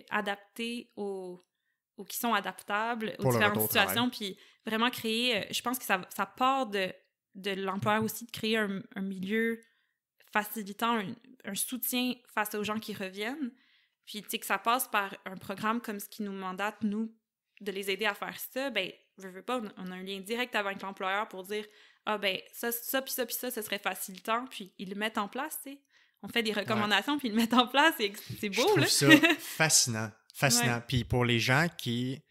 adaptés qui sont adaptables aux différentes situations, puis vraiment créer, je pense que ça part de l'employeur aussi de créer un milieu facilitant, un soutien face aux gens qui reviennent, puis tu sais que ça passe par un programme comme ce qui nous mandate, nous, de les aider à faire ça, ben, veux pas, on a un lien direct avec l'employeur pour dire ah ben, ça, puis ça, puis ça, ce serait facilitant, puis ils le mettent en place, tu sais. On fait des recommandations, puis ils le mettent en place, et c'est beau, Je trouve là. ça fascinant. Fascinant. Ouais. Puis pour les gens qui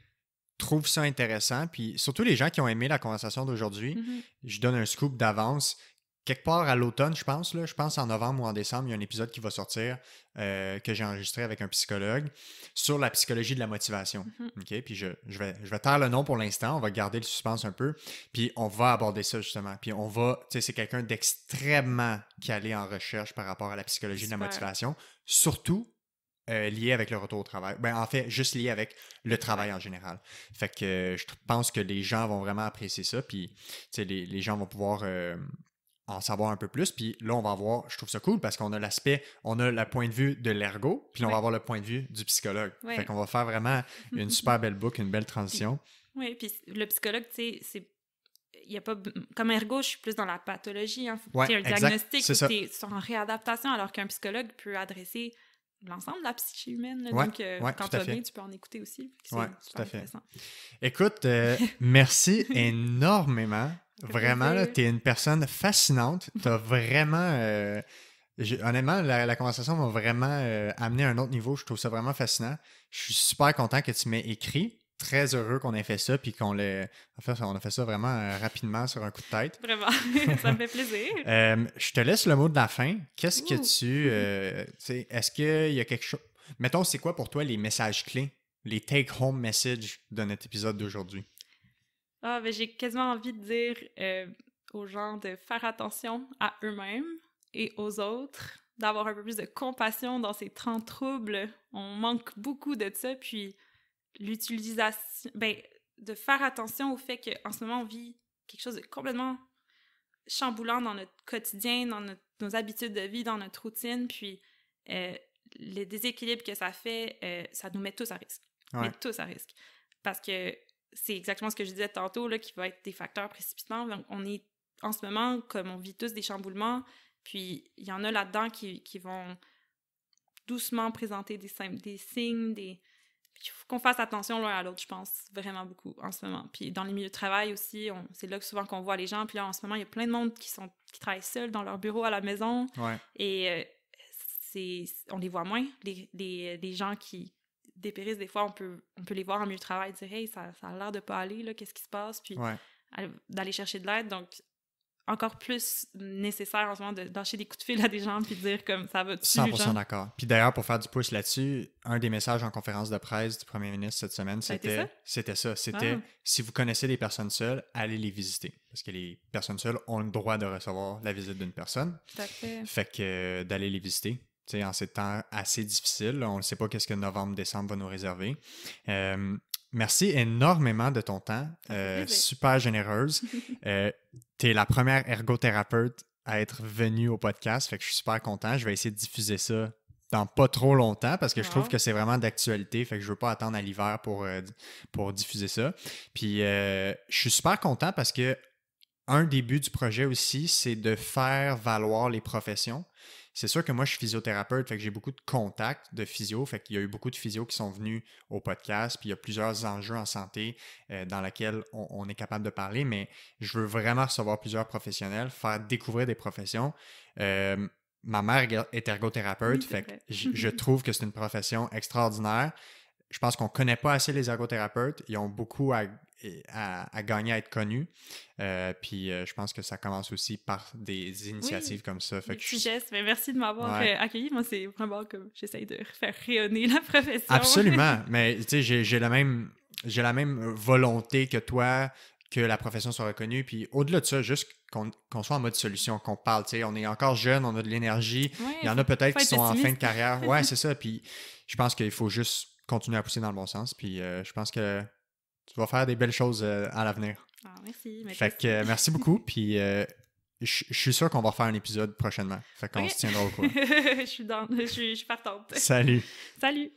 trouvent ça intéressant, puis surtout les gens qui ont aimé la conversation d'aujourd'hui, Mhm. je donne un scoop d'avance. Quelque part à l'automne, je pense, là, je pense en novembre ou en décembre, il y a un épisode qui va sortir que j'ai enregistré avec un psychologue sur la psychologie de la motivation. Mhm. OK? Puis je vais taire le nom pour l'instant, on va garder le suspense un peu, puis on va aborder ça justement. Puis on va, tu sais, c'est quelqu'un d'extrêmement calé en recherche par rapport à la psychologie de la Super. motivation, surtout lié avec le retour au travail. Ben, en fait, juste lié avec le travail en général. Fait que je pense que les gens vont vraiment apprécier ça, puis tu sais, les gens vont pouvoir en savoir un peu plus. Puis là, on va voir, je trouve ça cool parce qu'on a l'aspect, on a le point de vue de l'ergo, puis là, on va Ouais. avoir le point de vue du psychologue. Ouais. Fait qu'on va faire vraiment une super belle boucle, une belle transition. Oui, puis le psychologue, tu sais, c'est... Il y a pas... Comme ergo, je suis plus dans la pathologie, hein. Faut que tu aies un exact, diagnostic, c'est faut ça. que tu es en réadaptation, alors qu'un psychologue peut adresser l'ensemble de la psyché humaine. Là. Ouais, Donc, ouais, quand tout à tu fait. es tu peux en écouter aussi. C'est Ouais, super tout à fait. intéressant. Écoute, merci énormément. Vraiment, là, plaisir. t'es une personne fascinante. T'as vraiment... honnêtement, la conversation m'a vraiment amené à un autre niveau. Je trouve ça vraiment fascinant. Je suis super content que tu m'aies écrit. Très heureux qu'on ait fait ça, puis qu'on l'ait... En fait, on a fait ça vraiment rapidement sur un coup de tête. Vraiment, ça me fait plaisir. Je te laisse le mot de la fin. Qu'est-ce que Ouh. tu sais, est-ce qu'il y a quelque chose... Mettons, c'est quoi pour toi les messages clés, les take-home messages de notre épisode d'aujourd'hui? Ah, ben, j'ai quasiment envie de dire aux gens de faire attention à eux-mêmes et aux autres, d'avoir un peu plus de compassion dans ces temps troubles. On manque beaucoup de ça, puis l'utilisation... Ben, de faire attention au fait qu'en ce moment, on vit quelque chose de complètement chamboulant dans notre quotidien, dans nos habitudes de vie, dans notre routine, puis le déséquilibre que ça fait, ça nous met tous à risque. Ouais. Met tous à risque. Parce que c'est exactement ce que je disais tantôt, là, qui va être des facteurs précipitants. Donc, on est, en ce moment, comme on vit tous des chamboulements, puis il y en a là-dedans qui vont doucement présenter des signes, Puis il faut qu'on fasse attention l'un à l'autre, je pense, vraiment beaucoup en ce moment. Puis dans les milieux de travail aussi, c'est là que souvent qu'on voit les gens. Puis là, en ce moment, il y a plein de monde qui travaillent seuls dans leur bureau à la maison. Ouais. Et on les voit moins. Les gens qui dépérissent, des fois, on peut les voir en milieu de travail, dire « Hey, ça a l'air de pas aller, là, qu'est-ce qui se passe? » Puis d'aller chercher de l'aide. Donc, encore plus nécessaire en ce moment de lâcher des coups de fil à des gens puis de dire comme ça va dessus. 100% d'accord. Puis d'ailleurs, pour faire du pouce là-dessus, un des messages en conférence de presse du premier ministre cette semaine, c'était ça. C'était si vous connaissez des personnes seules, allez les visiter. Parce que les personnes seules ont le droit de recevoir la visite d'une personne. Tout à fait. Fait que d'aller les visiter. Tu sais, en ces temps assez difficiles, là, on ne sait pas qu'est-ce que novembre-décembre va nous réserver. Merci énormément de ton temps. Super généreuse. Tu es la première ergothérapeute à être venue au podcast. Fait que je suis super content. Je vais essayer de diffuser ça dans pas trop longtemps parce que je trouve que c'est vraiment d'actualité. Fait que je veux pas attendre à l'hiver pour diffuser ça. Puis je suis super content parce que un des buts du projet aussi, c'est de faire valoir les professions. C'est sûr que moi, je suis physiothérapeute, fait que j'ai beaucoup de contacts de physio, fait qu'il y a eu beaucoup de physios qui sont venus au podcast, puis il y a plusieurs enjeux en santé dans lesquels on est capable de parler, mais je veux vraiment recevoir plusieurs professionnels, faire découvrir des professions. Ma mère est ergothérapeute, fait que je trouve que c'est une profession extraordinaire. Je pense qu'on ne connaît pas assez les ergothérapeutes. Ils ont beaucoup à gagner à être connus. Puis je pense que ça commence aussi par des initiatives comme ça. Fait des petits gestes. Mais merci de m'avoir accueilli. Moi, c'est vraiment comme j'essaye de faire rayonner la profession. Absolument. Mais tu sais, j'ai la même volonté que toi, que la profession soit reconnue. Puis au-delà de ça, juste qu'on soit en mode solution, qu'on parle. Tu sais, on est encore jeune, on a de l'énergie. Il y en a peut-être qui sont en fin de carrière. Ouais, c'est ça. Puis je pense qu'il faut juste continuer à pousser dans le bon sens. Puis je pense que tu vas faire des belles choses à l'avenir. Ah, merci. Fait que merci beaucoup. Puis je suis sûr qu'on va refaire un épisode prochainement. Fait qu'on se tiendra au courant. Je suis partante. Salut. Salut.